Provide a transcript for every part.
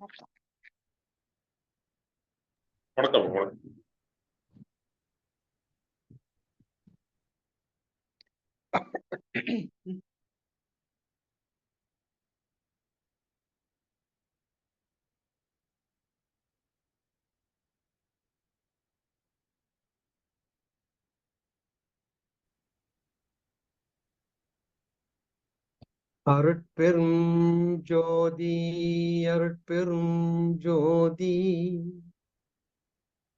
வணக்கம். வணக்கம். அருட்பெரும் ஜோதி அருட்பெரும் ஜோதி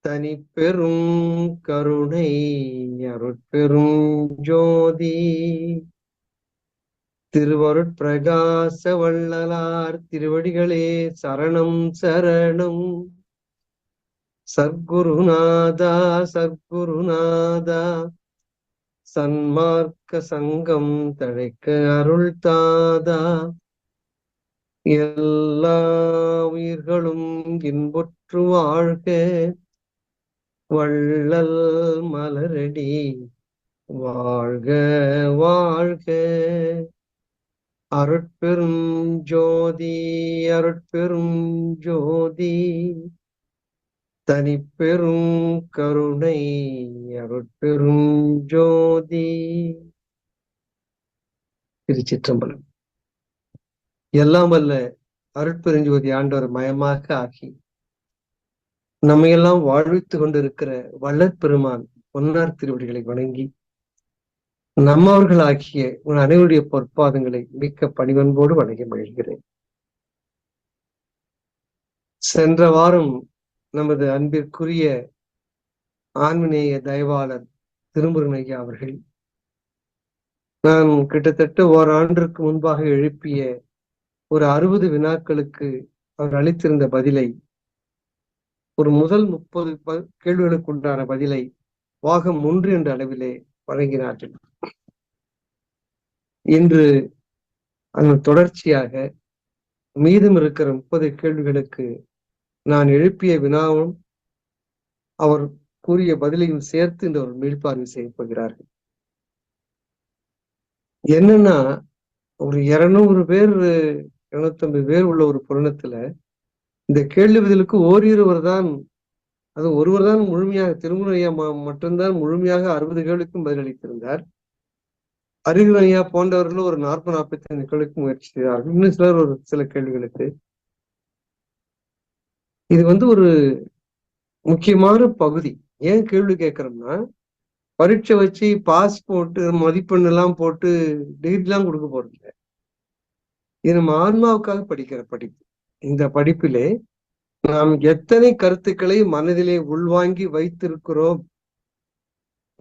தனிப்பெரும் கருணை அருட்பெரும் ஜோதி திருவருட்பிரகாச வள்ளலார் திருவடிகளே சரணம் சரணம். சத்குருநாதா சத்குருநாதா சன்மார்க்க சங்கம் தழைக்க அருள் தாதா. எல்லா உயிர்களும் இன்புற்று வாழ்க, வள்ளல் மலரடி வாழ்க வாழ்க. அருட்பெரும் ஜோதி அருட்பெரும் ஜோதி தனிப்பெரும் கருணை அருட்பெரும் ஜோதி. திருச்சிற்றம்பலம். எல்லாம் வல்ல அருட்பெருஞ்சோதி ஆண்டவர் மயமாக ஆகி நம்மையெல்லாம் வாழ்வித்துக் கொண்டிருக்கிற வள்ளற் பெருமான் பொன்னார் திருவடிகளை வணங்கி நம்மவர்கள் ஆகிய உன் அனைவருடைய பொற்பாதங்களை மிக்க பணிவன்போடு வணங்கி மகிழ்கிறேன். சென்ற வாரம் நமது அன்பிற்குரிய ஆன்மநேய தயவாளர் திருமுருகன் ஐயா அவர்கள் நான் கிட்டத்தட்ட ஓராண்டிற்கு முன்பாக எழுப்பிய ஒரு 60 வினாக்களுக்கு அவர் அளித்திருந்த பதிலை, ஒரு முதல் 30 கேள்விகளுக்கு உண்டான பதிலை பாகம் 1 என்ற அளவிலே வழங்கினார்கள். இன்று அதன் தொடர்ச்சியாக மீதம் இருக்கிற 30 கேள்விகளுக்கு நான் எழுப்பிய வினாவும் அவர் கூறிய பதிலையும் சேர்த்து இந்த ஒரு மீள்பார்வை செய்யப்போகிறார்கள். என்னன்னா, ஒரு 200 பேர் 250 பேர் உள்ள ஒரு புராணத்துல இந்த கேள்வி பதிலுக்கு ஓரிருவர் தான், அது ஒருவர் தான் முழுமையாக, திருமுருகன் ஐயா மட்டும்தான் முழுமையாக 60 கேள்விக்கும் பதிலளித்திருந்தார். அறிகுறன் ஐயா போன்றவர்கள் ஒரு 40-45 கேள்விக்கு முயற்சி செய்தார்கள். இன்னும் சிலர் ஒரு சில கேள்விகளுக்கு. இது ஒரு முக்கியமான பகுதி. ஏன் கேள்வி கேட்கிறோம்னா, பரீட்சை வச்சு பாஸ் போட்டு மதிப்பெண் எல்லாம் போட்டு டிகிரி எல்லாம் கொடுக்க போறது. இது நம்ம ஆன்மாவுக்காக படிக்கிற படிப்பு. இந்த படிப்பிலே நாம் எத்தனை கருத்துக்களை மனதிலே உள்வாங்கி வைத்திருக்கிறோம்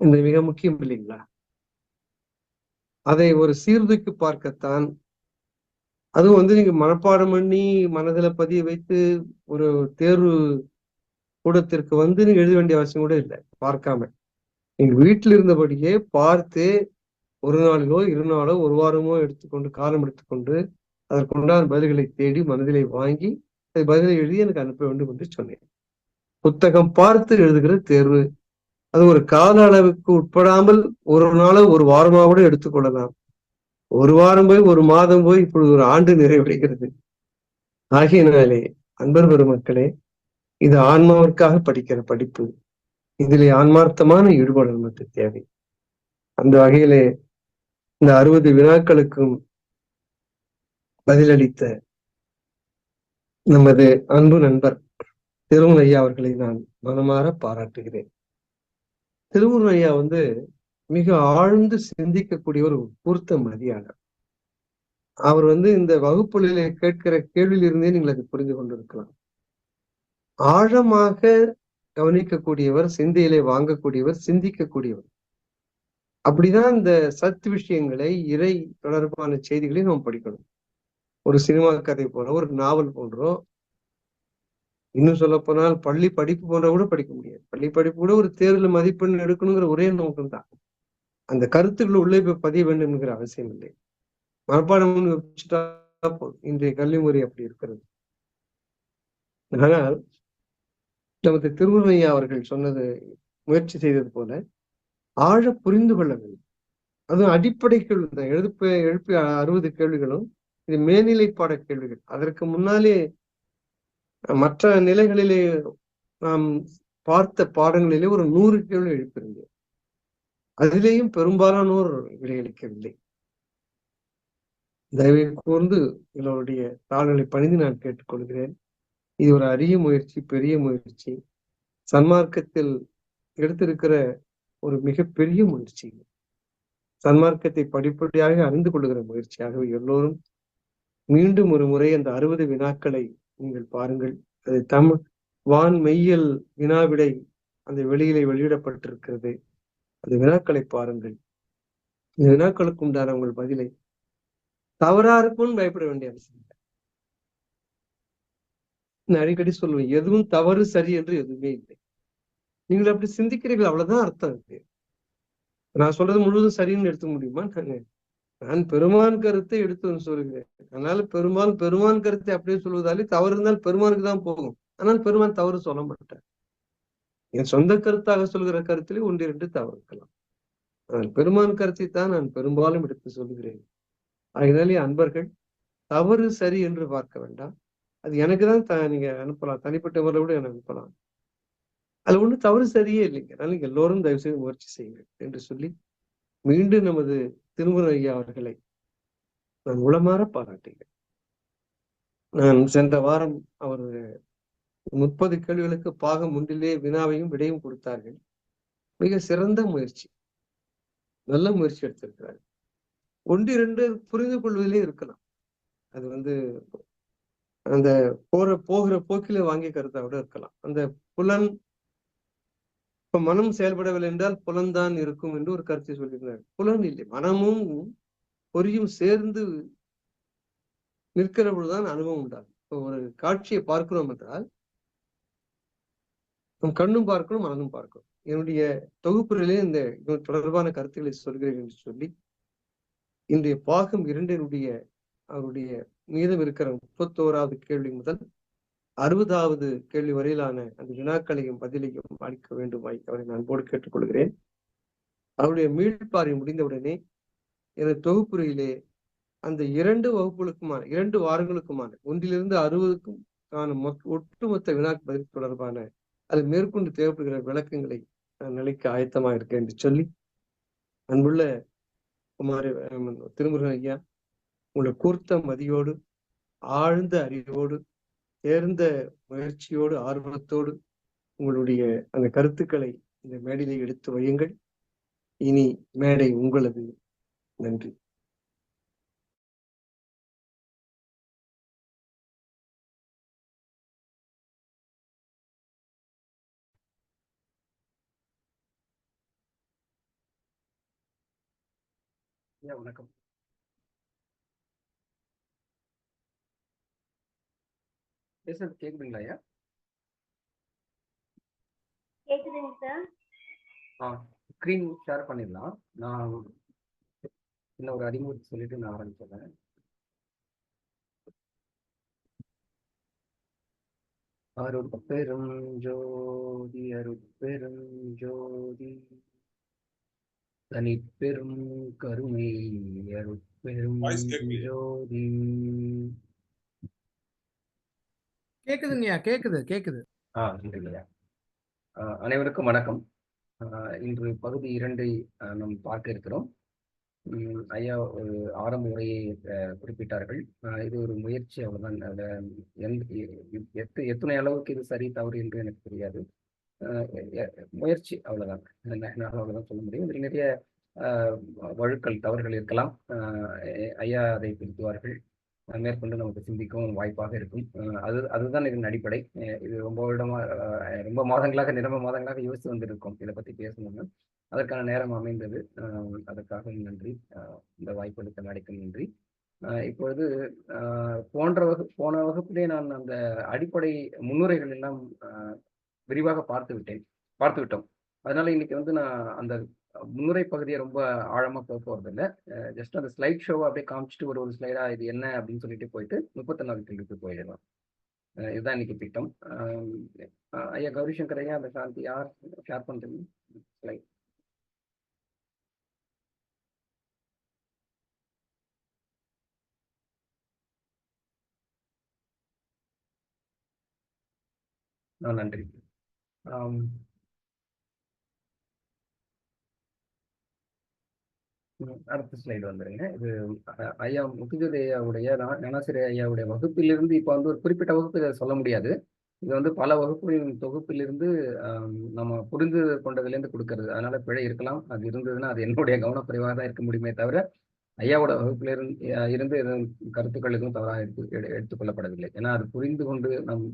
என்று மிக முக்கியம் இல்லைங்களா? அதை ஒரு சீர்தூக்கி பார்க்கத்தான். அதுவும் நீங்க மனப்பாடம் பண்ணி மனதில பதிய வைத்து ஒரு தேர்வு கூடத்திற்கு நீங்க எழுத வேண்டிய அவசியம் கூட இல்லை. பார்க்காம நீங்க வீட்டில் இருந்தபடியே பார்த்து ஒரு நாளிலோ 2 நாளோ 1 வாரமோ எடுத்துக்கொண்டு காலம் எடுத்துக்கொண்டு அதற்குண்டான பதில்களை தேடி மனதிலே வாங்கி அதை பதிலை எழுதி எனக்கு அனுப்ப வேண்டும் என்று சொன்னேன். புத்தகம் பார்த்து எழுதுகிற தேர்வு அது ஒரு கால அளவுக்கு உட்படாமல் ஒரு நாளோ 1 வாரமா கூட எடுத்துக்கொள்ளலாம். 1 வாரம் போய் 1 மாதம் போய் இப்பொழுது 1 ஆண்டு நிறைவடைகிறது. ஆகையினாலே அன்பர் பெருமக்களே, இது ஆன்மாவிற்காக படிக்கிற படிப்பு. இதிலே ஆன்மார்த்தமான ஈடுபாடு நமக்கு தேவை. அந்த வகையிலே இந்த 60 வினாக்களுக்கும் பதிலளித்த நமது அன்பு நண்பர் திருமுருகன் ஐயா அவர்களை நான் மனமாற பாராட்டுகிறேன். திருமுருகன் ஐயா மிக ஆழ்ந்து சிந்திக்கக்கூடிய ஒரு கூர்த்த மதியாளர். அவர் இந்த வகுப்புகளிலே கேட்கிற கேள்வியிலிருந்தே நீங்கள் அதை புரிந்து கொண்டிருக்கலாம். ஆழமாக கவனிக்கக்கூடியவர், சிந்தையிலே வாங்கக்கூடியவர், சிந்திக்கக்கூடியவர். அப்படிதான் இந்த சத் விஷயங்களை, இறை தொடர்பான செய்திகளை நாம் படிக்கணும். ஒரு சினிமா கதை போல, ஒரு நாவல் போன்றோ, இன்னும் சொல்ல போனால் பள்ளி படிப்பு போன்ற கூட படிக்க முடியாது. பள்ளி படிப்பு கூட ஒரு தேர்வுல மதிப்பெண் எடுக்கணுங்கிற ஒரே நோக்கம் தான். அந்த கருத்துக்களை உள்ளே போய் பதிய வேண்டும் என்கிற அவசியம் இல்லை. மனப்பாடம் வச்சுட்டா போதும். இன்றைய கல்வி முறை அப்படி இருக்கிறது. ஆனால் நமது திருமுருகன் ஐயா அவர்கள் சொன்னது, முயற்சி செய்தது போல ஆழ புரிந்து கொள்ள வேண்டும். அதுவும் அடிப்படை கேள்வி தான். எழுப்பிய 60 கேள்விகளும் இது மேல்நிலை பாட கேள்விகள். அதற்கு முன்னாலே மற்ற நிலைகளிலே நாம் பார்த்த பாடங்களிலே ஒரு 100 கேள்வி எழுப்பியிருந்தேன். அதிலேயும் பெரும்பாலானோர் விடையளிக்கவில்லை. தயவு கூர்ந்து எங்களுடைய தாள்களை பணிந்து நான் கேட்டுக்கொள்கிறேன். இது ஒரு அரிய முயற்சி, பெரிய முயற்சி. சன்மார்க்கத்தில் எடுத்திருக்கிற ஒரு மிகப்பெரிய முயற்சி. சன்மார்க்கத்தை படிப்படியாக அறிந்து கொள்ளுகிற முயற்சியாகவே எல்லோரும் மீண்டும் ஒரு முறை அந்த 60 வினாக்களை நீங்கள் பாருங்கள். அது தமிழ் வான் மெய்யியல் வினாவிடை அந்த வெளியிலே வெளியிடப்பட்டிருக்கிறது. அந்த வினாக்களை பாருங்கள். இந்த வினாக்களுக்கு உண்டான உங்கள் பதிலை தவறா இருக்கும்னு பயப்பட வேண்டிய அவசியம் இல்லை. நான் அடிக்கடி சொல்லுவேன், எதுவும் தவறு சரி என்று எதுவுமே இல்லை. நீங்கள் அப்படி சிந்திக்கிறீர்கள், அவ்வளவுதான் அர்த்தம் இருக்கு. நான் சொல்றது முழுவதும் சரின்னு எடுத்துக்க முடியுமா? நான் பெருமான் கருத்தை எடுத்து சொல்கிறேன். அதனால பெருமான் கருத்தை அப்படியே சொல்வதாலே தவறு இருந்தால் பெருமானுக்கு தான் போகும். ஆனால் பெருமான் தவறு சொல்ல மாட்டார். என் சொந்த கருத்தாக சொல்கிற கருத்திலே 1, 2 தவறு இருக்கலாம். ஆனால் பெருமான் கருத்தை தான் நான் பெரும்பாலும் எடுத்து சொல்கிறேன். அதனாலே அன்பர்கள் தவறு சரி என்று பார்க்க வேண்டாம். அது எனக்கு தான் நீங்க அனுப்பலாம். தனிப்பட்ட முறையில் கூட எனக்கு அனுப்பலாம். அது ஒண்ணும் தவறு சரியே இல்லைங்க. அதனால நீங்க எல்லோரும் தயவு செய்து முயற்சி செய்யுங்கள் என்று சொல்லி மீண்டும் நமது திருமுரு ஐயா அவர்களை நான் உளமாற பாராட்டுகிறேன். நான் சென்ற வாரம் அவர் 30 கேள்விகளுக்கு பாகம் 1 வினாவையும் விடையும் கொடுத்தார்கள். மிக சிறந்த முயற்சி, நல்ல முயற்சி எடுத்திருக்கிறார். 1, 2 புரிந்து கொள்வதிலே இருக்கலாம். அது அந்த போகிற போக்கிலே வாங்கிய கருத்தா கூட இருக்கலாம். அந்த புலன் இப்ப மனம் செயல்படவில்லை என்றால் புலன்தான் இருக்கும் என்று ஒரு கருத்தை சொல்லியிருந்தார். புலன் இல்லை, மனமும் பொறியும் சேர்ந்து நிற்கிற பொழுதுதான் அனுபவம் உண்டாகும். இப்போ ஒரு காட்சியை பார்க்கிறோம் என்றால் நம் கண்ணும் பார்க்கணும், மனதும் பார்க்கணும். என்னுடைய தொகுப்புகளிலே இந்த தொடர்பான கருத்துக்களை சொல்கிறேன் என்று சொல்லி இன்றைய பாகம் 2 அவருடைய மீதம் இருக்கிற 31வது கேள்வி முதல் 60வது கேள்வி வரையிலான அந்த வினாக்களையும் பதிலையும் அளிக்க வேண்டுமாய் அவரை நான் அன்போடு கேட்டுக்கொள்கிறேன். அவருடைய மீள்பார்வை முடிந்தவுடனே எனது தொகுப்புரையிலே அந்த 2 வகுப்புகளுக்குமான 2 வாரங்களுக்குமான 1 60க்கும் ஒட்டுமொத்த வினாக்கு பதில் தொடர்பான அது மேற்கொண்டு தேவைப்படுகிற விளக்கங்களை நான் நிலைக்க ஆயத்தமாக இருக்கேன் என்று சொல்லி அன்புள்ள குமாரி திருமுருகன் ஐயா, உங்களை கூர்த்த மதியோடு, ஆழ்ந்த அறிவோடு, தேர்ந்த முயற்சியோடு, ஆர்வத்தோடு உங்களுடைய அந்த கருத்துக்களை இந்த மேடையிலே எடுத்து வையுங்கள். இனி மேடை உங்களது. நன்றி. வணக்கம். பேசுறது கேக்குதுங்களா ஐயா? கேக்குதுங்க சார். ஸ்கிரீன் ஷேர் பண்ணிடலாம். நான் இன்னும் ஒரு அறிமுகத்தை சொல்லிட்டு நான் ஆரம்பிச்சிடுறேன். அருட்பெரும் ஜோதி அருட்பெரும் ஜோதி தனிப்பெரும் கருணை அருட்பெரும் ஜோதி. கேக்குதுங்கய்யா, கேக்குது. இல்லையா? அனைவருக்கும் வணக்கம். இன்று பகுதி 2 நாம் பார்க்க இருக்கிறோம். ஐயா ஒரு ஆரம்ப உரையை குறிப்பிட்டார்கள். இது ஒரு முயற்சி, அவ்வளவுதான். எத்தனை அளவுக்கு இது சரி தவறு என்று எனக்கு தெரியாது. முயற்சி, அவ்வளவுதான். என்னால் அவ்வளவுதான் சொல்ல முடியும். இதில் நிறைய வழுக்கல் தவறுகள் இருக்கலாம். ஐயா அதை திருத்துவார்கள். மேற்கொண்டு நமக்கு சிந்திக்கவும் வாய்ப்பாக இருக்கும். அதுதான் இதன் அடிப்படை. இது ரொம்ப மாதங்களாக நிரம்ப மாதங்களாக யோசித்து வந்திருக்கோம் இதை பற்றி பேசணும்னு. அதற்கான நேரம் அமைந்தது. அதற்காக நன்றி. இந்த வாய்ப்பளித்த மேடைக்கு நன்றி. இப்பொழுது போன வகுப்பிலே நான் அந்த அடிப்படை முன்னுரைகள் எல்லாம் விரிவாக பார்த்து விட்டோம். அதனால இன்னைக்கு நான் அந்த முன்னுரை பகுதியை ரொம்ப ஆழமா போறதில்லை. ஜஸ்ட் அந்த ஸ்லைட் ஷோவை அப்படியே காமிச்சிட்டு ஒரு ஸ்லைடா இது என்ன அப்படின்னு சொல்லிட்டு போயிட்டு 31வது கேள்விக்கு போயிடலாம். இதுதான் இன்னைக்கு திட்டம். ஐயா கௌரிசங்கர் ஐயா, அந்த சாந்தி யார் ஷேர் பண்றீங்க ஸ்லைட்? நன்றி. ஆம், அடுத்த ஸ்லைடு வந்துருங்க. இது ஐயா முத்துஜோதி ஐயாவுடைய ஞானாசிரியர் ஐயாவுடைய வகுப்பிலிருந்து இப்போ வந்து ஒரு குறிப்பிட்ட வகுப்பு இதை சொல்ல முடியாது. இது வந்து பல வகுப்புகளின் தொகுப்பிலிருந்து நம்ம புரிந்து கொண்டதுலேருந்து கொடுக்கறது. அதனால பிழை இருக்கலாம். அது இருந்ததுன்னா அது என்னுடைய கவனக்குறைவாக தான் இருக்க முடியுமே தவிர ஐயாவோட வகுப்பிலிருந்து இருந்து எதுவும் கருத்துக்கள் எதுவும் தவறாக எடுத்துக்கொள்ளப்படவில்லை. ஏன்னா அது புரிந்து கொண்டு நம்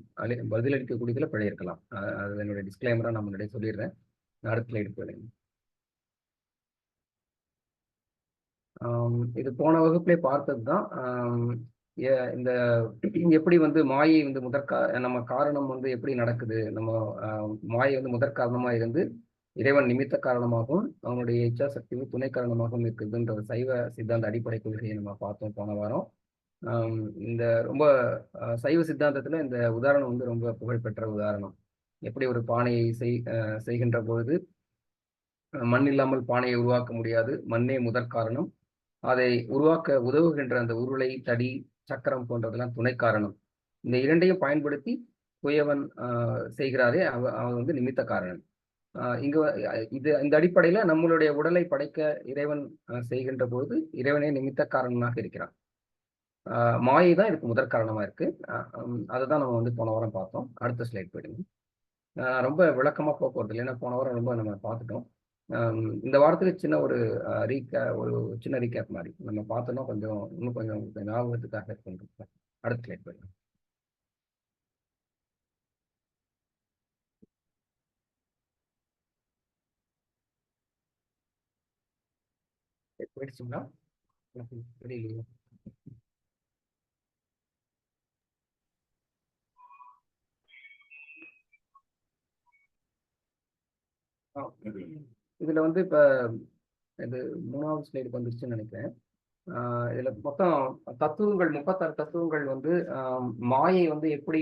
பதிலளிக்கக்கூடியதுல பிழை இருக்கலாம். அது என்னுடைய டிஸ்கிளைமரா நான் முன்னாடியே சொல்லிடுறேன். அடுத்த ஸ்லைடு போயிடுங்க. இது போன வகுப்பிலே பார்த்தது தான். இந்த எப்படி வந்து மாயை வந்து நம்ம காரணம் வந்து எப்படி நடக்குது, நம்ம மாயை வந்து முதற் காரணமாக இருந்து இறைவன் நிமித்த காரணமாகவும் அவனுடைய இச்சா சக்தி துணை காரணமாகவும் இருக்குதுன்ற சைவ சித்தாந்த அடிப்படை கொள்கையை நம்ம பார்த்தோம் போன வாரம். இந்த ரொம்ப சைவ சித்தாந்தத்தில் இந்த உதாரணம் வந்து ரொம்ப புகழ்பெற்ற உதாரணம். எப்படி ஒரு பானையை செய்கின்ற பொழுது மண் இல்லாமல் பானையை உருவாக்க முடியாது, மண்ணே முதற் காரணம். அதை உருவாக்க உதவுகின்ற அந்த உருளை, தடி, சக்கரம் போன்றதெல்லாம் துணை காரணம். இந்த இரண்டையும் பயன்படுத்தி குயவன் செய்கிறாரே அவன் வந்து நிமித்த காரணம். இந்த அடிப்படையில நம்மளுடைய உடலை படைக்க இறைவன் செய்கின்ற போது இறைவனே நிமித்த காரணமாக இருக்கிறான். மாயை தான் இதுக்கு முதற் காரணமா இருக்கு. அதுதான் நம்ம வந்து போன வாரம் பார்த்தோம். அடுத்த ஸ்லைட் போயிடுங்க. ரொம்ப விளக்கமா போக போறது இல்லை, ஏன்னா போன வாரம் ரொம்ப நம்ம பார்த்துட்டோம். இந்த வாரத்துக்கு சின்ன ஒரு சின்ன ரீகேப் மாதிரி நம்ம பார்த்தோம்னா இன்னும் கொஞ்சம் ஞாபகத்துக்காக இருக்கு. அடுத்த ஸ்லைட் போயிடுங்க. போயிடுச்சுங்களா? தெரியலையே. இதுல வந்து இப்ப இது 3வது ஸ்லைடுக்கு வந்துருச்சுன்னு நினைக்கிறேன். இதுல மொத்தம் தத்துவங்கள் 36 தத்துவங்கள் வந்து மாயை வந்து எப்படி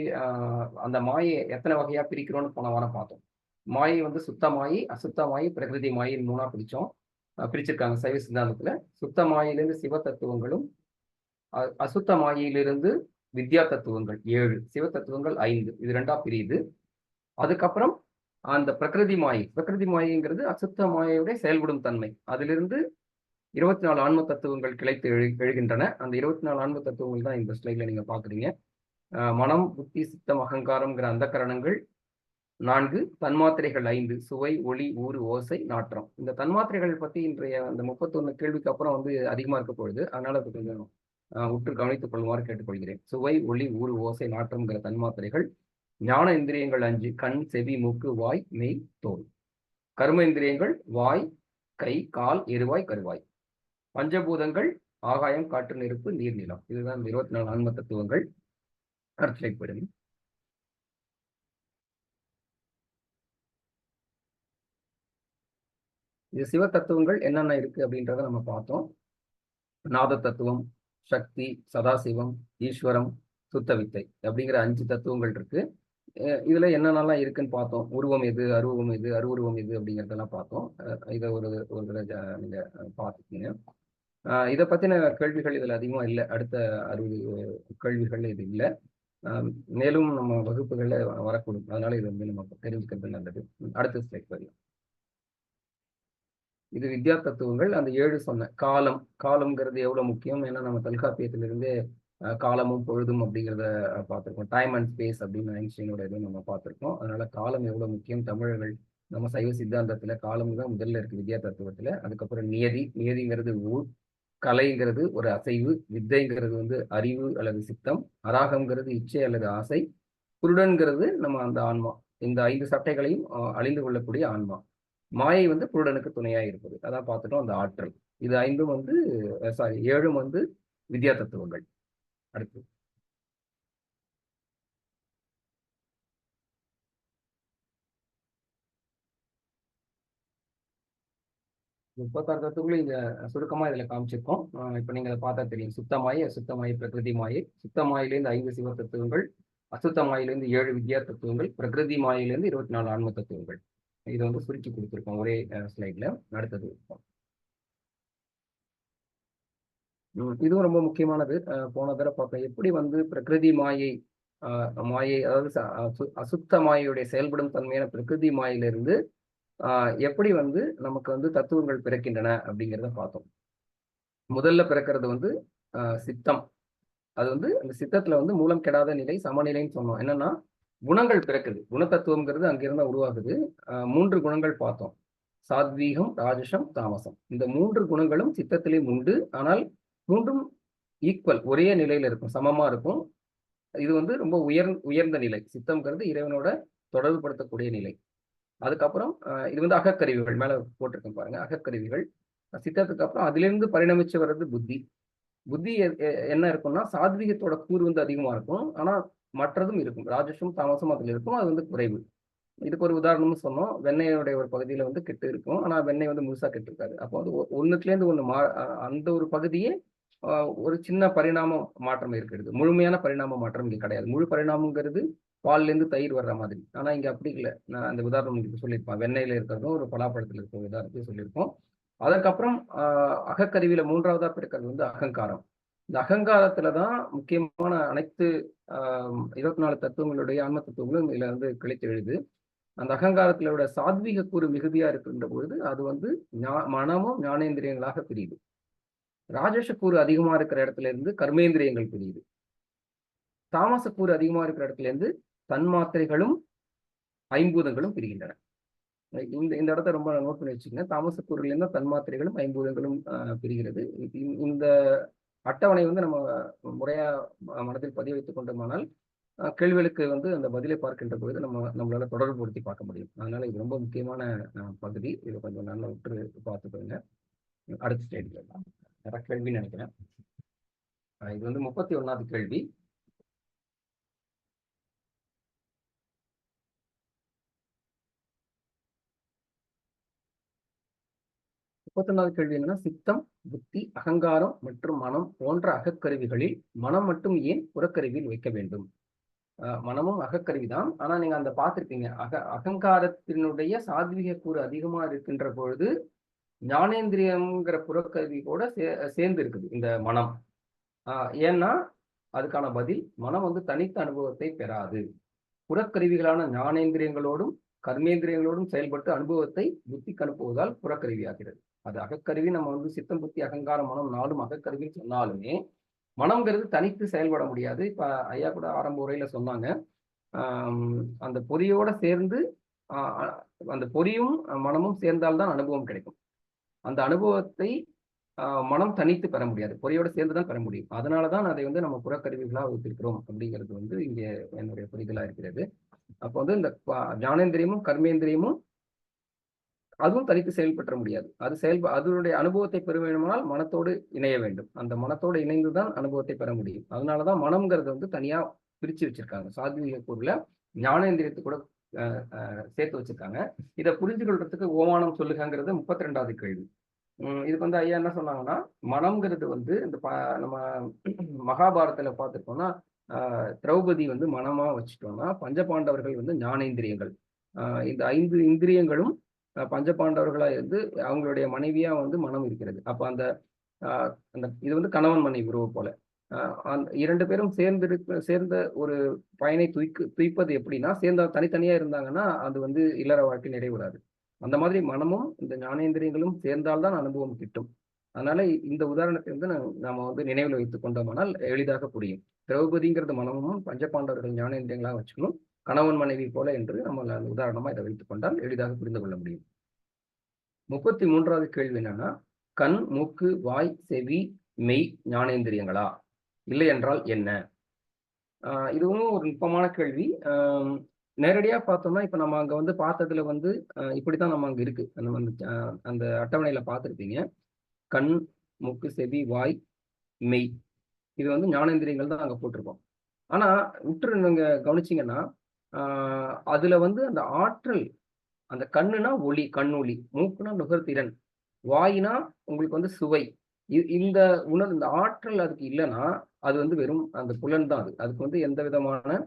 அந்த மாயை எத்தனை வகையா பிரிக்கிறோம்னு போன வாரம் பார்த்தோம். மாயை வந்து சுத்த மாயை, அசுத்த மாயை, பிரகிருதி மாயின் 3ஆ பிரிச்சிருக்காங்க சைவ சித்தாந்தத்துல. சுத்த மாயிலிருந்து சிவ தத்துவங்களும், அசுத்த மாயிலிருந்து வித்யா தத்துவங்கள் 7, சிவ தத்துவங்கள் 5, இது 2ஆ பிரியுது. அதுக்கப்புறம் அந்த பிரகிருதி மாயைங்கிறது அசுத்த மாயையுடைய செயல்படும் தன்மை. அதிலிருந்து 24 ஆன்ம தத்துவங்கள் கிளைத்து எழுகின்றன. அந்த 24 ஆன்ம தத்துவங்கள் தான் இந்த ஸ்லைட்ல நீங்க பாக்குறீங்க. மனம், புத்தி, சித்தம், அகங்காரம்ங்கிற அந்த கரணங்கள் 4, தன்மாத்திரைகள் 5, சுவை, ஒளி, ஊறு, ஓசை, நாற்றம். இந்த தன்மாத்திரைகள் பத்தி இன்றைய அந்த 31 கேள்விக்கு அப்புறம் வந்து அதிகமா இருக்க பொழுது, அதனால அது கொஞ்சம் உற்று கவனித்துக் கொள்ளுமாறு கேட்டுக்கொள்கிறேன். சுவை, ஒளி, ஊறு, ஓசை, நாற்றம்ங்கிற தன்மாத்திரைகள். ஞான இந்திரியங்கள் 5, கண், செவி, மூக்கு, வாய், மெய், தோல். கர்ம இந்திரியங்கள் வாய், கை, கால், எருவாய், கருவாய். பஞ்சபூதங்கள் ஆகாயம், காற்று, நெருப்பு, நீர், நிலம். இதுதான் 24 ஆன்ம தத்துவங்கள். அடுத்த ஸ்லைட் போயிடுங்க. இது சிவ தத்துவங்கள் என்னென்ன இருக்கு அப்படின்றத நம்ம பார்த்தோம். நாத தத்துவம், சக்தி, சதாசிவம், ஈஸ்வரம், சுத்த வித்தை அப்படிங்கிற 5 தத்துவங்கள் இருக்கு. இதுல என்னென்னலாம் இருக்குன்னு பார்த்தோம். உருவம் எது, அருவம் எது, அருவுருவம் எது அப்படிங்கிறதெல்லாம் பார்த்தோம். இதை ஒரு நீங்க பார்த்துக்கீங்க. இதை பத்தின கேள்விகள் இதுல அதிகமா இல்லை. அடுத்த 60 கேள்விகள் இது இல்லை. மேலும் நம்ம வகுப்புகள்ல வரக்கூடும். அதனால இது வந்து நம்ம தெரிஞ்சுக்கிறது நல்லது. அடுத்த ஸ்லைட் வரலாம். இது வித்யா தத்துவங்கள். அந்த 7 சொன்ன காலம்ங்கிறது எவ்வளவு முக்கியம். ஏன்னா நம்ம தொல்காப்பியத்திலிருந்தே காலமும் பொழுதும் அப்படிங்கிறத பார்த்துருக்கோம். டைம் அண்ட் ஸ்பேஸ் அப்படின்னு ஐன்ஸ்டீனோட இதுவும் நம்ம பார்த்துருக்கோம். அதனால காலம் எவ்வளவு முக்கியம். தமிழர்கள் நம்ம சைவ சித்தாந்தத்துல காலம் தான் முதல்ல இருக்கு வித்யா தத்துவத்துல. அதுக்கப்புறம் நியதிங்கிறது ஊர், கலைங்கிறது ஒரு அசைவு, வித்தைங்கிறது வந்து அறிவு அல்லது சித்தம், அராகம்ங்கிறது இச்சை அல்லது ஆசை, குருடன்கிறது நம்ம அந்த ஆன்மா. இந்த 5 சட்டைகளையும் அழிந்து கொள்ளக்கூடிய ஆன்மா. மாயை வந்து குருடனுக்கு துணையா இருப்பது. அதான் பார்த்துட்டோம். அந்த ஆற்றல். இது 5ம் வந்து 7ம் வந்து வித்யா தத்துவங்கள். அடுத்து 36 தத்துவங்களும் இங்க சுருக்கமா இதுல காமிச்சிருக்கோம். இப்ப நீங்க அதை பார்த்தா தெரியும். சுத்தமாய், அசுத்தமாய், பிரகிருதி மாயை. சுத்த மாயிலிருந்து 5 சிவ தத்துவங்கள், அசுத்த மாயிலிருந்து 7 வித்யா தத்துவங்கள், பிரகிருதி மாயிலிருந்து 24 ஆன்ம தத்துவங்கள். இதை வந்து சுருக்கி கொடுத்துருக்கோம் ஒரே ஸ்லைட்ல. அடுத்தது இதுவும் ரொம்ப முக்கியமானது. போன தடவை பார்த்தோம் எப்படி வந்து பிரகிருதி மாயை மாயை, அதாவது அசுத்த மாயையுடைய செயல்படும் தன்மையான பிரகிருதி மாயிலிருந்து எப்படி வந்து நமக்கு வந்து தத்துவங்கள் பிறக்கின்றன அப்படிங்கிறத பார்த்தோம். முதல்ல பிறக்கிறது வந்து சித்தம். அது வந்து அந்த சித்தத்துல வந்து மூலம் கெடாத நிலை, சமநிலைன்னு சொன்னோம். என்னன்னா குணங்கள் பிறக்குது. குணத்தத்துவம்ங்கிறது அங்கிருந்தா உருவாகுது. 3 குணங்கள் பார்த்தோம். சாத்வீகம், ராஜசம், தாமசம். இந்த 3 குணங்களும் சித்தத்திலே உண்டு. ஆனால் 3ம் ஈக்குவல், ஒரே நிலையில இருக்கும், சமமா இருக்கும். இது வந்து ரொம்ப உயர்ந்த நிலை. சித்தம்ங்கிறது இறைவனோட தொடர்பு படுத்தக்கூடிய நிலை. அதுக்கப்புறம் இது வந்து அகக்கருவிகள், மேல போட்டிருக்கேன் பாருங்க, அகக்கருவிகள். சித்தத்துக்கு அப்புறம் அதிலிருந்து பரிணமிச்சு வர்றது புத்தி. புத்தி என்ன இருக்கும்னா சாத்வீகத்தோட கூறு வந்து அதிகமா இருக்கும். ஆனா மற்றதும் இருக்கும், ராஜசும் தாமசம் அதுல இருக்கும், அது வந்து குறைவு. இதுக்கு ஒரு உதாரணம்னு சொன்னோம். வெண்ணெயோடைய ஒரு பகுதியில வந்து கெட்டு இருக்கும், ஆனா வெண்ணெய் வந்து முழுசா கெட்டு இருக்காது. அப்போ வந்து ஒண்ணுக்குலேருந்து ஒண்ணு அந்த ஒரு பகுதியே ஒரு சின்ன பரிணாம மாற்றம் இருக்கிறது. முழுமையான பரிணாம மாற்றம் இங்க கிடையாது. முழு பரிணாமங்கிறது பால்ல இருந்து தயிர் வர்ற மாதிரி. ஆனா இங்க அப்படி இல்லை. நான் அந்த உதாரணம் உங்களுக்கு சொல்லியிருப்பேன். வெண்ணெயில இருக்கிறதும் ஒரு பலாப்பழத்துல இருக்கிற உதாரணத்தையும் சொல்லியிருப்போம். அதற்கப்புறம் அகக்கருவியில 3வதா பிறக்கிறது வந்து அகங்காரம். இந்த அகங்காரத்துலதான் முக்கியமான அனைத்து 24 தத்துவங்களுடைய ஆன்ம தத்துவங்களும் இதுல வந்து கிளைத்து எழுது. அந்த அகங்காரத்திலோட சாத்வீக கூறு மிகுதியா இருக்கின்ற பொழுது அது வந்து மனமும் ஞானேந்திரியங்களாக பிரியுது. ராஜச கூறு அதிகமா இருக்கிற இடத்துல இருந்து கர்மேந்திரியங்கள் பிரியுது. தாமச கூறு அதிகமா இருக்கிற இடத்துல இருந்து தன்மாத்திரைகளும் ஐம்பூதங்களும் பிரிகின்றன. இந்த இடத்த ரொம்ப நோட் பண்ணி வச்சுக்கோங்க. தாமச கூறுல இருந்து தன்மாத்திரைகளும் ஐம்பூதங்களும் பிரிகிறது. இந்த அட்டவணை வந்து நம்ம முறையா மனதில் பதிய வைத்துக் கொண்டோமானால் கேள்விகளுக்கு வந்து அந்த பதிலை பார்க்கின்ற பொழுது நம்மளால தொடர்புபடுத்தி பார்க்க முடியும். அதனால இது ரொம்ப முக்கியமான பகுதி. இதை கொஞ்சம் நல்லா உற்று பார்த்துக்கோங்க. அடுத்த ஸ்லைட்ல நிறைய கேள்வின்னு நினைக்கிறேன். இது வந்து 31வது கேள்வி. கேள்வி என்னன்னா, சித்தம், புத்தி, அகங்காரம் மற்றும் மனம் போன்ற அகக்கருவிகளில் மனம் மட்டும் ஏன் புறக்கருவியில் வைக்க வேண்டும்? மனமும் அகக்கருவிதான். ஆனா நீங்க அந்த பார்த்திருப்பீங்க, அகங்காரத்தினுடைய சாத்வீக கூறு அதிகமா இருக்கின்ற பொழுது ஞானேந்திரியம்ங்கிற புறக்கருவி கூட சேர்ந்து இருக்குது இந்த மனம். ஏன்னா அதுக்கான பதில், மனம் வந்து தனித்த அனுபவத்தை பெறாது. புறக்கருவிகளான ஞானேந்திரியங்களோடும் கர்மேந்திரியங்களோடும் செயல்பட்டு அனுபவத்தை புத்திக்கு அனுப்புவதால் புறக்கருவியாகிறது. அது அகக்கருவி. நம்ம வந்து சித்தம், புத்தி, அகங்காரம், மனம் 4ம் அகக்கருவின்னு சொன்னாலுமே மனம்ங்கிறது தனித்து செயல்பட முடியாது. இப்ப ஐயா கூட ஆரம்ப உரையில சொன்னாங்க, அந்த பொறியோட சேர்ந்து அந்த பொறியும் மனமும் சேர்ந்தால்தான் அனுபவம் கிடைக்கும். அந்த அனுபவத்தை மனம் தனித்து பெற முடியாது, பொறியோட சேர்ந்துதான் பெற முடியும். அதனாலதான் அதை வந்து நம்ம புறக்கருவிகளா வைத்திருக்கிறோம் அப்படிங்கிறது வந்து இங்க என்னுடைய புரிதலா இருக்கிறது. அப்போ வந்து இந்த ஞானேந்திரியமும் கர்மேந்திரியமும் அதுவும் தனித்து செயல்பற்ற முடியாது. அதனுடைய அனுபவத்தை பெற வேண்டுமானால் மனத்தோடு இணைய வேண்டும். அந்த மனத்தோடு இணைந்துதான் அனுபவத்தை பெற முடியும். அதனாலதான் மனம்ங்கிறது வந்து தனியா பிரிச்சு வச்சிருக்காங்க. சாத்வீக கூறுல ஞானேந்திரியத்தை கூட சேர்த்து வச்சிருக்காங்க. இதை புரிஞ்சு கொள்றதுக்கு ஓமானம் சொல்லுங்கிறது 32வது கேள்வி. இதுக்கு வந்து ஐயா என்ன சொன்னாங்கன்னா, மனம்ங்கிறது வந்து இந்த நம்ம மகாபாரதத்துல பார்த்துட்டோம்னா திரௌபதி வந்து மனமா வச்சுட்டோம்னா, பஞ்சபாண்டவர்கள் வந்து ஞானேந்திரியங்கள். இந்த 5 இந்திரியங்களும் பஞ்சபாண்டவர்களா இருந்து அவங்களுடைய மனைவியா வந்து மனம் இருக்கிறது. அப்ப அந்த இது வந்து கணவன் மனைவி உறவு போல. அந்த 2 பேரும் சேர்ந்த ஒரு பயனை துய்ப்பது எப்படின்னா, தனித்தனியா இருந்தாங்கன்னா அது வந்து இல்லற வாழ்க்கை நிறைவுறாது. அந்த மாதிரி மனமும் இந்த ஞானேந்திரியங்களும் சேர்ந்தால்தான் அனுபவம் கிட்டும். அதனால இந்த உதாரணத்தை வந்து நாம வந்து நினைவில் வைத்துக் கொண்டோமானால் எளிதாக புரியும். திரௌபதிங்கிறது மனமும் பஞ்சபாண்டவர்கள் ஞானேந்திரியங்களாக வச்சுக்கணும், கணவன் மனைவி போல என்று நம்ம உதாரணமா இதை வைத்துக் கொண்டால் எளிதாக புரிந்து கொள்ள முடியும். 33வது கேள்வி என்னன்னா, கண், மூக்கு, வாய், செவி, மெய் ஞானேந்திரியங்களா? இல்லை என்றால் என்ன? இதுவும் ஒரு நுட்பமான கேள்வி. நேரடியா பார்த்தோம்னா இப்ப நம்ம அங்க வந்து பார்த்ததுல வந்து இப்படித்தான் நம்ம அங்க இருக்கு. அந்த அட்டவணையில பார்த்துருப்பீங்க. கண், மூக்கு, செவி, வாய், மெய், இது வந்து ஞானேந்திரியங்கள் தான் அங்க போட்டிருக்கோம். ஆனா நீங்க கவனிச்சீங்கன்னா அதுல வந்து அந்த ஆற்றல், அந்த கண்ணுனா ஒளி, கண்ணொளி, மூக்குனா நுகர்திறன், வாயினா உங்களுக்கு வந்து சுவை, இந்த இந்த ஆற்றல் அதுக்கு இல்லைன்னா அது வந்து வெறும் அந்த புலன் தான். அதுக்கு வந்து எந்த விதமான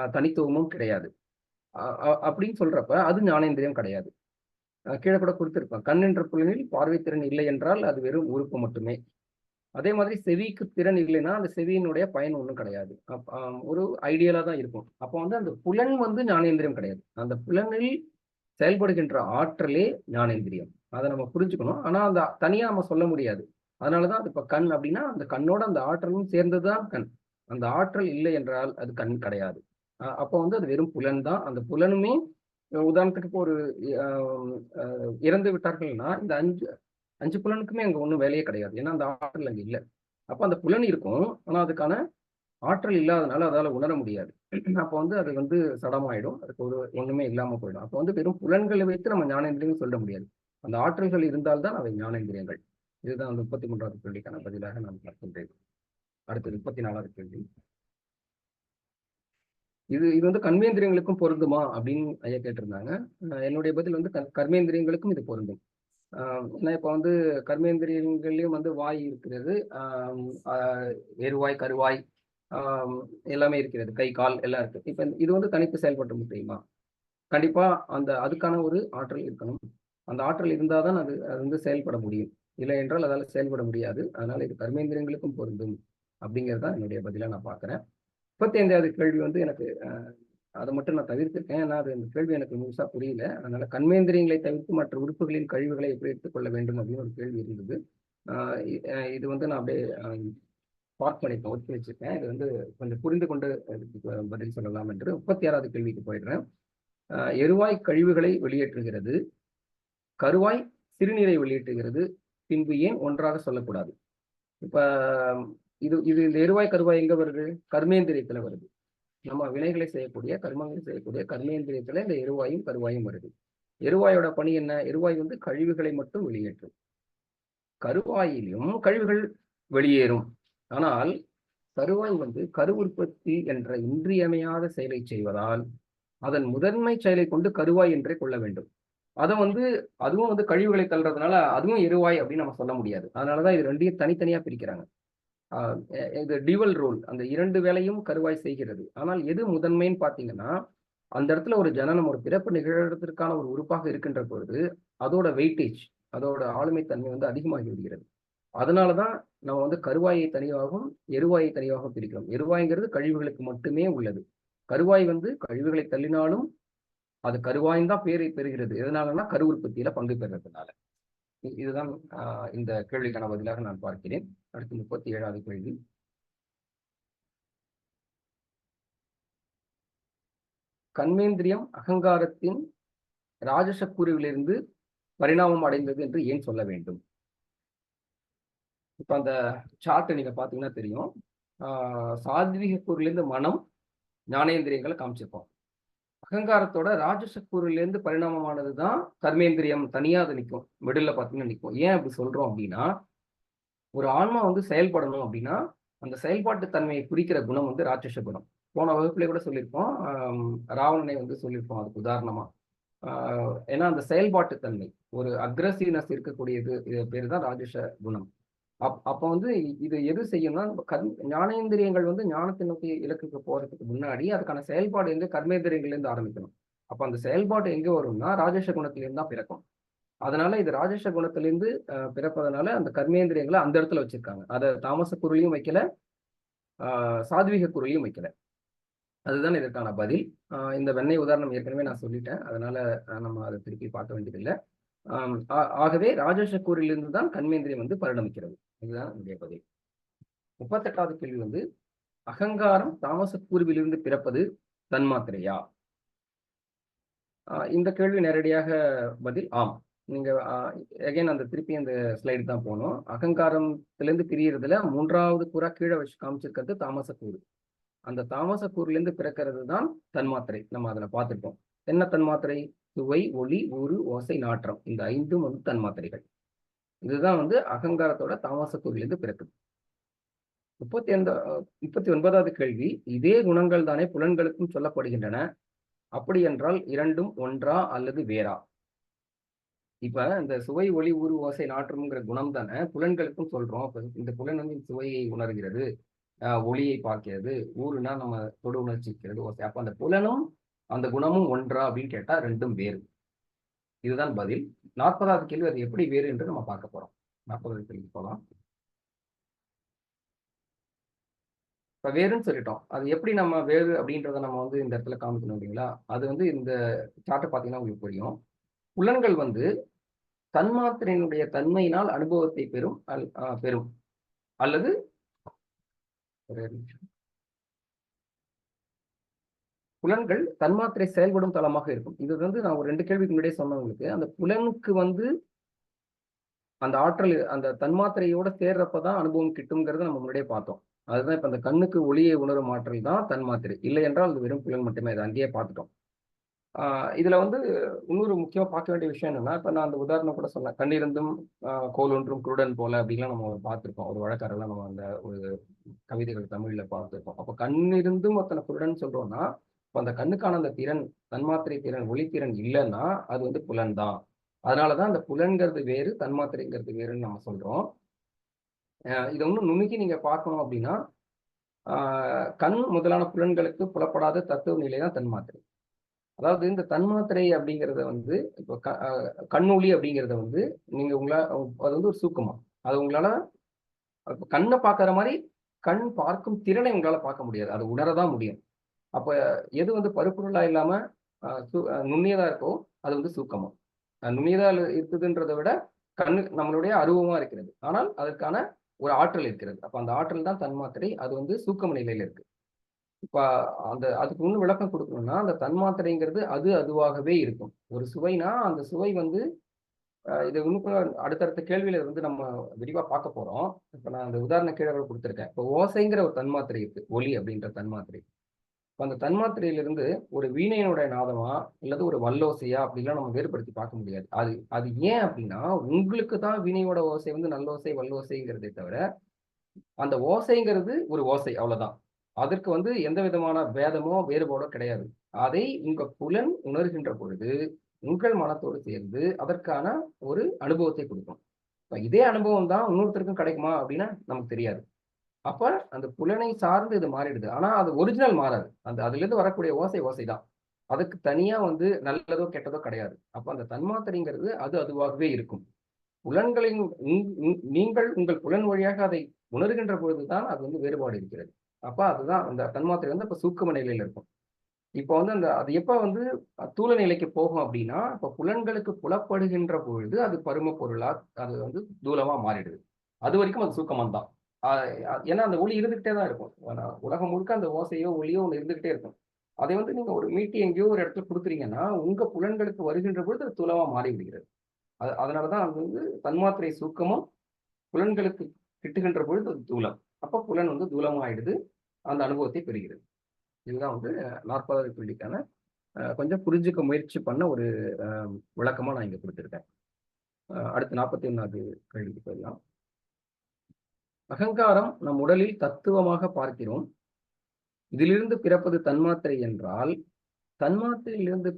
தனித்துவமும் கிடையாது. அப்படின்னு சொல்றப்ப அது ஞானேந்திரியம் கிடையாது. கீழே கூட கொடுத்திருப்பேன், கண் என்ற புலனில் பார்வைத்திறன் இல்லை என்றால் அது வெறும் உறுப்பு மட்டுமே. அதே மாதிரி செவிக்கு திறன் இல்லைன்னா அந்த செவியினுடைய பயன் ஒன்றும் கிடையாது. ஒரு ஐடியலா தான் இருக்கும். அப்போ வந்து அந்த புலன் வந்து ஞானேந்திரியம் கிடையாது. அந்த புலனில் செயல்படுகின்ற ஆற்றலே ஞானேந்திரியம். அதை நம்ம புரிஞ்சுக்கணும். ஆனா அந்த தனியா நம்ம சொல்ல முடியாது. அதனாலதான் அது இப்ப கண் அப்படின்னா அந்த கண்ணோட அந்த ஆற்றலும் சேர்ந்ததுதான் கண். அந்த ஆற்றல் இல்லை என்றால் அது கண் கிடையாது. அப்போ வந்து அது வெறும் புலன் தான். அந்த புலனுமே உதாரணத்துக்கு இப்போ ஒரு இறந்து விட்டார்கள்னா இந்த அஞ்சு புலனுக்குமே அங்க ஒன்றும் வேலையே கிடையாது. ஏன்னா அந்த ஆற்றல் அங்க இல்லை. அப்போ அந்த புலன் இருக்கும். ஆனா அதுக்கான ஆற்றல் இல்லாதனால அதால உணர முடியாது. அப்போ வந்து அது வந்து சடமாயிடும். அதுக்கு ஒரு ஒண்ணுமே இல்லாம போயிடும். அப்போ வந்து வெறும் புலன்களை வைத்து நம்ம ஞானேந்திரியம் சொல்ல முடியாது. அந்த ஆற்றல்கள் இருந்தால்தான் அவை ஞானேந்திரியங்கள். இதுதான் அந்த 33வது கேள்விக்கான பதிலாக நான் பார்க்கின்றேன். அடுத்து 34வது கேள்வி. இது இது வந்து கர்மேந்திரியங்களுக்கும் பொருந்துமா அப்படின்னு ஐயா கேட்டிருந்தாங்க. என்னுடைய பதில் வந்து கர்மேந்திரியங்களுக்கும் இது பொருந்தும். ஏன்னா இப்போ வந்து கர்மேந்திரியங்கள்லயும் வந்து வாய் இருக்கிறது, எருவாய், கருவாய், எல்லாமே இருக்கிறது, கை கால் எல்லாம் இருக்கு. இப்ப இது வந்து தனித்து செயல்பட முடியுமா? கண்டிப்பா அதுக்கான ஒரு ஆற்றல் இருக்கணும். அந்த ஆற்றல் இருந்தாதான் அது வந்து செயல்பட முடியும். இல்லை என்றால் அதால செயல்பட முடியாது. அதனால இது கர்மேந்திரியங்களுக்கும் பொருந்தும் அப்படிங்கிறது தான் என்னுடைய பதிலா நான் பார்க்கிறேன். 35வது கேள்வி வந்து எனக்கு அதை மட்டும் நான் தவிர்த்திருக்கேன். ஏன்னா அது இந்த கேள்வி எனக்கு முழுசா புரியல. அதனால கர்மேந்திரியங்களை தவிர்த்து மற்ற உறுப்புகளின் கழிவுகளை எப்படி எடுத்துக்கொள்ள வேண்டும் அப்படின்னு ஒரு கேள்வி இருந்தது. இது வந்து நான் அப்படியே பார்க் பண்ணிப்பேன், ஒத்தி வச்சிருக்கேன். இது வந்து கொஞ்சம் புரிந்து கொண்டு பதில் சொல்லலாம் என்று 36வது கேள்விக்கு போயிடுறேன். எருவாய் கழிவுகளை வெளியேற்றுகிறது, கருவாய் சிறுநீரை வெளியேற்றுகிறது, பின்பு ஏன் ஒன்றாக சொல்லக்கூடாது? இப்ப இது இது இந்த எருவாய் கருவாய் எங்க வருது? கர்மேந்திரியத்துல வருது. நம்ம வினைகளை செய்யக்கூடிய கர்மங்களை செய்யக்கூடிய கர்மேந்திரியத்துல இந்த எருவாயும் கருவாயும் வருது. எருவாயோட பணி என்ன? எருவாய் வந்து கழிவுகளை மட்டும் வெளியேற்றும். கருவாயிலும் கழிவுகள் வெளியேறும். ஆனால் கருவாய் வந்து கரு உற்பத்தி என்ற இன்றியமையாத செயலை செய்வதால் அதன் முதன்மை செயலை கொண்டு கருவாய் என்றே கொள்ள வேண்டும். அதை வந்து அதுவும் வந்து கழிவுகளை தள்ளுறதுனால அதுவும் எருவாய் அப்படின்னு நம்ம சொல்ல முடியாது. அதனாலதான் இது ரெண்டையும் தனித்தனியா பிரிக்கிறாங்க. இது டியூவல் ரோல். அந்த 2 வேலையும் கருவாய் செய்கிறது. ஆனால் எது முதன்மைன்னு பாத்தீங்கன்னா அந்த இடத்துல ஒரு ஜனனம், ஒரு பிறப்பு நிகழ்றதுக்கான ஒரு உறுப்பாக இருக்கின்ற பொழுது அதோட வெயிட்டேஜ், அதோட ஆளுமை தன்மை வந்து அதிகமாகி விடுகிறது. அதனாலதான் நம்ம வந்து கருவாயை தனியாகவும் எருவாயை தனியாகவும் பிரிக்கிறோம். எருவாய்ங்கிறது கழிவுகளுக்கு மட்டுமே உள்ளது. கருவாய் வந்து கழிவுகளை தள்ளினாலும் அது கருவாயின் தான் பேரை பெறுகிறது. எதனாலன்னா கரு உற்பத்தியில பங்கு பெறுறதுனால. இதுதான் இந்த கேள்விக்கான பதிலாக நான் பார்க்கிறேன். அடுத்து 37வது கேள்வி. கர்மேந்திரியம் அகங்காரத்தின் ராஜச கூறுகளிலிருந்து பரிணாமம் அடைந்தது என்று ஏன் சொல்ல வேண்டும்? இப்ப அந்த சார்ட்டை நீங்க பாத்தீங்கன்னா தெரியும். சாத்விக கூறிலிருந்து மனம், ஞானேந்திரியங்களை காமிச்சிருப்போம். அகங்காரத்தோட ராஜச கூறிலிருந்து பரிணாமமானதுதான் கர்மேந்திரியம். தனியா அது நிற்கும், மிடில் பாத்தீங்கன்னா நிற்கும். ஏன் அப்படி சொல்றோம் அப்படின்னா, ஒரு ஆன்மா வந்து செயல்படணும் அப்படின்னா அந்த செயல்பாட்டு தன்மையை குறிக்கிற குணம் வந்து ராட்சச குணம். போன வகுப்புல கூட சொல்லியிருப்போம். ராவணனை வந்து சொல்லியிருப்போம் அதுக்கு உதாரணமா. ஏன்னா அந்த செயல்பாட்டு தன்மை, ஒரு அக்ரசிவ்னஸ் இருக்கக்கூடியது, இது பேரு தான் ராஜச குணம். அப்ப வந்து இது எது செய்யும்னா, ஞானேந்திரியங்கள் வந்து ஞானத்தை நோக்கி இலக்குக்கு போறதுக்கு முன்னாடி அதுக்கான செயல்பாடு எங்க கர்மேந்திரியங்கள்ல இருந்து ஆரம்பிக்கணும். அப்ப அந்த செயல்பாடு எங்க வரும்னா ராஜச குணத்திலிருந்து தான் பிறக்கும். அதனால இது ராஜச குணத்திலிருந்து பிறப்பதனால அந்த கர்மேந்திரியங்களை அந்த இடத்துல வச்சிருக்காங்க. அதை தாமச குருளையும் வைக்கல, சாத்வீக குருளையும் வைக்கல. அதுதான் இதற்கான பதில். இந்த வெண்ணெய் உதாரணம் ஏற்கனவே நான் சொல்லிட்டேன். அதனால நம்ம அதை திருப்பி பார்க்க வேண்டியதில்லை. ஆகவே ராஜச கூறிலிருந்து தான் கர்மேந்திரியம் வந்து பரிணமிக்கிறது. இதுதான் என்னுடைய பதில். 38வது கேள்வி வந்து அகங்காரம் தாமச கூறுவிலிருந்து பிறப்பது தன்மாத்திரையா? இந்த கேள்வி நேரடியாக பதில் ஆம். நீங்க அகைன் அந்த திருப்பி அந்த ஸ்லைடு தான் போகணும். அகங்காரத்திலிருந்து பிரியறதுல 3வது கூறா கீழே வச்சு காமிச்சிருக்கிறது தாமச கூறு. அந்த தாமச கூறிலிருந்து பிறக்கிறது தான் தன்மாத்திரை. நம்ம அதுல பார்த்துருப்போம். என்ன தன்மாத்திரை? சுவை, ஒளி, ஊறு, ஓசை, நாற்றம். இந்த 5ம் வந்து தன்மாத்திரைகள். இதுதான் வந்து அகங்காரத்தோட தாமச கூறிலிருந்து பிறக்குது. 39வது கேள்வி. இதே குணங்கள் தானே புலன்களுக்கும் சொல்லப்படுகின்றன. அப்படி என்றால் இரண்டும் ஒன்றா அல்லது வேறா? இப்ப இந்த சுவை, ஒளி, ஊறு, ஓசை, நாற்றம்ங்கிற குணம் தானே புலன்களுக்கும் சொல்றோம். இந்த புலன் வந்து சுவையை உணர்கிறது, ஒளியை பார்க்கிறது, ஊருனா நம்ம தொடு உணர்ச்சி இருக்கிறது, ஓசை. அப்ப அந்த புலனும் அந்த குணமும் ஒன்றா அப்படின்னு கேட்டா ரெண்டும் வேறு. இதுதான் பதில். 40வது கேள்வி, அது எப்படி வேறு என்று நம்ம பார்க்க போறோம். 40வது கேள்வி போலாம். இப்ப வேறுன்னு சொல்லிட்டோம். அது எப்படி நம்ம வேறு அப்படின்றத நம்ம வந்து இந்த இடத்துல காமிக்கணும் இல்லைங்களா? அது வந்து இந்த சார்ட்ட பார்த்தீங்கன்னா உங்களுக்கு புரியும். புலன்கள் வந்து தன்மாத்திரையினுடைய தன்மையினால் அனுபவத்தை பெறும் அல்லது ஒரே நிமிஷம். புலன்கள் தன்மாத்திரை செயல்படும் தளமாக இருக்கும். இது வந்து நான் ஒரு 2 கேள்விக்கு முன்னாடியே சொன்னேன் உங்களுக்கு. அந்த புலனுக்கு வந்து அந்த ஆற்றல் அந்த தன்மாத்திரையோட சேர்றப்பதான் அனுபவம் கிட்டும்ங்கிறத நம்ம முன்னாடியே பார்த்தோம். அதுதான் இப்ப அந்த கண்ணுக்கு ஒளியை உணரும் ஆற்றல் தான் தன்மாத்திரை. இல்லை என்றால் அது வெறும் புலன் மட்டுமே. அதை அங்கேயே பார்த்துட்டோம். இதுல வந்து இன்னொரு முக்கியமா பார்க்க வேண்டிய விஷயம் என்னன்னா, இப்ப நான் அந்த உதாரணம் கூட சொன்னேன். கண்ணிருந்தும் கோல் ஒன்றும் குருடன் போல அப்படின்லாம் நம்ம பார்த்திருக்கோம். ஒரு வழக்காரெல்லாம் நம்ம அந்த ஒரு கவிதைகள் தமிழ்ல பார்த்திருக்கோம். அப்ப கண்ணிருந்தும் ஒருத்தனை குருடன் சொல்றோம்னா, இப்ப அந்த கண்ணுக்கான அந்த திறன், தன்மாத்திரை திறன், ஒளித்திறன் இல்லைன்னா அது வந்து புலன் தான். அதனாலதான் அந்த புலன்கிறது வேறு, தன்மாத்திரைங்கிறது வேறுன்னு நம்ம சொல்றோம். இதை இன்னும் நுணுக்கி நீங்க பார்க்கணும் அப்படின்னா, கண் முதலான புலன்களுக்கு புலப்படாத தத்துவ நிலை தான் தன்மாத்திரை. அதாவது இந்த தன்மாத்திரை அப்படிங்கிறத வந்து இப்போ கண்ணொளி அப்படிங்கிறத வந்து நீங்க அது வந்து ஒரு சூக்கமா. அது உங்களால கண்ணை பார்க்கற மாதிரி கண் பார்க்கும் திறனை உங்களால பார்க்க முடியாது. அது உணரதான் முடியும். அப்ப எது வந்து பருப்பொருளா இல்லாம நுண்ணியதா இருக்கோ அது வந்து சூக்கமா. நுண்ணியதா இருக்குதுன்றதை விட கண்ணு நம்மளுடைய அருவமா இருக்கிறது. ஆனால் அதற்கான ஒரு ஆற்றல் இருக்கிறது. அப்ப அந்த ஆற்றல் தான் தன்மாத்திரை. அது வந்து சூக்கம நிலையில இருக்கு. இப்ப அதுக்கு இன்னும் விளக்கம் கொடுக்கணும்னா, அந்த தன்மாத்திரைங்கிறது அதுவாகவே இருக்கும். ஒரு சுவைனா அந்த சுவை வந்து இது இன்னும் அடுத்தடுத்த கேள்வியில வந்து நம்ம விரிவா பார்க்க போறோம். இப்ப நான் அந்த உதாரண கீழே கொடுத்திருக்கேன். இப்ப ஓசைங்கிற ஒரு தன்மாத்திரை இருக்கு. ஒலி அப்படின்ற தன்மாத்திரை. அந்த தன்மாத்திரையிலிருந்து ஒரு வீணையினுடைய நாதமா அல்லது ஒரு வல்லோசையா அப்படிலாம் நம்ம வேறுபடுத்தி பார்க்க முடியாது. அது ஏன் அப்படின்னா, உங்களுக்கு தான் வீணையோட ஓசை வந்து நல்லோசை, வல்லோசைங்கிறதே தவிர, அந்த ஓசைங்கிறது ஒரு ஓசை அவ்வளவுதான். அதற்கு வந்து எந்த விதமான பேதமோ வேறுபாடோ கிடையாது. அதை உங்க புலன் உணர்கின்ற பொழுது உங்கள் மனத்தோடு சேர்ந்து அதற்கான ஒரு அனுபவத்தை கொடுக்கும். இதே அனுபவம் தான் இன்னொருத்தருக்கும் கிடைக்குமா அப்படின்னா நமக்கு தெரியாது. அப்ப அந்த புலனை சார்ந்து இது மாறிடுது. ஆனா அது ஒரிஜினல் மாறாது. அதுல இருந்து வரக்கூடிய ஓசை தான். அதுக்கு தனியா வந்து நல்லதோ கெட்டதோ கிடையாது. அப்ப அந்த தன்மாத்திரைங்கிறது அதுவாகவே இருக்கும். புலன்களின் நீங்கள் உங்கள் புலன் வழியாக அதை உணர்கின்ற பொழுதுதான் அது வந்து வேறுபாடு இருக்கிறது. அப்ப அதுதான் அந்த தன்மாத்திரை வந்து அப்ப சூக்கும நிலையில இருக்கும். இப்ப வந்து அது எப்ப வந்து தூல நிலைக்கு போகும் அப்படின்னா, இப்ப புலன்களுக்கு புலப்படுகின்ற பொழுது அது பரும பொருளா அது வந்து தூலமா மாறிடுது. அது வரைக்கும் அது சூக்கமம் தான். ஏன்னா அந்த ஒளி இருந்துகிட்டே தான் இருக்கும். உலகம் முழுக்க அந்த ஓசையோ ஒளியோ ஒண்ணு இருந்துகிட்டே இருக்கும். அதை வந்து நீங்க ஒரு மீட்டி எங்கேயோ ஒரு இடத்துல கொடுக்குறீங்கன்னா, உங்க புலன்களுக்கு வருகின்ற பொழுது அது தூலமா மாறி விடுகிறது. அதனாலதான் அது வந்து தன்மாத்திரை சூக்கமும் புலன்களுக்கு கிட்டுகின்ற பொழுது அது தூலம். அப்ப புலன் வந்து தூலமா ஆயிடுது. அந்த அனுபவத்தை பெறுகிறது. இதுதான் வந்து 40வது கேள்விக்கான கொஞ்சம் புரிஞ்சுக்க முயற்சி பண்ண ஒரு விளக்கமா நான் இங்க கொடுத்திருக்கேன். அடுத்து 41வது கேள்விக்கு போயிடலாம். அகங்காரம் நம் உடலில் தத்துவமாக பார்க்கிறோம். இதிலிருந்து பிறப்பது தன்மாத்திரை என்றால், தன்மாத்திரையிலிருந்து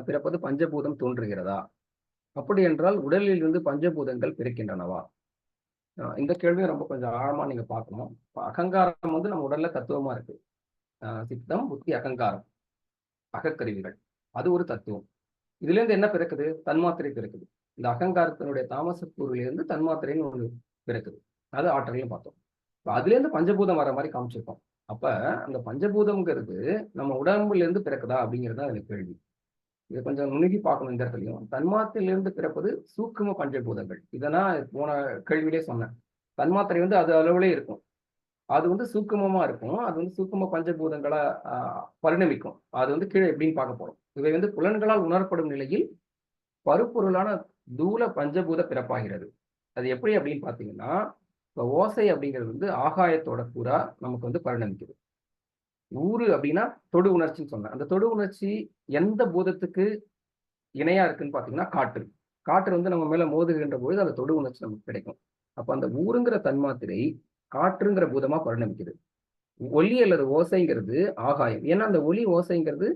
பிறப்பது பஞ்சபூதம் தோன்றுகிறதா? அப்படி என்றால் உடலில் இருந்து பஞ்சபூதங்கள் பிறக்கின்றனவா? இந்த கேள்வியை ரொம்ப கொஞ்சம் ஆழமா நீங்க பார்க்கணும். அகங்காரம் வந்து நம்ம உடல்ல தத்துவமா இருக்கு. சித்தம், புத்தி, அகங்காரம், அகக்கருவிகள். அது ஒரு தத்துவம். இதுல இருந்து என்ன பிறக்குது? தன்மாத்திரை பிறக்குது. இந்த அகங்காரத்தினுடைய தாமச கூறுகளிலிருந்து தன்மாத்திரைன்னு ஒண்ணு பிறக்குது. அது ஆற்றலையும் பார்த்தோம். அதுல இருந்து பஞ்சபூதம் வர மாதிரி காமிச்சிருக்கோம். அப்ப அந்த பஞ்சபூதம்ங்கிறது நம்ம உடம்புல இருந்து பிறக்குதா அப்படிங்கிறது அதுல கேள்வி. இதை கொஞ்சம் நுணுகி பார்க்கணும். இந்த இடத்துலையும் தன்மாத்திரையிலிருந்து பிறப்பது சூக்கும பஞ்சபூதங்கள். இதெல்லாம் போன கேள்வியிலே சொன்னேன். தன்மாத்திரை வந்து அது அளவுலே இருக்கும். அது வந்து சூக்குமமா இருக்கும். அது வந்து சூக்கும பஞ்சபூதங்களா பரிணமிக்கும். அது வந்து கீழே எப்படின்னு பார்க்க போறோம். இவை வந்து புலன்களால் உணரப்படும் நிலையில் பருப்பொருளான தூல பஞ்சபூத பிறப்பாகிறது. அது எப்படி அப்படின்னு பாத்தீங்கன்னா, இப்ப ஓசை அப்படிங்கிறது வந்து ஆகாயத்தோட கூறா நமக்கு வந்து பரிணமிக்குது. ஊறு அப்படின்னா தொடு உணர்ச்சின்னு சொன்னேன். அந்த தொடு உணர்ச்சி எந்த பூதத்துக்கு இணையா இருக்குன்னு பாத்தீங்கன்னா காற்று. காற்று வந்து நம்ம மேல மோதுகின்ற பொழுது அந்த தொடு உணர்ச்சி நமக்கு கிடைக்கும். அப்ப அந்த ஊருங்கிற தன்மாத்திரை காற்றுங்கிற பூதமா பரிணமிக்குது. ஒலி அல்லது ஓசைங்கிறது ஆகாயம். ஏன்னா அந்த ஒலி ஓசைங்கிறது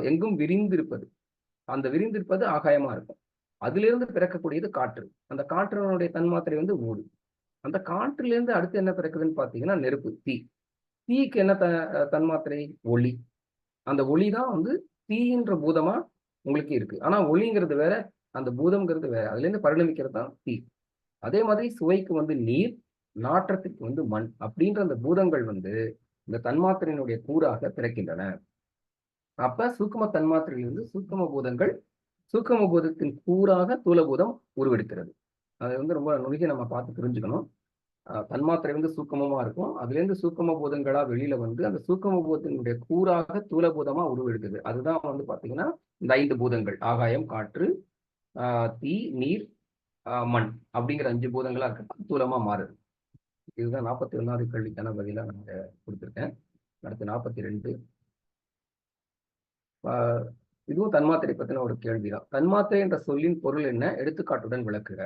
எங்கும் விரிந்திருப்பது. அந்த விரிந்திருப்பது ஆகாயமா இருக்கும். அதிலிருந்து பிறக்கக்கூடியது காற்று. அந்த காற்றினுடைய தன்மாத்திரை வந்து ஊடு. அந்த காற்றிலிருந்து அடுத்து என்ன பிறக்குதுன்னு பாத்தீங்கன்னா நெருப்பு, தீ. தீக்கு என்ன தன்மாத்திரை? ஒளி. அந்த ஒளி தான் வந்து தீன்ற பூதமா உங்களுக்கு இருக்கு. ஆனா ஒளிங்கிறது வேற, அந்த பூதம்ங்கிறது வேற. அதுல இருந்து பரிணமிக்கிறது தான் தீ. அதே மாதிரி சுவைக்கு வந்து நீர், நாற்றத்துக்கு வந்து மண் அப்படின்ற அந்த பூதங்கள் வந்து இந்த தன்மாத்திரையினுடைய கூறாக பிறக்கின்றன. அப்ப சூக்கும தன்மாத்திரையிலிருந்து சூக்கும பூதங்கள் சூக்கும பூதத்தின் கூறாக தூலபூதம் உருவெடுக்கிறது. அதை வந்து ரொம்ப நுணுகி நம்ம பார்த்து புரிஞ்சுக்கணும். தன்மாத்திரை வந்து சூக்கமமா இருக்கும். அதுல இருந்து சூக்கம பூதங்களா வெளியில வந்து அந்த சூக்கம பூதத்தினுடைய கூறாக தூலபூதமா உருவெடுக்குது. அதுதான் வந்து பாத்தீங்கன்னா இந்த 5 பூதங்கள்: ஆகாயம், காற்று, தீ, நீர், மண் அப்படிங்கிற 5 பூதங்களா இருக்க தூலமா மாறுது. இதுதான் 41வது கேள்விக்கான பதிலா நான் கொடுத்துருக்கேன். அடுத்து 42. இதுவும் தன்மாத்திரை பத்தின ஒரு கேள்விதான். தன்மாத்திரை என்ற சொல்லின் பொருள் என்ன? எடுத்துக்காட்டுடன் விளக்குக.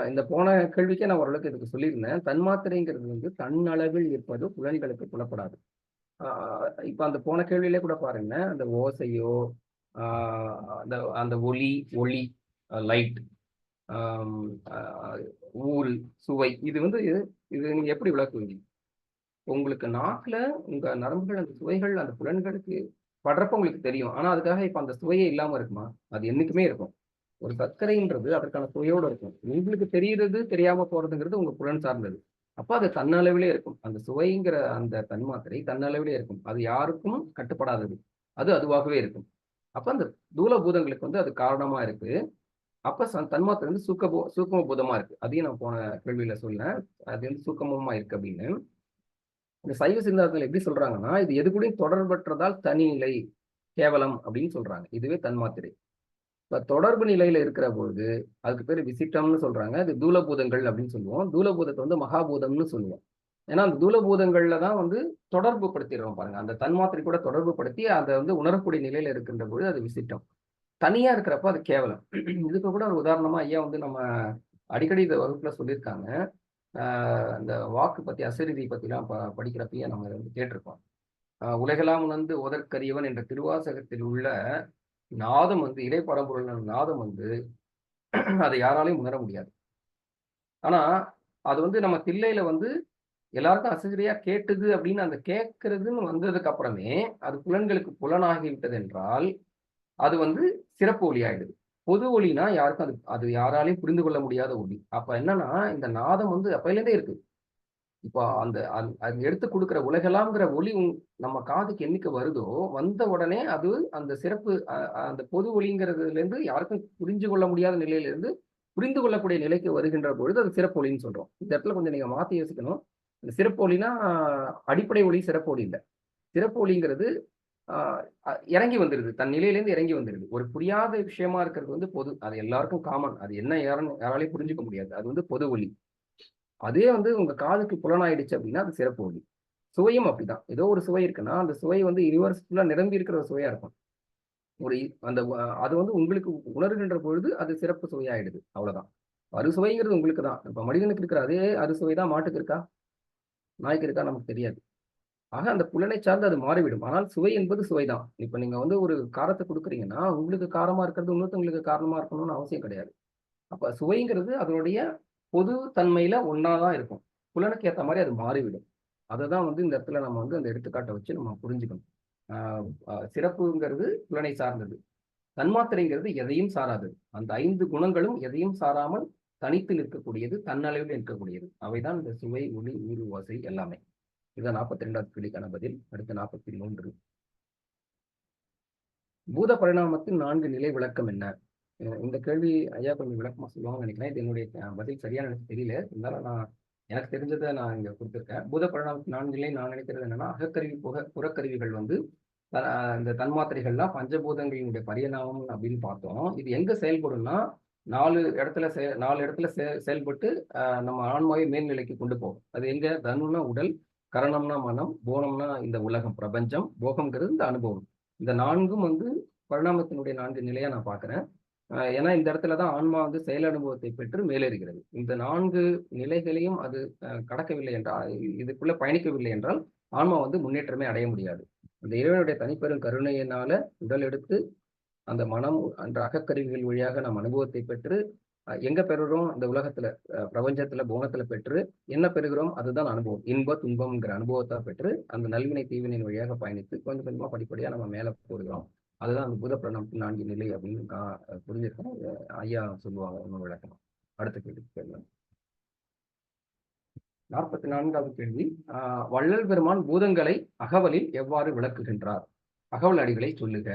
இந்த போன கேள்விக்கே நான் ஓரளவுக்கு இதுக்கு சொல்லியிருந்தேன். தன்மாத்திரைங்கிறது வந்து தன்னளவில் இருப்பது புலன்களுக்கு புலப்படாது. இப்ப அந்த போன கேள்வியிலே கூட பாருங்க, அந்த ஓசையோ, அந்த அந்த ஒளி, லைட், ஊறு, சுவை, இது வந்து இது நீங்க எப்படி விளக்குவீங்க? உங்களுக்கு நாக்குல உங்க நரம்புகள், அந்த சுவைகள், அந்த புலன்களுக்கு படுறப்ப உங்களுக்கு தெரியும். ஆனா அதுக்காக இப்ப அந்த சுவையே இல்லாம இருக்குமா? அது என்னைக்குமே இருக்கும். ஒரு சர்க்கரைன்றது அதற்கான சுவையோட இருக்கும். உங்களுக்கு தெரியுறது தெரியாம போறதுங்கிறது உங்க புலன் சார்ந்தது. அப்ப அது தன்னளவிலே இருக்கும். அந்த சுவைங்கிற அந்த தன்மாத்திரை தன்னளவிலே இருக்கும். அது யாருக்கும் கட்டுப்படாதது. அது அதுவாகவே இருக்கும். அப்ப அந்த தூல பூதங்களுக்கு வந்து அது காரணமா இருக்கு. அப்ப தன்மாத்திரை வந்து சூக்கம பூதமா இருக்கு. அதையும் நான் போன கேள்வியில சொன்னேன். அது வந்து சூக்கமமா இருக்கு அப்படின்னு. இந்த சைவ சித்தாந்தத்துல எப்படி சொல்றாங்கன்னா, இது எது கூடயும் தொடர்பற்றதால் தனிநிலை, கேவலம் அப்படின்னு சொல்றாங்க. இதுவே தன்மாத்திரை. இப்ப தொடர்பு நிலையில இருக்கிற பொழுது அதுக்கு பேரு விசிட்டம்னு சொல்றாங்க. அது தூலபூதங்கள் அப்படின்னு சொல்லுவோம். தூலபூதத்தை வந்து மகாபூதம்னு சொல்லுவோம். ஏன்னா அந்த தூலபூதங்கள்ல தான் வந்து தொடர்பு படுத்திடுறோம் பாருங்க. அந்த தன்மாத்திரை கூட தொடர்பு படுத்தி அதை வந்து உணரக்கூடிய நிலையில இருக்கின்ற பொழுது அது விசிட்டம். தனியா இருக்கிறப்ப அது கேவலம். இதுக்கு கூட ஒரு உதாரணமா ஐயா வந்து நம்ம அடிக்கடி இந்த வகுப்புல சொல்லியிருக்காங்க. இந்த வாக்கு பத்தி, அசரீதி பத்திலாம் படிக்கிறப்பயே நம்ம இதை வந்து கேட்டிருக்கோம். உலகெல்லாம் உணர்ந்து ஓதற்கரியவன் என்ற திருவாசகத்தில் உள்ள நாதம் வந்து இறை பரம்பொருள் நாதம் வந்து அதை யாராலையும் உணர முடியாது. ஆனா அது வந்து நம்ம தில்லையில வந்து எல்லாருக்கும் அசரீரியா கேட்டுது அப்படின்னு அந்த கேட்கறதுன்னு வந்ததுக்கு அப்புறமே அது புலன்களுக்கு புலனாகி விட்டது என்றால் அது வந்து சிறப்பு ஒளி ஆயிடுது. பொது ஒளினா யாருக்கும் அது அது யாராலையும் புரிந்து கொள்ள முடியாத ஒளி. அப்ப என்னன்னா இந்த நாதம் வந்து அப்பையிலேருந்தே இருக்கு. இப்போ அந்த அது எடுத்து கொடுக்குற உலகெல்லாம்ங்கிற ஒளி நம்ம காதுக்கு என்னைக்கு வருதோ வந்த உடனே அது அந்த சிறப்பு அந்த பொது ஒளிங்கிறதுல இருந்து யாருக்கும் புரிஞ்சு கொள்ள முடியாத நிலையில இருந்து புரிந்து கொள்ளக்கூடிய நிலைக்கு வருகின்ற பொழுது அது சிறப்பு ஒளின்னு சொல்றோம். இந்த இடத்துல கொஞ்சம் நீங்க மாத்தி யோசிக்கணும். இந்த சிறப்பு ஒளினா அடிப்படை ஒளி சிறப்பு ஒளி இல்லை. சிறப்பு ஒளிங்கிறது இறங்கி வந்துருது. தன் நிலையிலேருந்து இறங்கி வந்துருது. ஒரு புரியாத விஷயமா இருக்கிறது வந்து பொது. அது எல்லாருக்கும் காமன். அது என்ன யாராலையும் புரிஞ்சுக்க முடியாது. அது வந்து பொது ஒளி. அதே வந்து உங்க காதுக்கு புலனாயிடுச்சு அப்படின்னா அது சிறப்பு ஒளி. சுவையும் அப்படிதான். ஏதோ ஒரு சுவை இருக்குன்னா அந்த சுவை வந்து யுனிவர்ஸ் ஃபுல்லா நிரம்பி இருக்கிற ஒரு சுவையா இருக்கும். ஒரு அந்த அது வந்து உங்களுக்கு உணர்கின்ற பொழுது அது சிறப்பு சுவையாயிடுது. அவ்வளவுதான். அறுசுவைங்கிறது உங்களுக்கு தான். இப்ப மனிதனுக்கு இருக்கிற அதே அறுசுவை தான் மாட்டுக்கு இருக்கா, நாய்க்கு இருக்கா நமக்கு தெரியாது. ஆக அந்த புலனை சார்ந்து அது மாறிவிடும். ஆனால் சுவை என்பது சுவைதான். இப்ப நீங்க வந்து ஒரு காரத்தை கொடுக்குறீங்கன்னா உங்களுக்கு காரமா இருக்கிறது இன்னொருத்தவங்களுக்கு காரணமா இருக்கணும்னு அவசியம் கிடையாது. அப்ப சுவைங்கிறது அதனுடைய பொது தன்மையில ஒன்னாதான் இருக்கும். புலனுக்கு ஏற்ற மாதிரி அது மாறிவிடும். அததான் வந்து இந்த இடத்துல நம்ம வந்து அந்த எடுத்துக்காட்டை வச்சு நம்ம புரிஞ்சுக்கணும். சிறப்புங்கிறது புலனை சார்ந்தது. தன்மாத்திரைங்கிறது எதையும் சாராது. அந்த 5 குணங்களும் எதையும் சாராமல் தனித்து நிற்கக்கூடியது, தன்னளவில் நிற்கக்கூடியது. அவைதான் இந்த சுவை, ஒளி, ஊறு, ஓசை எல்லாமே. இதுதான் 42வது கேள்விக்கான பதில். அடுத்து 43. பூத பரிணாமத்தின் 4 நிலை விளக்கம் என்ன? இந்த கேள்வி ஐயா கொஞ்சம் விளக்கமா சொல்லுவாங்கன்னு நினைக்கிறேன். இது என்னுடைய பதில் சரியான எனக்கு தெரியல. இருந்தாலும் எனக்கு தெரிஞ்சதை நான் இங்க கொடுத்துருக்கேன். பூத பரிணாமத்தின் 4 நிலை நான் நினைக்கிறது என்னன்னா, அகக்கருவி புறக்கருவிகள் வந்து இந்த தன்மாத்திரைகள்லாம் பஞ்சபூதங்களினுடைய பரிணாமம் அப்படின்னு பார்த்தோம். இது எங்க செயல்படும்னா 4 இடத்துல செயல்பட்டு நம்ம ஆன்மாவை மேல்நிலைக்கு கொண்டு போகும். அது எங்க? தனுனா உடல், கரணம்னா மனம், போனம்னா இந்த உலகம் பிரபஞ்சம், போகம்ங்கிறது இந்த அனுபவம். இந்த 4ம் வந்து பரிணாமத்தினுடைய 4 நிலையா நான் பார்க்கிறேன். ஏன்னா இந்த இடத்துலதான் ஆன்மா வந்து செயல் அனுபவத்தை பெற்று மேலேறுகிறது. இந்த 4 நிலைகளையும் அது கடக்கவில்லை என்றால், இதுக்குள்ள பயணிக்கவில்லை என்றால் ஆன்மா வந்து முன்னேற்றமே அடைய முடியாது. அந்த இறைவனுடைய தனிப்பெரும் கருணையினால உடல் எடுத்து அந்த மனம் என்ற அகக்கருவிகள் வழியாக நாம் அனுபவத்தை பெற்று எங்க பெறுகிறோம்? இந்த உலகத்துல பிரபஞ்சத்துல போனத்துல பெற்று என்ன பெறுகிறோம்? அதுதான் அனுபவம். இன்ப துன்பம்ங்கிற அனுபவத்தை பெற்று அந்த நல்வினை தீவினையின் வழியாக பயணித்து கொஞ்சம் கொஞ்சமா படிப்படியா நம்ம மேல போடுகிறோம். அதுதான் அந்த பூத பிரணவத்தின் 4 நிலை அப்படின்னு புரிஞ்சிருக்கோம். ஐயா சொல்லுவாங்க இன்னும் விளக்கணும். அடுத்த கேள்வி கேட்கலாம். 44வது கேள்வி. வள்ளல் பெருமான் பூதங்களை அகவலில் எவ்வாறு விளக்குகின்றார்? அகவல் அடிகளை சொல்லுக.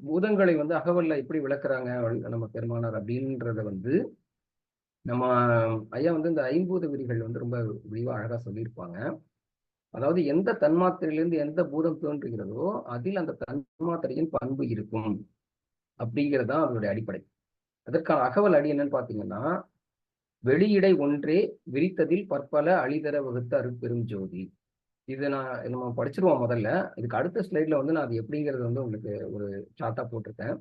பூதங்களை வந்து அகவல்ல எப்படி விளக்குறாங்க நம்ம பெருமானார் அப்படின்றத வந்து நம்ம ஐயா வந்து இந்த 50 விதிகள் வந்து ரொம்ப விரிவா அழகா சொல்லியிருப்பாங்க. அதாவது எந்த தன்மாத்திரையிலிருந்து எந்த பூதம் தோன்றுகிறதோ அதில் அந்த தன்மாத்திரையின் பண்பு இருக்கும் அப்படிங்கிறது தான் அதனுடைய அடிப்படை. அதற்கான அகவல் அடி என்னன்னு பார்த்தீங்கன்னா, வெளியிடை ஒன்றே விரித்ததில் பற்பல அழிதர வகுத்த அருட்பெரும் ஜோதி. இதை நம்ம படிச்சிருவோம் முதல்ல. இதுக்கு அடுத்த ஸ்லைட்ல வந்து நான் அது எப்படிங்கிறது வந்து உங்களுக்கு ஒரு சார்ட்டா போட்டிருக்கேன்.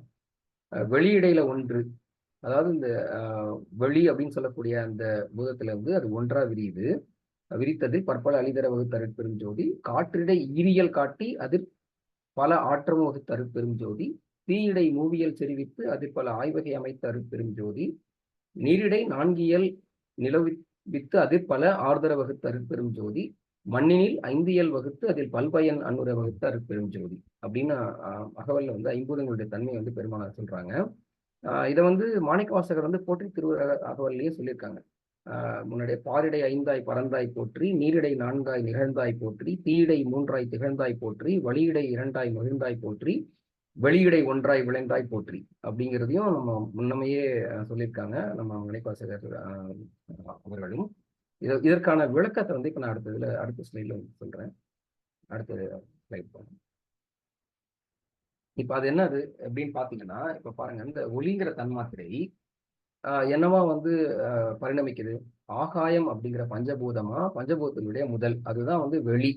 வெளியிடையில ஒன்று, அதாவது இந்த வெளி அப்படின்னு சொல்லக்கூடிய அந்த பூதத்துல வந்து அது ஒன்றா விரியுது. விரித்ததில் பற்பல அழிதர வகுத்த அருட்பெரும் ஜோதி. காற்றிடை ஈரியல் காட்டி அதில் பல ஆற்றம் வகுத்த அருட்பெரும் ஜோதி. தீயிடை மூவியல் செறிவித்து அதில் பல ஆய்வகை அமைத்த அருட்பெரும் ஜோதி. நீரிடை நான்கியல் நிலவித்து அதில் பல ஆர்தர வகுத்த அருட்பெரும் ஜோதி. மண்ணினில் 5 இயல் வகுத்து அதில் பல்பயன் அன்னுர வகுத்த அருட்பெரும் ஜோதி அப்படின்னு அகவல்ல வந்து 50ங்களுடைய தன்மை வந்து பெருமானார் சொல்றாங்க. இதை வந்து மாணிக்கவாசகர் வந்து போற்றி திருவுர அகவல்லையே சொல்லியிருக்காங்க. முன்னாடியே பாரிடை 5ஆய் பறந்தாய் போற்றி, நீரிடை 4ஆய் நிகழ்ந்தாய் போற்றி, தீயிடை 3ஆய் திகழ்ந்தாய் போற்றி, வழியிடை 2ஆய் மகிழ்ந்தாய் போற்றி, வெளியிடை 1ஆய் விளைந்தாய் போற்றி அப்படிங்கிறதையும் நம்ம முன்னமையே சொல்லியிருக்காங்க நம்ம மாணிக்கவாசகர் அவர்களும். இதற்கான விளக்கத்தை வந்து இப்ப நான் அடுத்த ஸ்லைட்ல சொல்றேன். அடுத்த ஸ்லைட் போகணும். இப்ப அது என்னது அப்படின்னு பாத்தீங்கன்னா, இப்ப பாருங்க, இந்த ஒளிங்கிற தன்மாத்திரை என்னவா வந்து பரிணமிக்குது? ஆகாயம் அப்படிங்கிற பஞ்சபூதத்தினுடைய முதல், அதுதான் வந்து வெளி.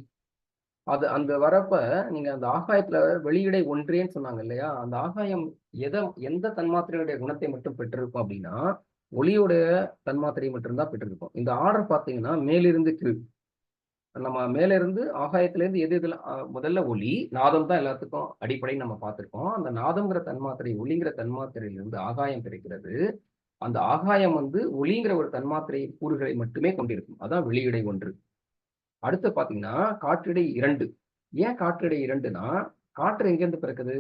அது அந்த வரப்ப நீங்க அந்த ஆகாயத்துல வெளியிடை ஒன்றேன்னு சொன்னாங்க இல்லையா? அந்த ஆகாயம் எந்த தன்மாத்திரையுடைய குணத்தை மட்டும் பெற்றிருக்கும் அப்படின்னா, ஒளியோடைய தன்மாத்திரை மட்டும்தான் பெற்றிருக்கும். இந்த ஆர்டர் பார்த்தீங்கன்னா மேலிருந்து கீழ். நம்ம மேல இருந்து ஆகாயத்திலேருந்து எது முதல்ல ஒளி, நாதம் தான் எல்லாத்துக்கும் அடிப்படை நம்ம பார்த்திருக்கோம். அந்த நாதம்ங்கிற தன்மாத்திரை, ஒளிங்கிற தன்மாத்திரையிலிருந்து ஆகாயம் கிடைக்கிறது. அந்த ஆகாயம் வந்து ஒளிங்கிற ஒரு தன்மாத்திரை கூறுகளை மட்டுமே கொண்டிருக்கும். அதான் வெளியிடை ஒன்று. அடுத்து பாத்தீங்கன்னா காற்றிடை 2. ஏன் காற்றிடை 2னா, காற்று எங்கேருந்து பிறக்குது?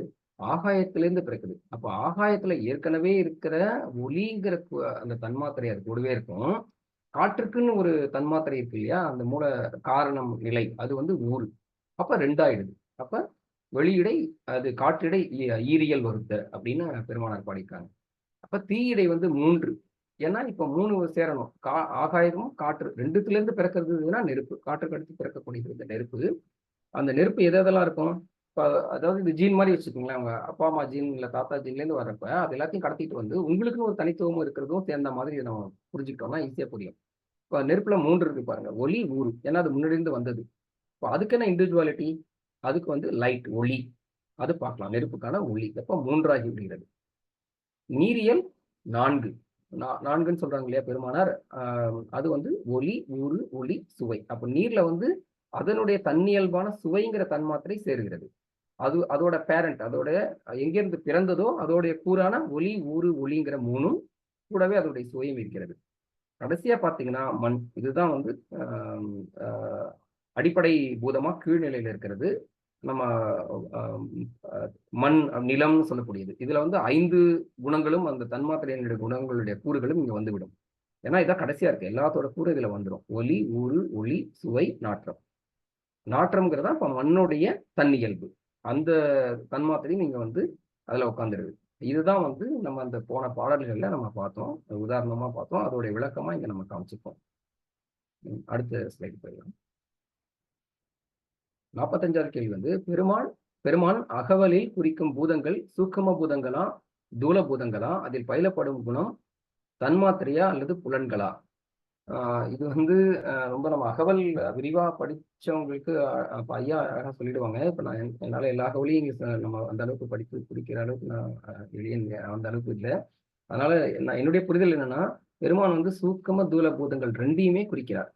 ஆகாயத்திலேருந்து பிறக்குது. அப்ப ஆகாயத்துல ஏற்கனவே இருக்கிற ஒளிங்கிற அந்த தன்மாத்திரை அது கூடவே இருக்கும். காற்றுக்குன்னு ஒரு தன்மாத்திரை இருக்கு இல்லையா? அந்த மூல காரணம் நிலை, அது வந்து ஊறு. அப்ப 2 ஆயிடுது. அப்ப வெளியிடை அது காற்றிடை ஈரியல் வகுத்த அப்படின்னு பெருமானார் பாடியிருக்காங்க. அப்ப தீயிடை வந்து 3. ஏன்னா இப்ப 3 சேரணும். ஆகாயமும் காற்று 2த்துல இருந்து பிறக்கிறதுனா நெருப்பு. காற்றுக்கு அடுத்து பிறக்கக்கூடியது நெருப்பு. அந்த நெருப்பு எதெல்லாம் இருக்கும்? இப்போ அதாவது இது ஜீன் மாதிரி வச்சுக்கோங்களேன். அவங்க அப்பா அம்மா ஜீன் இல்லை தாத்தா ஜீன்லேருந்து வர்றப்ப அது எல்லாத்தையும் கடத்திட்டு வந்து உங்களுக்குன்னு ஒரு தனித்துவமும் இருக்கிறதும் சேர்ந்த மாதிரி நம்ம புரிஞ்சுக்கிட்டோம்னா ஈஸியாக புரியும். இப்போ நெருப்புல 3 இருக்கு பாருங்க. ஒளி, ஊறு. ஏன்னா அது முன்னாடிருந்து வந்தது. இப்போ அதுக்கு என்ன இண்டிவிஜுவாலிட்டி? அதுக்கு வந்து லைட், ஒளி. அது பார்க்கலாம். நெருப்புக்கான ஒளி எப்போ 3 ஆகி விடுகிறது. நீரியல் 4. 4ன்னு சொல்றாங்க இல்லையா பெருமானார்? அது வந்து ஒளி, ஊறு, ஒளி, சுவை. அப்போ நீர்ல வந்து அதனுடைய தன்னியல்பான சுவைங்கிற தன்மாத்திரை சேருகிறது. அதோட பேரண்ட், அதோட எங்கிருந்து பிறந்ததோ அதோடைய கூறான ஒளி, ஊறு, ஒளிங்கிற 3ம் கூடவே அதோடைய சுவையும் இருக்கிறது. கடைசியா பாத்தீங்கன்னா மண். இதுதான் வந்து அடிப்படை பூதமா கீழ்நிலையில இருக்கிறது. நம்ம மண், நிலம்னு சொல்லக்கூடியது. இதுல வந்து 5 குணங்களும் அந்த தன்மாத்திரையினுடைய குணங்களுடைய கூறுகளும் இங்க வந்துவிடும். ஏன்னா இதான் கடைசியா இருக்கு. எல்லாத்தோட கூறு இதுல வந்துடும். ஒலி, ஊறு, ஒளி, சுவை, நாற்றம். நாற்றம்ங்கிறதா இப்ப மண்ணுடைய தன்னியல்பு. அந்த தன்மாத்திரையும் நீங்க வந்து அதுல உட்காந்துருது. இதுதான் வந்து நம்ம அந்த போன பாடல்கள்ல நம்ம பார்த்தோம், உதாரணமா பார்த்தோம். அதோடைய விளக்கமா இங்க நம்ம காமிச்சிருக்கோம். அடுத்த ஸ்லைடு போயிடலாம். 45வது கேள்வி வந்து பெருமான் அகவலில் குறிக்கும் பூதங்கள் சூக்கம பூதங்களா, தூல பூதங்களா, அதில் பயிலப்படும் குணம் தன்மாத்திரையா அல்லது புலன்களா? இது வந்து ரொம்ப நம்ம அகவல் விரிவா படிச்சவங்களுக்கு ஐயா அழகா சொல்லிடுவாங்க. இப்ப நான் என்னால எல்லா அகவலையும் நம்ம அந்த அளவுக்கு படித்து பிடிக்கிற அளவுக்கு நான் அந்த அளவுக்கு இல்லை. அதனால என்னுடைய புரிதல் என்னன்னா, பெருமான் வந்து சூக்கம தூல பூதங்கள் 2ஐயுமே குறிக்கிறார்.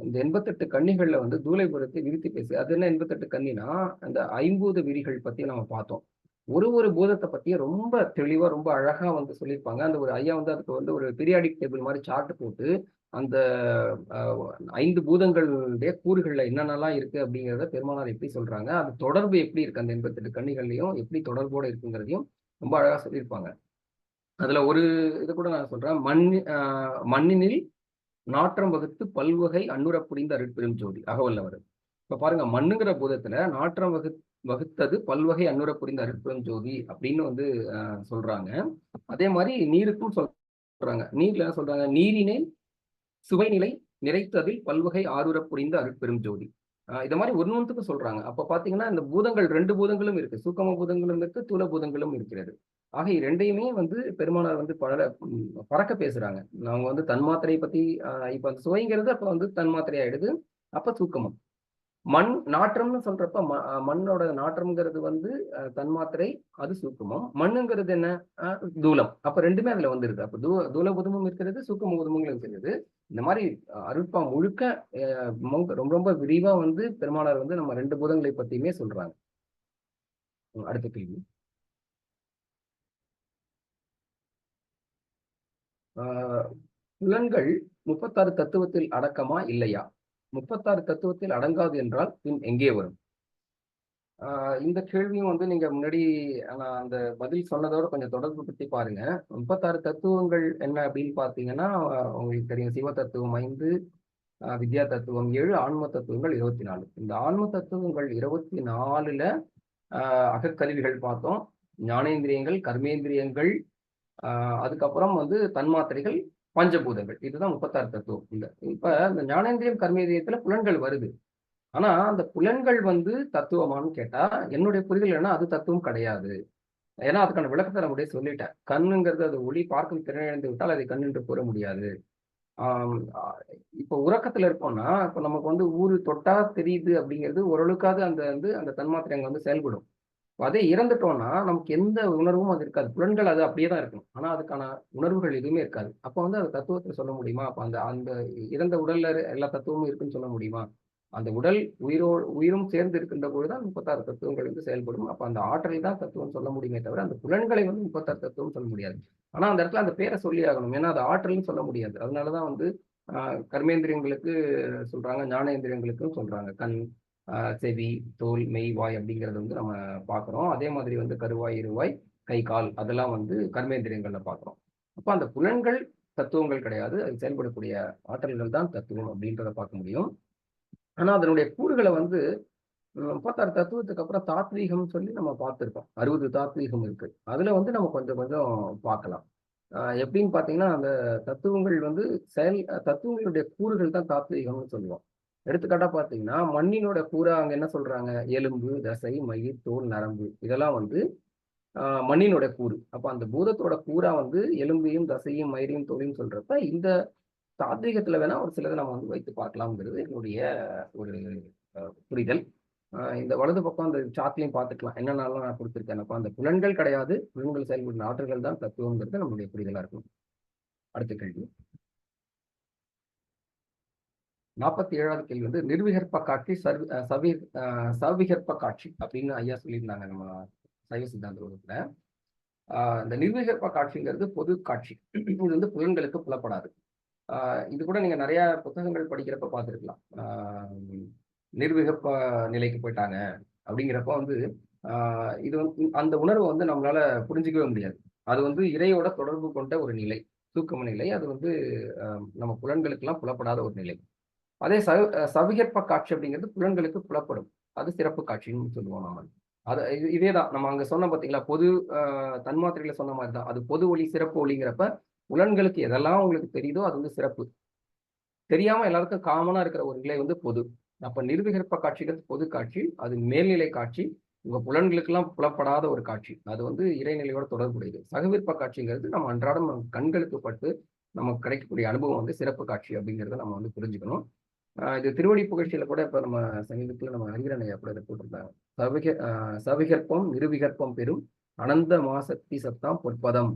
இந்த 88 கன்னிகள்ல வந்து தூலைபுரத்தை விரித்து பேசு. அது என்ன 88 கன்னினா, அந்த 50 விரிகள் பத்தி நம்ம பார்த்தோம். ஒரு பூதத்தை பத்தியும் ரொம்ப தெளிவா ரொம்ப அழகா வந்து சொல்லியிருப்பாங்க. அந்த ஒரு ஐயா வந்து அதுக்கு வந்து ஒரு பீரியாடிக் டேபிள் மாதிரி சார்ட் போட்டு அந்த 5 பூதங்களுடைய கூறுகள்ல என்னென்னலாம் இருக்கு அப்படிங்கிறத பெருமானார் எப்படி சொல்றாங்க, அது தொடர்பு எப்படி இருக்கு அந்த 88 கன்னிகள்லையும் எப்படி தொடர்போட இருக்குங்கிறதையும் ரொம்ப அழகா சொல்லியிருப்பாங்க. அதுல ஒரு இது கூட நான் சொல்றேன். மண்ணினில் நாற்றம் வகுத்து பல்வகை அன்னுர புரிந்த அருட்பெரும் ஜோதி அகவல்லவர். இப்ப பாருங்க, மண்ணுங்கிற பூதத்துல நாற்றம் வகுத்தது பல்வகை அன்னுர புரிந்த அருட்பெரும் ஜோதி அப்படின்னு வந்து சொல்றாங்க. அதே மாதிரி நீருக்கும் சொல்றாங்க. நீர்ல என்ன சொல்றாங்க? நீரினை சுவைநிலை நிறைத்ததில் பல்வகை ஆறுர புரிந்த அருட்பெரும் ஜோதி. இத மாதிரி ஒன்னொன்றுக்கு சொல்றாங்க. அப்ப பாத்தீங்கன்னா இந்த பூதங்கள் 2 பூதங்களும் இருக்கு. சூக்கம பூதங்களும் இருக்கு, தூல பூதங்களும் இருக்கிறது. ஆக இரண்டையுமே வந்து பெருமானார் வந்து பறக்க பேசுறாங்க. அவங்க வந்து தன்மாத்திரை பத்தி இப்ப அந்த சுவைங்கிறது அப்ப வந்து தன்மாத்திரை ஆயிடுது. அப்ப சூக்கமம். மண் நாற்றம்னு சொல்றப்ப மண்ணோட நாற்றம்ங்கிறது வந்து தன்மாத்திரை, அது சூக்குமம். மண்ணுங்கிறது என்ன? தூலம். அப்ப ரெண்டுமே அதுல வந்துருது. அப்ப தூல புதமும் இருக்கிறது, சூக்கும புதமும் இருக்கிறது. இந்த மாதிரி அருட்பா முழுக்க ரொம்ப ரொம்ப விரிவா வந்து பெருமானார் வந்து நம்ம 2 பூதங்களை பத்தியுமே சொல்றாங்க. அடுத்த கேள்வி. புலன்கள் 36 தத்துவத்தில் அடக்கமா இல்லையா? 36 தத்துவத்தில் அடங்காது என்றால் பின் எங்கே வரும்? இந்த கேள்வியும் வந்து நீங்க முன்னாடி நான் அந்த பதில் சொன்னதோட கொஞ்சம் தொடர்பு பத்தி பாருங்க. 36 தத்துவங்கள் என்ன அப்படின்னு பாத்தீங்கன்னா, உங்களுக்கு தெரியும். சிவ தத்துவம் 5, வித்யா தத்துவம் 7, ஆன்ம தத்துவங்கள் 24. இந்த ஆன்ம தத்துவங்கள் 24ல அகக்கருவிகள் பார்த்தோம், ஞானேந்திரியங்கள், கர்மேந்திரியங்கள், அதுக்கப்புறம் வந்து தன்மாத்திரைகள், பஞ்சபூதங்கள். இதுதான் 36 தத்துவம். இப்ப இந்த ஞானேந்திரியம் கர்மேந்திரியத்துல புலன்கள் வருது. ஆனா அந்த புலன்கள் வந்து தத்துவமானு கேட்டா என்னுடைய புரிதல் என்ன, அது தத்துவம் கிடையாது. ஏன்னா அதுக்கான விளக்கத்தை நான் அப்படியே சொல்லிட்டேன். கண்ணுங்கிறது அது ஒளி பார்க்கும் திறன் இழந்து விட்டால் அதை கண் என்று கூற முடியாது. இப்போ உறக்கத்துல இருக்கோம்னா, இப்போ நமக்கு வந்து ஊரு தொட்டா தெரியுது அப்படிங்கிறது ஓரளவுக்காவது அந்த தன்மாத்திரை அங்க வந்து செயல்படும். அதே இறந்துட்டோம்னா நமக்கு எந்த உணர்வும் அது இருக்காது. புலன்கள் அது அப்படியே தான் இருக்கும். ஆனா அதுக்கான உணர்வுகள் எதுவுமே இருக்காது. அப்போ வந்து அது தத்துவத்தை சொல்ல முடியுமா? அப்ப அந்த அந்த இறந்த உடல்ல எல்லா தத்துவமும் இருக்குன்னு சொல்ல முடியுமா? அந்த உடல் உயிரும் சேர்ந்து இருக்கின்ற பொழுதுதான் 36 தத்துவங்கள் வந்து செயல்படும். அப்ப அந்த ஆற்றலை தான் தத்துவம் சொல்ல முடியுமே தவிர அந்த புலன்களை வந்து 36 தத்துவம் சொல்ல முடியாது. ஆனா அந்த இடத்துல அந்த பேரை சொல்லி ஆகணும். ஏன்னா அது ஆற்றல்னு சொல்ல முடியாது. அதனாலதான் வந்து கர்மேந்திரியங்களுக்கு சொல்றாங்க, ஞானேந்திரியங்களுக்கும் சொல்றாங்க. கண், செவி, தோல், மெய், வாய் அப்படிங்கறது வந்து நம்ம பாக்குறோம். அதே மாதிரி வந்து கருவாய், இருவாய், கை, கால் அதெல்லாம் வந்து கர்மேந்திரியங்கள்ல பாக்குறோம். அப்ப அந்த புலன்கள் தத்துவங்கள் கிடையாது. அது செயல்படக்கூடிய ஆற்றல்கள் தான் தத்துவம் அப்படின்றத பார்க்க முடியும். ஆனா அதனுடைய கூறுகளை வந்து 36 தத்துவத்துக்கு அப்புறம் தாத்வீகம் சொல்லி நம்ம பார்த்திருக்கோம். 60 தாத்வீகம் இருக்கு. அதுல வந்து நம்ம கொஞ்சம் கொஞ்சம் பார்க்கலாம். எப்படின்னு பாத்தீங்கன்னா, அந்த தத்துவங்கள் வந்து தத்துவங்களுடைய கூறுகள் தான் தாத்வீகம்னு சொல்லுவோம். எடுத்துக்காட்டா பாத்தீங்கன்னா, மண்ணினோட கூறா அங்க என்ன சொல்றாங்க? எலும்பு, தசை, மயிர், தோல், நரம்பு இதெல்லாம் வந்து மண்ணினோட கூறு. அப்ப அந்த பூதத்தோட கூறா வந்து எலும்பையும், தசையும், மயிரையும், தோலையும் சொல்றப்ப இந்த தாத்வீகத்துல வேணா ஒரு சிலதை நம்ம வந்து வைத்து பார்க்கலாம்ங்கிறது என்னுடைய ஒரு புரிதல். இந்த வலது பக்கம் அந்த சார்ட்லையும் பார்த்துக்கலாம். என்னென்னலாம் நான் கொடுத்துருக்கேன். அப்ப அந்த புலன்கள் கிடையாது, புலன்கள் செயல்படும் ஆற்றல்கள் தான் தத்துவங்கிறது நம்மளுடைய புரிதலா இருக்கும். அடுத்த கேள்வி. 47வது கேள்வி வந்து நிர்விகற்ப காட்சி சவிகற்ப காட்சி அப்படின்னு ஐயா சொல்லியிருந்தாங்க நம்ம சைவ சித்தாந்த வகுப்புல. இந்த நிர்விகற்ப காட்சிங்கிறது பொது காட்சி. இது வந்து புலன்களுக்கு புலப்படாது. இது கூட நீங்க நிறைய புத்தகங்கள் படிக்கிறப்ப பார்த்துருக்கலாம். நிர்விகற்ப நிலைக்கு போயிட்டாங்க அப்படிங்கிறப்ப வந்து இது வந்து அந்த உணர்வை வந்து நம்மளால புரிஞ்சிக்கவே முடியாது. அது வந்து இறையோட தொடர்பு கொண்ட ஒரு நிலை, தூக்கம நிலை. அது வந்து நம்ம புலன்களுக்கெல்லாம் புலப்படாத ஒரு நிலை. அதே சவிகற்ப காட்சி அப்படிங்கிறது புலன்களுக்கு புலப்படும். அது சிறப்பு காட்சின்னு சொல்லுவோம் நம்ம. அது இதேதான் நம்ம அங்க சொன்ன பார்த்தீங்களா, பொது தன்மாத்திரையில சொன்ன மாதிரி தான். அது பொது ஒளி, சிறப்பு ஒளிங்கிறப்ப புலன்களுக்கு எதெல்லாம் உங்களுக்கு தெரியுதோ அது வந்து சிறப்பு. தெரியாம எல்லாருக்கும் காமனா இருக்கிற ஒரு நிலை வந்து பொது. அப்ப நிர்விகற்ப காட்சிகள் பொது காட்சி, அது மேல்நிலை காட்சி, உங்க புலன்களுக்கெல்லாம் புலப்படாத ஒரு காட்சி. அது வந்து இறைநிலையோட தொடர்புடையது. சகவிற்ப காட்சிங்கிறது நம்ம அன்றாடம் கண்களுக்கு பட்டு நமக்கு கிடைக்கக்கூடிய அனுபவம் வந்து சிறப்பு காட்சி அப்படிங்கிறத நம்ம வந்து புரிஞ்சுக்கணும். இது திருவடி புகழ்ச்சியில கூட இப்ப நம்ம சமீபத்துல நம்ம அறிஞரையா கூட இதை போட்டிருந்தாங்க. சவிகற்பம் நிர்விகற்பம் பெரும் அனந்த மாசக்தி சத்தாம் பொற்பதம்.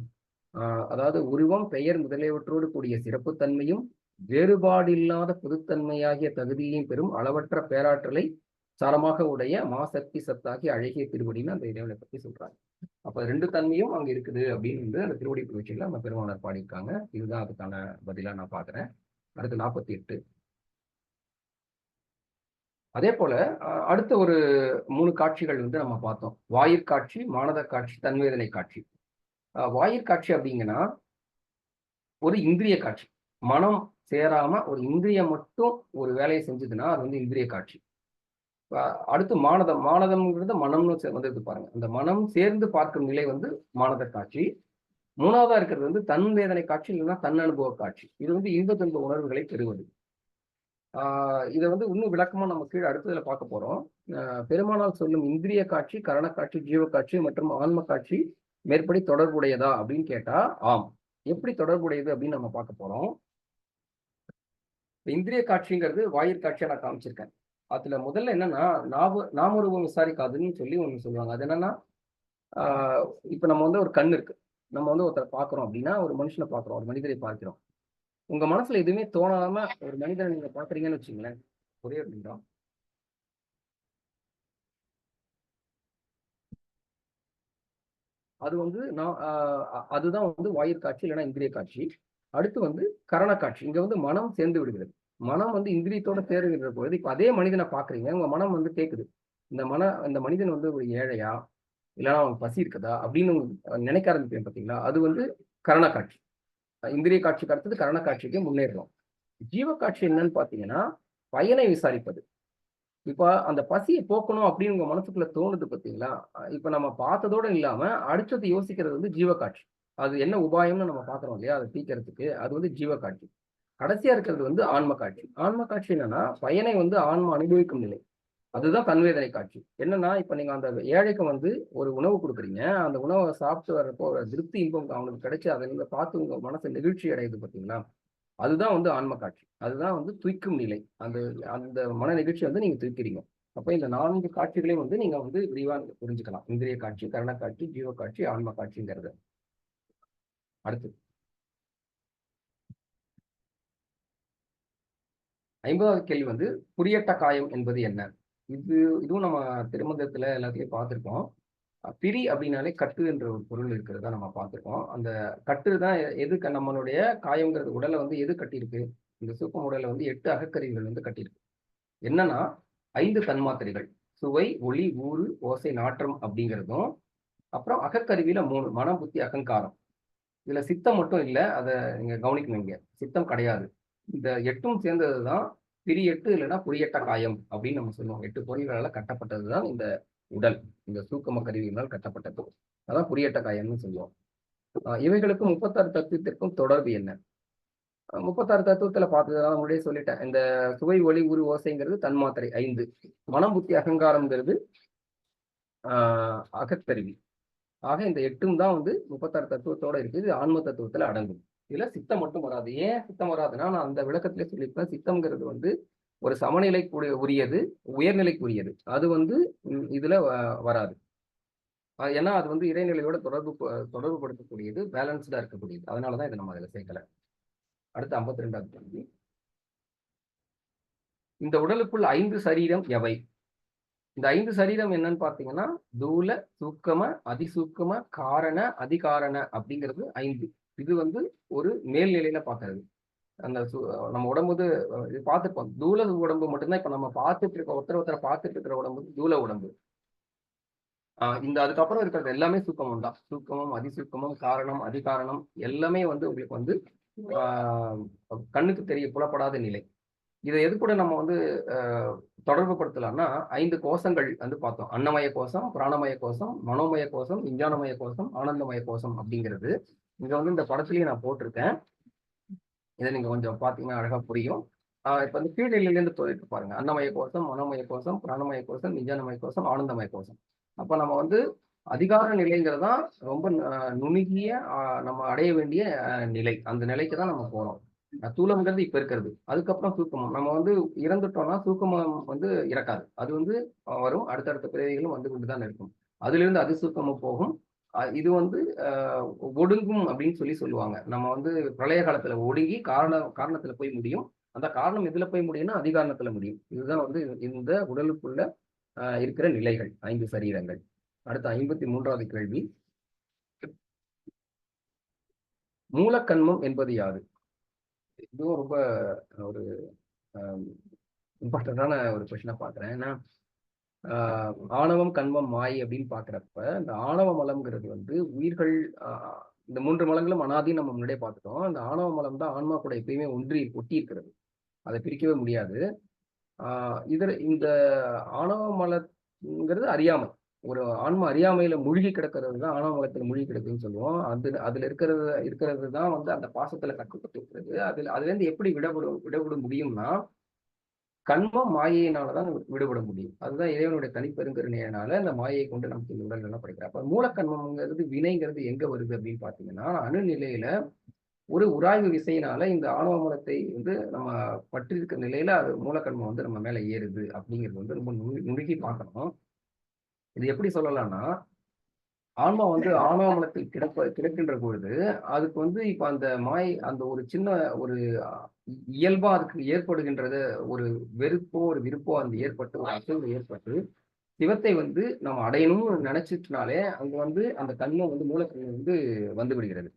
அதாவது உருவம், பெயர் முதலியவற்றோடு கூடிய சிறப்புத்தன்மையும் வேறுபாடில்லாத பொதுத்தன்மையாகிய தகுதியையும் பெறும் அளவற்ற பேராற்றலை சாரமாக உடைய மாசக்தி சத்தாகி அழகிய திருவடின்னு அந்த இறைவனை பத்தி சொல்றாங்க. அப்ப 2 தன்மையும் அங்க இருக்குது அப்படின்னு வந்து அந்த திருவடி புகழ்ச்சியில நம்ம பெருமானார் பாடியிருக்காங்க. இதுதான் அதுக்கான பதிலா நான் பாக்குறேன். அடுத்து 48. அதே போல அடுத்த ஒரு 3 காட்சிகள் வந்து நம்ம பார்த்தோம். வாயிற்காட்சி, மானத காட்சி, தன்வேதனை காட்சி. வாயிற்காட்சி அப்படிங்கன்னா ஒரு இந்திரிய காட்சி. மனம் சேராம ஒரு இந்திரியம் மட்டும் ஒரு வேலையை செஞ்சதுன்னா அது வந்து இந்திரிய காட்சி. அடுத்து மானதம். மானதம்ங்கிறது மனம்னு வந்து பாருங்க. அந்த மனம் சேர்ந்து பார்க்கும் நிலை வந்து மானத காட்சி. மூணாவதா இருக்கிறது வந்து தன் வேதனை காட்சி, இல்லைன்னா தன் அனுபவ காட்சி. இது வந்து இன்ப துன்ப உணர்வுகளை பெறுவது. இதை வந்து இன்னும் விளக்கமா நம்ம கீழே அடுத்ததுல பார்க்க போறோம். பெருமானால் சொல்லும் இந்திரிய காட்சி, கரண காட்சி, ஜீவ காட்சி மற்றும் ஆன்ம காட்சி மேற்படி தொடர்புடையதா அப்படின்னு கேட்டா ஆம். எப்படி தொடர்புடையது அப்படின்னு நம்ம பார்க்க போறோம். இந்திரிய காட்சிங்கிறது வாயிற் காட்சியா நான் காமிச்சிருக்கேன். அதுல முதல்ல என்னன்னா நாமரூபம் விசாரிக்காதுன்னு சொல்லி ஒண்ணு சொல்லுவாங்க. அது என்னன்னா இப்ப நம்ம வந்து ஒரு கண் இருக்கு. நம்ம வந்து ஒருத்தரை பார்க்கிறோம் அப்படின்னா, ஒரு மனுஷனை பார்க்கிறோம், ஒரு மனிதரை பார்க்கிறோம். உங்க மனசுல எதுவுமே தோணாம ஒரு மனிதனை நீங்க பாக்குறீங்கன்னு வச்சுங்களேன். ஒரே ஒரு நிமிடம். அது வந்து அதுதான் வந்து வாயிற் காட்சி, இல்லைன்னா இந்திரிய காட்சி. அடுத்து வந்து கரண காட்சி. இங்க வந்து மனம் சேர்ந்து விடுகிறது. மனம் வந்து இந்திரியத்தோட சேருகின்ற பொழுது இப்ப அதே மனிதனை பாக்குறீங்க, உங்க மனம் வந்து கேக்குது. இந்த மனிதன் வந்து ஒரு ஏழையா, இல்லைன்னா அவனுக்கு பசி இருக்குதா அப்படின்னு நினைக்க ஆரம்பிப்பேன் பார்த்தீங்களா? அது வந்து கரண காட்சி. இந்திரிய காட்சிக்கு அடுத்தது கரண காட்சிக்கு முன்னேறுறோம். ஜீவ காட்சி என்னன்னு பாத்தீங்கன்னா பயனை விசாரிப்பது. இப்ப அந்த பசியை போக்கணும் அப்படின்னு உங்க மனசுக்குள்ள தோணுது பார்த்தீங்களா? இப்ப நம்ம பார்த்ததோட இல்லாம அடுத்தது யோசிக்கிறது வந்து ஜீவ காட்சி. அது என்ன உபாயம்னு நம்ம பார்க்கிறோம் இல்லையா? அதை தீர்க்கறதுக்கு அது வந்து ஜீவ காட்சி. கடைசியா இருக்கிறது வந்து ஆன்ம காட்சி. ஆன்ம காட்சி என்னன்னா பயனை வந்து ஆன்மா அனுபவிக்கும் நிலை. அதுதான் தன்வேதனை காட்சி. என்னன்னா இப்ப நீங்க அந்த ஏழைக்கு வந்து ஒரு உணவு கொடுக்குறீங்க. அந்த உணவை சாப்பிட்டு வர்றப்போ ஒரு திருப்தி இன்பம் அவனுக்கு கிடைச்சு அதை நீங்க பார்த்து உங்க மனசு நெகிழ்ச்சி அடையுது பார்த்தீங்களா? அதுதான் வந்து ஆன்ம காட்சி. அதுதான் வந்து துய்க்கும் நிலை. அந்த அந்த மன நிகழ்ச்சி வந்து நீங்க துய்க்கிறீங்க. அப்ப இந்த 4 காட்சிகளையும் வந்து நீங்க வந்து விரிவா புரிஞ்சுக்கலாம். இந்திரிய காட்சி, கரண காட்சி, ஜீவ காட்சி, ஆன்ம காட்சிங்கிறது. அடுத்து 50வது கேள்வி வந்து புரியட்ட காயம் என்பது என்ன? இதுவும் நம்ம திருமந்திரத்துல எல்லாத்தையும் பார்த்திருக்கோம். பிரி அப்படின்னாலே கட்டு என்ற ஒரு பொருள் இருக்கிறதா நம்ம பார்த்திருக்கோம். அந்த கட்டு தான் எது நம்மளுடைய காயம்ங்கிறது உடலை வந்து எது கட்டியிருக்கு? இந்த சூப்பம் உடலை வந்து 8 அகக்கருவிகள் வந்து கட்டியிருக்கு. என்னன்னா 5 தன்மாத்திரைகள். சுவை, ஒளி, ஊறு, ஓசை, நாற்றம் அப்படிங்கிறதும், அப்புறம் அகக்கருவியில 3 மனம், புத்தி, அகங்காரம். இதுல சித்தம் மட்டும் இல்ல. அதை நீங்க கவனிக்கணும். இங்க சித்தம் கிடையாது. இந்த 8ம் சேர்ந்ததுதான் பிரி 8, இல்லைன்னா புரியட்ட காயம் அப்படின்னு நம்ம சொல்லுவோம். 8 பொருள்களால கட்டப்பட்டதுதான் இந்த உடல். இந்த சூக்கம கருவியினால் கட்டப்பட்டது. அதான் புரியட்ட காயம்னு சொல்லுவோம். இவைகளுக்கு 36 தத்துவத்திற்கும் தொடர்பு என்ன? 36 தத்துவத்துல பார்த்ததுனால முன்னாடியே சொல்லிட்டேன். இந்த சுவை, ஒளி, ஊறு, ஓசைங்கிறது தன்மாத்திரை 5. மனம், புத்தி, அகங்காரம்ங்கிறது அகக்கருவி. ஆக இந்த 8ம் தான் வந்து 36 தத்துவத்தோட இருக்குது. இது ஆன்ம தத்துவத்துல அடங்கும். இதுல சித்தம் மட்டும் வராது. ஏன் சித்தம் வராதுன்னா, நான் அந்த விளக்கத்திலே சொல்லியிருப்பேன். சித்தம்ங்கிறது வந்து ஒரு சமநிலைக்கு உரியது, உயர்நிலைக்கு உரியது. அது வந்து இதுல வராது. ஏன்னா அது வந்து இறைநிலையோட தொடர்பு படுத்தக்கூடியது, பேலன்ஸ்டா இருக்கக்கூடியது. அதனாலதான் இதை நம்ம அதில் சேர்க்கல. அடுத்து 52வது கேள்வி. இந்த உடலுக்குள் 5 சரீரம் எவை? இந்த 5 சரீரம் என்னன்னு பாத்தீங்கன்னா தூல, சூக்கம, அதிசூக்கம, காரண, அதிகாரண அப்படிங்கிறது 5. இது வந்து ஒரு மேல்நிலையில பாக்குறது. அந்த நம்ம உடம்பு இது பார்த்துப்போம். தூல உடம்பு மட்டும்தான் இப்ப நம்ம பார்த்துட்டு இருக்க ஒருத்தரை பார்த்துட்டு இருக்கிற உடம்பு தூல உடம்பு. இந்த அதுக்கப்புறம் இருக்கிறது எல்லாமே சூக்கமம் தான். சூக்கமம், அதிசூக்கமம், காரணம், அதிகாரணம் எல்லாமே வந்து உங்களுக்கு வந்து கண்ணுக்கு புலப்படாத நிலை. இதை எது கூட நம்ம வந்து தொடர்பு படுத்தலாம்னா 5 கோஷங்கள் வந்து பார்த்தோம். அன்னமய கோஷம், பிராணமய கோஷம், மனோமய கோஷம், விஞ்ஞானமய கோஷம், ஆனந்தமய கோஷம் அப்படிங்கிறது இங்க வந்து இந்த படத்துலயும் நான் போட்டிருக்கேன். இதை நீங்க கொஞ்சம் பார்த்தீங்கன்னா அழகா புரியும். இப்ப வந்து கீழ்நிலையிலேருந்து போயிட்டு பாருங்க. அன்னமய கோஷம், மனோமய கோஷம், பிராணமய கோஷம், விஞ்ஞானமய கோஷம், ஆனந்தமய கோஷம். அப்ப நம்ம வந்து அதிகார நிலைங்கிறது தான் ரொம்ப நுணுகிய நம்ம அடைய வேண்டிய நிலை. அந்த நிலைக்கு தான் நம்ம போறோம். தூலம்ங்கிறது இப்ப இருக்கிறது. அதுக்கப்புறம் சூக்கமம். நம்ம வந்து இறந்துட்டோம்னா சூக்கமம் வந்து இறக்காது. அது வந்து வரும். அடுத்தடுத்த பிறவிகளும் வந்து கொண்டுதான் இருக்கும். அதுல இருந்து அதிசூக்கமம் போகும். இது வந்து ஒடுங்கும் அப்படின்னு சொல்லுவாங்க. நம்ம வந்து பிரளய காலத்துல ஒடுங்கி காரணத்துல போய் முடியும். அந்த காரணம் எதுல போய் முடியும்னா அதிகாரணத்துல முடியும். இதுதான் வந்து இந்த உடலுக்குள்ள இருக்கிற நிலைகள், 5 சரீரங்கள். அடுத்த 53வது கேள்வி. மூலக்கண்மம் என்பது யாது? இதுவும் ரொம்ப ஒரு இம்பார்ட்டன்டான ஒரு கொஸ்டினா பாக்குறேன். ஏன்னா ஆணவம், கண்மம், மாயை அப்படின்னு பாக்குறப்ப இந்த ஆணவ மலம்ங்கிறது வந்து உயிர்கள் இந்த 3 மலங்களும் அனாதின்னு நம்ம முன்னாடியே பார்த்துட்டோம். அந்த ஆணவ மலம் தான் ஆன்மா கூட எப்பயுமே ஒட்டி இருக்கிறது. அதை பிரிக்கவே முடியாது. இந்த ஆணவ மலம்ங்கிறது அறியாமை. ஒரு ஆன்மா அறியாமையில மூழ்கி கிடக்கிறது தான் ஆணவ மலத்துல மூழ்கி கிடக்குதுன்னு சொல்லுவோம். அதுல இருக்கிறது தான் வந்து அந்த பாசத்துல கட்டுப்பட்டு இருக்கிறது. அதுலேருந்து எப்படி விடுபட முடியும்னா, கண்மம் மாயையினால தான் விடுபட முடியும். அதுதான் இறைவனுடைய தனிப்பெருங்கருணையினால இந்த மாயையை கொண்டு நமக்கு இந்த உடல்கள்லாம் படைக்கிறார். அப்ப மூலக்கண்மம்ங்கிறது வினைங்கிறது எங்க வருது அப்படின்னு பார்த்தீங்கன்னா, அணுநிலையில ஒரு உராய்வு விசையினால இந்த ஆணவ மலத்தை வந்து நம்ம பற்றி இருக்கிற நிலையில அது மூலக்கண்மம் வந்து நம்ம மேல ஏறுது அப்படிங்கிறது வந்து ரொம்ப நுணுகி பார்க்கணும். இது எப்படி சொல்லலாம்னா, ஆன்மா வந்து ஆணவ மலத்தில் கிடக்கின்ற பொழுது அதுக்கு வந்து இப்ப அந்த ஒரு சின்ன ஒரு இயல்பா அதுக்கு ஏற்படுகின்றது ஒரு வெறுப்போ ஒரு விருப்போ அந்த ஏற்பட்டு ஒரு அசைவு ஏற்பட்டு சிவத்தை வந்து நம்ம அடையணும்னு நினைச்சிட்டுனாலே அங்க வந்து அந்த கண்மம் வந்து மூலக்கண்மம் வந்து விடுகிறது.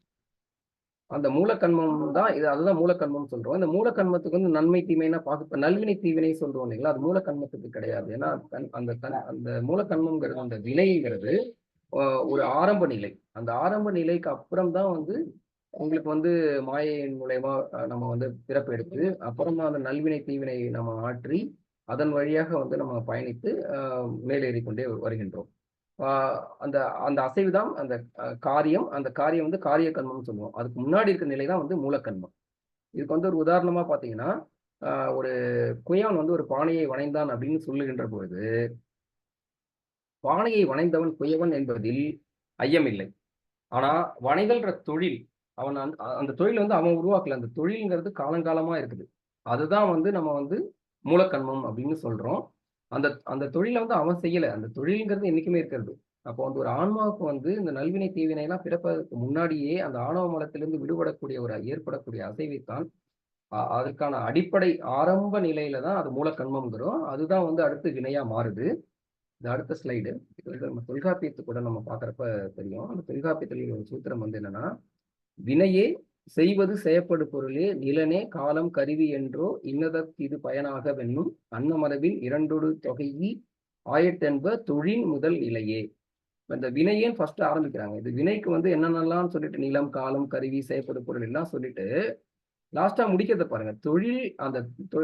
அந்த மூலக்கண்மம் தான் அதுதான் மூலக்கண்மம் சொல்றோம். இந்த மூலக்கண்மத்துக்கு வந்து நன்மை தீமைனா நல்வினை தீவினை சொல்றோம் இல்லைங்களா? அது மூலக்கண்மத்துக்கு கிடையாது. ஏன்னா அந்த மூலக்கண்மம்ங்கிறது அந்த வினைங்கிறது ஒரு ஆரம்ப நிலை. அந்த ஆரம்ப நிலைக்கு அப்புறம் தான் வந்து உங்களுக்கு வந்து மாயையின் மூலயமா நம்ம வந்து பிறப்பு எடுத்து அப்புறமா அந்த நல்வினை தீவினை நம்ம ஆற்றி அதன் வழியாக வந்து நம்ம பயணித்து மேலேறி கொண்டே வருகின்றோம். அந்த அந்த அசைவு தான் அந்த காரியம். அந்த காரியம் வந்து காரிய கண்மம்னு சொல்லுவோம். அதுக்கு முன்னாடி இருக்கிற நிலை தான் வந்து மூலக்கண்மம். இதுக்கு வந்து ஒரு உதாரணமா பார்த்தீங்கன்னா, ஒரு குயவன் வந்து ஒரு பானையை வணைந்தான் அப்படின்னு சொல்லுகின்ற பொழுது, பானையை வணைந்தவன் குயவன் என்பதில் ஐயமில்லை. ஆனா வணைதல்ன்ற தொழில் அவன் அந்த தொழில் வந்து அவன் உருவாக்கல. அந்த தொழில்ங்கிறது காலங்காலமா இருக்குது. அதுதான் வந்து நம்ம வந்து மூலக்கண்மம் அப்படின்னு சொல்றோம். அந்த தொழிலை வந்து அவன் செய்யல. அந்த தொழில்ங்கிறது என்னைக்குமே இருக்கிறது. அப்போ வந்து ஒரு ஆன்மாவுக்கு வந்து இந்த நல்வினை தீவினை எல்லாம் பிறப்பதற்கு முன்னாடியே அந்த ஆணவ மலத்திலிருந்து விடுபடக்கூடிய ஏற்படக்கூடிய அசைவைத்தான் அதற்கான அடிப்படை ஆரம்ப நிலையில தான் அது மூலக்கண்மம்ங்கிறோம். அதுதான் வந்து அடுத்து வினையா மாறுது. இந்த அடுத்த ஸ்லைடு இது வந்து நம்ம தொல்காப்பியத்து கூட நம்ம பார்க்குறப்ப தெரியும். அந்த தொல்காப்பியத்தில் ஒரு சூத்திரம் வந்து என்னன்னா, வினையே செய்வது செயப்படு பொருளே நிலனே காலம் கருவி என்றோ இன்னதற்கு இது பயனாக வென்னும் அன்னமரபில் இரண்டொடு தொகையி ஆயத்தென்ப தொழில் முதல் நிலையே. இந்த வினையேன்னு ஃபர்ஸ்ட் ஆரம்பிக்கிறாங்க. இது வினைக்கு வந்து என்னென்னலாம் சொல்லிட்டு நிலம் காலம் கருவி செயப்படு பொருள் எல்லாம் சொல்லிட்டு லாஸ்டா முடிக்கிறத பாருங்க. தொழில் அந்த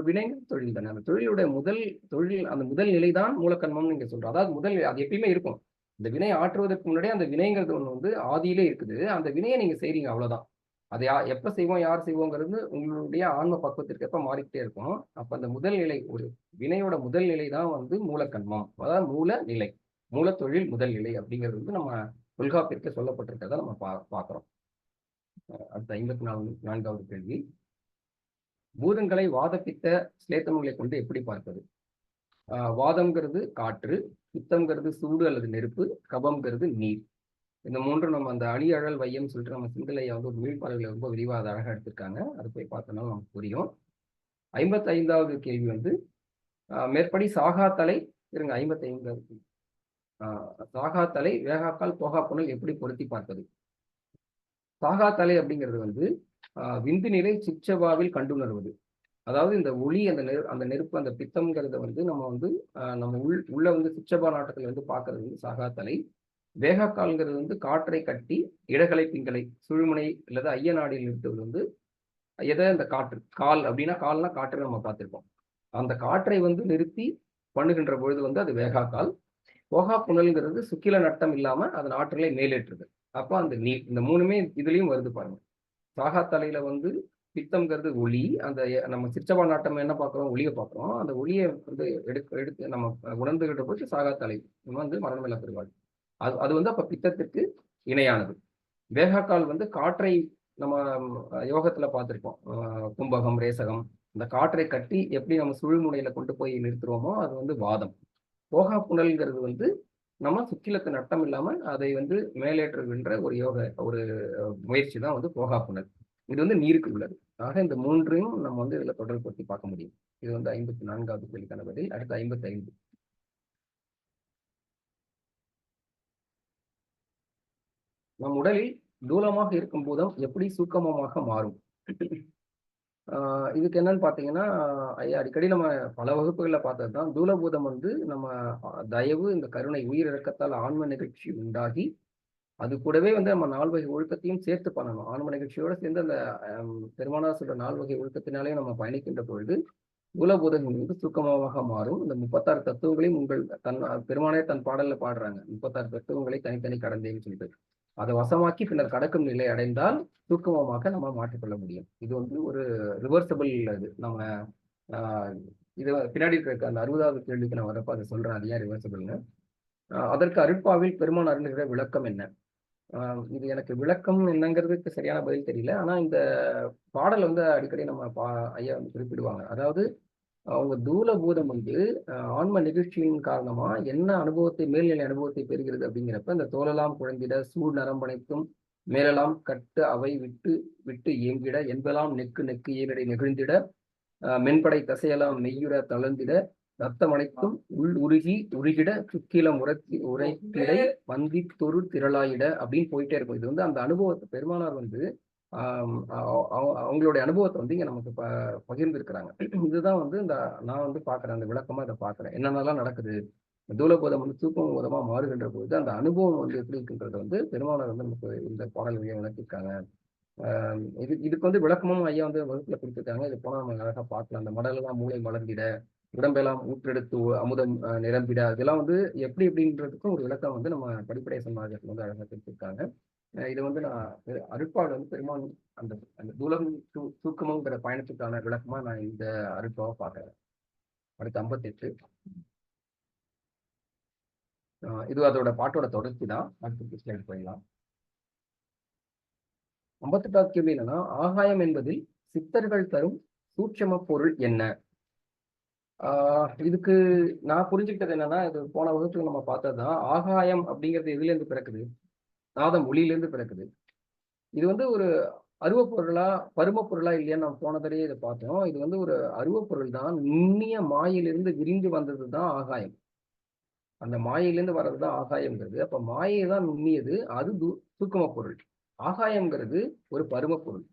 வினை தொழில் தானே. அந்த தொழிலுடைய அந்த முதல் நிலை தான் மூலக்கண்மம்னு நீங்க சொல்றோம். அதாவது அது எப்பயுமே இருக்கும். இந்த வினை ஆற்றுவதற்கு முன்னாடியே அந்த வினைங்கிறது ஒண்ணு வந்து ஆதியிலே இருக்குது. அந்த வினையை நீங்க செய்றீங்க அவ்வளவுதான். அதை எப்ப செய்வோம் யார் செய்வோங்கிறது உங்களுடைய ஆன்ம பக்குவத்திற்கு எப்ப மாறிக்கிட்டே இருக்கும். அப்ப அந்த முதல் நிலை ஒரு வினையோட முதல் நிலை தான் வந்து மூலக்கண்மம். அதாவது மூல நிலை மூல தொழில் முதல் நிலை அப்படிங்கிறது வந்து நம்ம தொல்காப்பியத்தில் சொல்லப்பட்டிருக்கிறத நம்ம பார்க்கிறோம். அடுத்த 54வது கேள்வி. பூதங்களை வாதப்பித்த சிலேத்தனங்களை கொண்டு எப்படி பார்ப்பது? வாதம்ங்கிறது காற்று, பித்தம்ங்கிறது சூடு அல்லது நெருப்பு, கபம்ங்கிறது நீர். இந்த மூன்றும் நம்ம அந்த அழி அழல் வையம் சொல்லிட்டு நம்ம சிந்தலையை வந்து ஒரு மீள்பார்வையில ரொம்ப விரிவாக அதை அழகாக எடுத்திருக்காங்க. அது போய் பார்த்தோம்னா நமக்கு புரியும். 55வது கேள்வி வந்து மேற்படி சாகாத்தலை 55வது சாகாத்தலை வேகாக்கால் போகா புனல் எப்படி பொருத்தி பார்ப்பது? சாகாத்தலை அப்படிங்கிறது வந்து விந்து நிலை சிற்றவாவில் கண்டுணர்வது. அதாவது இந்த ஒளி அந்த நெருப்பு அந்த பித்தம்ங்கிறத வந்து நம்ம வந்து நம்ம உள்ள வந்து சிற்றபா நாட்டத்தில் வந்து பார்க்கறது வந்து சாகாத்தலை. வேகாக்கால்ங்கிறது வந்து காற்றை கட்டி இடகலை பிங்களை சுழுமுனை அல்லது ஐய நாடியில் நிறுத்துவது வந்து இந்த காற்று கால் அப்படின்னா கால்னா காற்றை நம்ம பார்த்திருக்கோம். அந்த காற்றை வந்து நிறுத்தி பண்ணுகின்ற பொழுது வந்து அது வேகாக்கால். போகா புனல்ங்கிறது சுக்கில நட்டம் இல்லாம அதன் ஆற்றலை மேலேற்றுது. அப்போ அந்த நீர் இந்த மூணுமே இதுலயும் வருது பாருங்க. சாகாத்தலையில வந்து பித்தம்ங்கிறது ஒளி. அந்த நம்ம சிற்றபா நாட்டம் என்ன பார்க்குறோம்? ஒளியை பார்க்குறோம். அந்த ஒளியை வந்து எடுத்து நம்ம உணர்ந்துகிட்ட போது சாகாத்தலை வந்து மரணமில்லா பெருவாள். அது வந்து அப்ப பித்தத்திற்கு இணையானது. வேகாக்கால் வந்து காற்றை நம்ம யோகத்துல பார்த்திருப்போம். கும்பகம் ரேசகம் இந்த காற்றை கட்டி எப்படி நம்ம சுழுமுனையில கொண்டு போய் நிறுத்துறோமோ அது வந்து வாதம். போகா புனல்ங்கிறது வந்து நம்ம சுக்கிலத்து நட்டம் இல்லாம அதை வந்து மேலேற்றுகின்ற ஒரு முயற்சி தான் வந்து போகா புனல். இது வந்து நீருக்கு உள்ளது. ஆக இந்த மூன்றையும் நம்ம வந்து இதுல தொடர்புபடுத்தி பார்க்க முடியும். இது வந்து 54வது கேள்விக்கான பதில். அடுத்து 55. நம் உடலில் தூலமாக இருக்கும் பூதம் எப்படி சூக்கமமாக மாறும்? இதுக்கு என்னன்னு பார்த்தீங்கன்னா, அடிக்கடி நம்ம பல வகுப்புகளில் பார்த்தது தான். தூலபூதம் வந்து நம்ம தயவு இந்த கருணை உயிரிழக்கத்தால் ஆன்ம நிகழ்ச்சி உண்டாகி அது கூடவே வந்து நம்ம 4 வகை ஒழுக்கத்தையும் சேர்த்து பண்ணணும். ஆன்ம நிகழ்ச்சியோட சேர்ந்து அந்த பெருமானார் சொல்ற 4 வகை ஒழுக்கத்தினாலே நம்ம பயணிக்கின்ற பொழுது மூலபூதங்கள் வந்து சுக்கமமாக மாறும். இந்த 36 தத்துவங்களையும் பெருமானே தன் பாடல்ல பாடுறாங்க. 36 தத்துவங்களை தனித்தனி கடந்தேன்னு சொல்லிட்டு. அதை வசமாக்கி பின்னர் கடக்கும் நிலை அடைந்தால் சூக்குமமாக நம்ம மாற்றிக்கொள்ள முடியும். இது வந்து ஒரு ரிவர்சபிள் இது. நம்ம இது பின்னாடி இருக்க அந்த 60வது கேள்விக்கு நான் வரப்ப அதை சொல்றேன். அது ஏன் ரிவர்சபிள்னு. அதற்கு அருட்பாவில் பெருமான் அருளுகிற விளக்கம் என்ன? இது எனக்கு விளக்கம் என்னங்கிறதுக்கு சரியான பதில் தெரியல. ஆனா இந்த பாடல் வந்து அடிக்கடி நம்ம ஐயா வந்து குறிப்பிடுவாங்க. அதாவது அவங்க தூல பூதம் வந்து ஆன்ம நிகழ்ச்சியின் காரணமா என்ன அனுபவத்தை மேல்நிலை அனுபவத்தை பெறுகிறது அப்படிங்கிறப்ப இந்த தோலெல்லாம் குழந்திட சூழ் நரம்பனைத்தும் மேலெல்லாம் கட்டு அவை விட்டு விட்டு இயங்கிட என்பெல்லாம் நெக்கு நெக்கு ஏனடை நெகிழ்ந்திட மென்படை தசையெல்லாம் மெய்யுற தளர்ந்திட ரத்தம் அனைத்தும் உள் உருகி உருகிட சுக்கிலம் உரைத்திடை வந்தித்தொரு திரளாயிட அப்படின்னு போயிட்டே இருக்கும். இது வந்து அந்த அனுபவத்தை பெருமானார் வந்து அவங்களுடைய அனுபவத்தை வந்து இங்க நமக்கு பகிர்ந்திருக்கிறாங்க. இதுதான் வந்து நான் வந்து பாக்குறேன், அந்த விளக்கமா இதை பாக்குறேன். என்னென்னலாம் நடக்குது, தூலபோதம் வந்து தூக்கம் போதமா மாறுகின்ற பொழுது அந்த அனுபவம் வந்து எப்படி இருக்குன்றது வந்து பெருமானார் வந்து நமக்கு இந்த பாடல் வழியா விளக்கியிருக்காங்க. இதுக்கு வந்து விளக்கமும் ஐயா வந்து வகுப்புல கொடுத்துருக்காங்க. இது போனா நம்ம அழகா பார்க்கலாம். அந்த மடலெல்லாம் மூளை மலர்ந்திட, உடம்பெல்லாம் ஊற்றெடுத்து அமுதம் நிரம்பிட, இதெல்லாம் வந்து எப்படி எப்படின்றதுக்கும் ஒரு விளக்கம் வந்து நம்ம படிப்படை சமாஜத்துல வந்து அழகா கொடுத்துருக்காங்க. இதை வந்து நான் அருட்பாடு வந்து பெருமான் அந்த அந்த தூலம் தூக்கமுங்கிற பயணத்துக்கான விளக்கமா நான் இந்த அருட்பாவை பார்க்கிறேன். அடுத்து 58. இது அதோட பாட்டோட தொடர்ச்சி தான். அடுத்த ஸ்லைட் போயிடலாம். 58வது கேள்வி என்னன்னா, ஆகாயம் என்பதில் சித்தர்கள் தரும் சூட்சம பொருள் என்ன? இதுக்கு நான் புரிஞ்சுக்கிட்டது என்னன்னா, இது போன வகுப்புல நம்ம பார்த்ததுதான். ஆகாயம் அப்படிங்கிறது எதுல இருந்து பிறக்குது? நாதம் ஒளியிலிருந்து பிறக்குது. இது வந்து ஒரு அருவ பொருளா பரும பொருளா இல்லையான்னு நம்ம போன தடவை இதை பார்த்தோம். இது வந்து ஒரு அருவ பொருள் தான். நுண்ணிய மாயிலிருந்து விரிந்து வந்தது தான் ஆகாயம். அந்த மாயிலிருந்து வர்றதுதான் ஆகாயம்ங்கிறது. அப்ப மாயை தான் நுண்ணியது, அது சூக்கும பொருள். ஆகாயம்ங்கிறது ஒரு பரும பொருள்,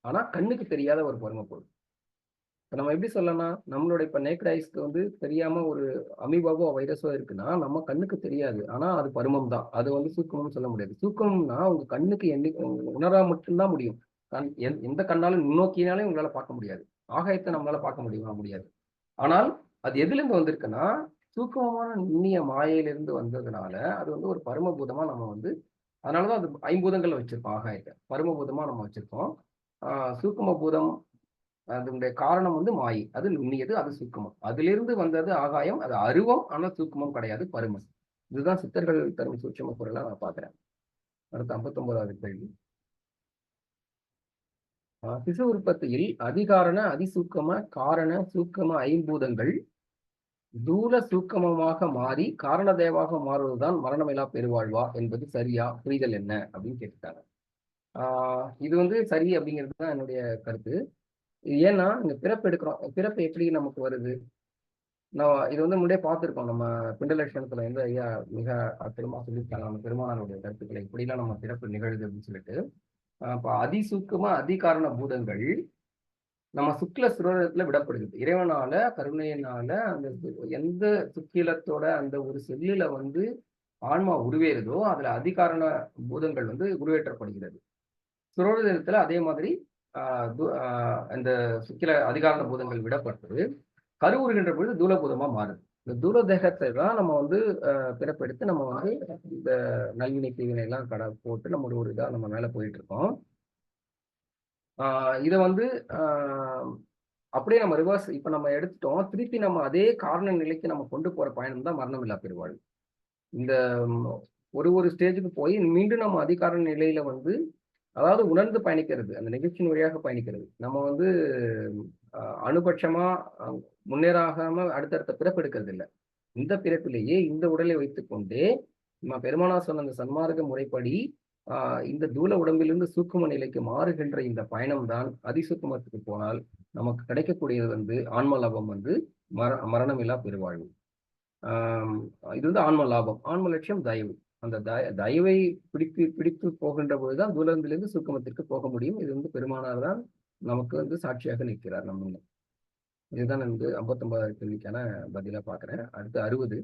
ஆனா கண்ணுக்கு தெரியாத ஒரு பரும பொருள். நம்ம எப்படி சொல்லலாம், நம்மளோட இப்ப நேக்கட் ஐஸ்க்கு வந்து தெரியாம ஒரு அமீபாவோ வைரஸோ இருக்குன்னா நம்ம கண்ணுக்கு தெரியாது, ஆனா அது பருமம் தான். அது வந்து சூக்கமும் சொல்ல முடியாது. சூக்கம்னா உங்க கண்ணுக்கு உணரா மட்டும்தான் முடியும். எந்த கண்ணாலும் நுண்ணோக்கினாலே உங்களால பார்க்க முடியாது. ஆகாயத்தை நம்மளால பார்க்க முடியாது. ஆனால் அது எதுல இருந்து வந்திருக்குன்னா சூக்கமான நுண்ணிய மாயையிலிருந்து வந்ததுனால அது வந்து ஒரு பருமபூதமா நம்ம வந்து, அதனாலதான் அது 5 பூதங்கள்ல வச்சிருக்கோம். ஆகாயத்தை பருமபூதமா நம்ம வச்சிருக்கோம். சூக்கும பூதம் அதனுடைய காரணம் வந்து மாயை, அது நுண்ணியது, அது சூக்குமம். அதிலிருந்து வந்தது ஆகாயம். அது அருவம், ஆனால் சூக்குமம் கிடையாது, பருமம். இதுதான் சித்தர்கள் தரும் சூட்சம பொருளா நான் பாக்குறேன். அடுத்து 59வது கேள்வி. திசு உற்பத்தியில் அதிகாரண அதிசூக்கம காரண சூக்கம 5 பூதங்கள் தூல சூக்கமமாக மாறி காரண தேவாக மாறுவதுதான் மரணமில்லா பெருவாழ்வா என்பது சரியா? புரிதல் என்ன அப்படின்னு கேட்டுட்டாங்க. இது வந்து சரி அப்படிங்கிறது தான் என்னுடைய கருத்து. ஏன்னா இந்த பிறப்பு எடுக்கிறோம். பிறப்பு எப்படி நமக்கு வருது? இது வந்து முன்னே பார்த்துருக்கோம். நம்ம பிண்டலட்சணத்துல வந்து ஐயா மிக அற்புதமா சொல்லியிருக்காங்க நம்ம பெருமானாருடைய கருத்துக்களை, இப்படிலாம் நம்ம பிறப்பு நிகழுது அப்படின்னு சொல்லிட்டு. அப்ப அதிசூக்கமா அதிகாரண பூதங்கள் நம்ம சுக்கில சுரத்துல விடப்படுகிறது. இறைவனால கருணையினால அந்த எந்த சுக்கிலத்தோட அந்த ஒரு செல்லுல வந்து ஆன்மா உருவேறுதோ அதுல அதிகாரண பூதங்கள் வந்து உருவேற்றப்படுகிறது. சுரோதயத்துல அதே மாதிரி அந்த சுக்கில அதிகாரண பூதங்கள் விடப்பட்டு கருவுறுகின்ற பொழுது தூலபூதமா மாறுது. இந்த தூலதேகத்தை தான் நம்ம வந்து பிறப்பெடுத்து நம்ம வந்து இந்த நல்வினை தீவினை எல்லாம் போட்டு நம்ம ஒரு இதா நம்ம மேல போயிட்டு இருக்கோம். இதை வந்து அப்படியே நம்ம ரிவர்ஸ் இப்ப நம்ம எடுத்துட்டோம். திருப்பி நம்ம அதே காரண நிலைக்கு நம்ம கொண்டு போற பயணம் தான் மரணமில்லா பெருவாழ்வு. இந்த ஒரு ஸ்டேஜுக்கு போய் மீண்டும் நம்ம அதிகார நிலையில வந்து, அதாவது உணர்ந்து பயணிக்கிறது, அந்த நிகழ்ச்சியின் வழியாக பயணிக்கிறது. நம்ம வந்து அனுபட்சமா முன்னேறாகாம அடுத்தடுத்த பிறப்பு எடுக்கிறது இல்லை. இந்த பிறப்பிலேயே இந்த உடலை வைத்துக்கொண்டே நம்ம பெருமானா சொன்ன அந்த சன்மார்க்க முறைப்படி இந்த தூல உடம்பிலிருந்து சூக்கும நிலைக்கு மாறுகின்ற இந்த பயணம் தான். அதிசூக்குமத்துக்கு போனால் நமக்கு கிடைக்கக்கூடியது வந்து ஆன்ம லாபம் வந்து மரணமில்லா பெருவாழ்வு. இது வந்து ஆன்ம லாபம். ஆன்ம லட்சியம் தயவு. அந்த தயவை பிடித்து போகின்ற பொழுதுதான் தூலத்திலிருந்து சூக்குமத்திற்கு போக முடியும். இது வந்து பெருமானார் தான் நமக்கு வந்து சாட்சியாக நிற்கிறார் நம்ம. இதுதான் வந்து 59வது கேள்விக்கான பதிலா பாக்குறேன். அடுத்து 60.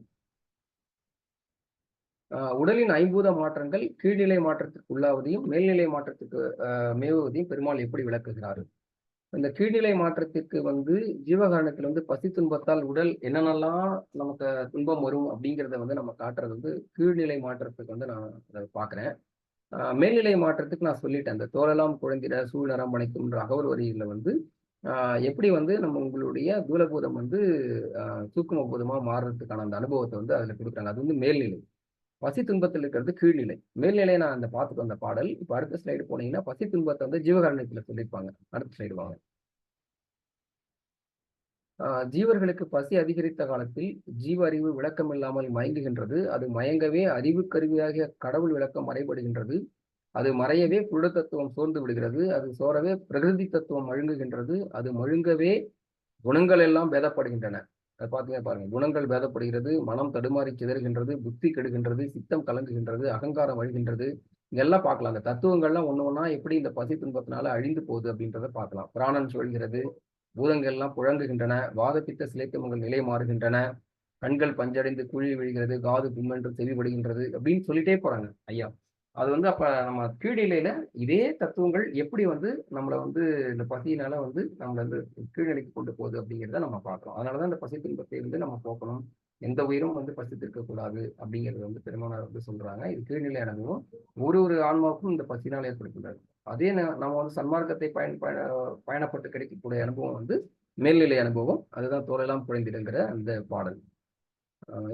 உடலின் ஐம்பூத மாற்றங்கள் கீழ்நிலை மாற்றத்திற்கு உள்ளாவதையும் மேல்நிலை மாற்றத்துக்கு மேவுவதையும் பெருமாள் எப்படி விளக்குகிறாரு? இந்த கீழ்நிலை மாற்றத்திற்கு வந்து ஜீவகாரணத்தில் வந்து பசி துன்பத்தால் உடல் என்னென்னலாம் நமக்கு துன்பம் வரும் அப்படிங்கிறத வந்து நம்ம காட்டுறது வந்து கீழ்நிலை மாற்றத்துக்கு வந்து நான் அதை பார்க்குறேன். மேல்நிலை மாற்றத்துக்கு நான் சொல்லிட்டேன். அந்த தோலெல்லாம் குழந்திட சூழ் நரம் அணைக்கும்ன்ற அகவல் வரியில வந்து எப்படி வந்து நம்ம உங்களுடைய தூலபூதம் வந்து சூக்கும பூதமா மாறுறதுக்கான அந்த அனுபவத்தை வந்து அதுல கொடுக்குறாங்க. அது வந்து மேல்நிலை. பசி துன்பத்தில் இருக்கிறது கீழ்நிலை. மேல்நிலையை நான் அந்த பார்த்துட்டு வந்த பாடல். இப்ப அடுத்த ஸ்லைடு போனீங்கன்னா பசி துன்பத்தை வந்து ஜீவகாருண்யத்துல சொல்லியிருப்பாங்க. அடுத்த ஸ்லைடு வாங்க. ஜீவர்களுக்கு பசி அதிகரித்த காலத்தில் ஜீவ அறிவு விளக்கம் இல்லாமல் மயங்குகின்றது. அது மயங்கவே அறிவு கருவியாகிய கடவுள் விளக்கம் மறைபடுகின்றது. அது மறையவே புருட தத்துவம் சோர்ந்து விடுகிறது. அது சோரவே பிரகிருதி தத்துவம் மழுங்குகின்றது. அது மழுங்கவே குணங்கள் எல்லாம் பேதப்படுகின்றன. அதை பார்த்தீங்க பாருங்க. குணங்கள் பேதப்படுகிறது, மனம் தடுமாறி சிதறுகின்றது, புத்தி கெடுகின்றது, சித்தம் கலங்குகின்றது, அகங்காரம் அழிகின்றது. இதெல்லாம் பார்க்கலாம். அந்த தத்துவங்கள்லாம் ஒண்ணு ஒண்ணா எப்படி இந்த பசி துன்பத்தினால அழிந்து போகுது அப்படின்றத பார்க்கலாம். பிராணன் சொல்கிறது, பூதங்கள் எல்லாம் புழங்குகின்றன, வாதப்பித்த சிலைத்தமங்கள் நிலை மாறுகின்றன, கண்கள் பஞ்சடைந்து குழி விழுகிறது, காது பும்மென்று செவிப்படுகின்றது அப்படின்னு சொல்லிட்டே போறாங்க ஐயா. அது வந்து அப்ப நம்ம கீழ்நிலையில இதே தத்துவங்கள் எப்படி வந்து நம்மளை வந்து இந்த பசியினால வந்து நம்மள வந்து கீழ்நிலைக்கு கொண்டு போகுது அப்படிங்கிறத நம்ம பார்க்கிறோம். அதனாலதான் இந்த பசி துன்பத்தை இருந்து நம்ம போக்கணும். எந்த உயிரும் வந்து பசித்திருக்க கூடாது அப்படிங்கிறது வந்து பெருமானார் வந்து சொல்றாங்க. இது கீழ்நிலை அனுபவம். ஒரு ஆன்மாவுக்கும் இந்த பசினால் ஏற்படுத்துகிறார். அதே நம்ம வந்து சன்மார்க்கத்தை பயணப்பட்டு கிடைக்கக்கூடிய அனுபவம் வந்து மேல்நிலை அனுபவம். அதுதான் தோலெல்லாம் குழைந்திடுங்கிற அந்த பாடல்.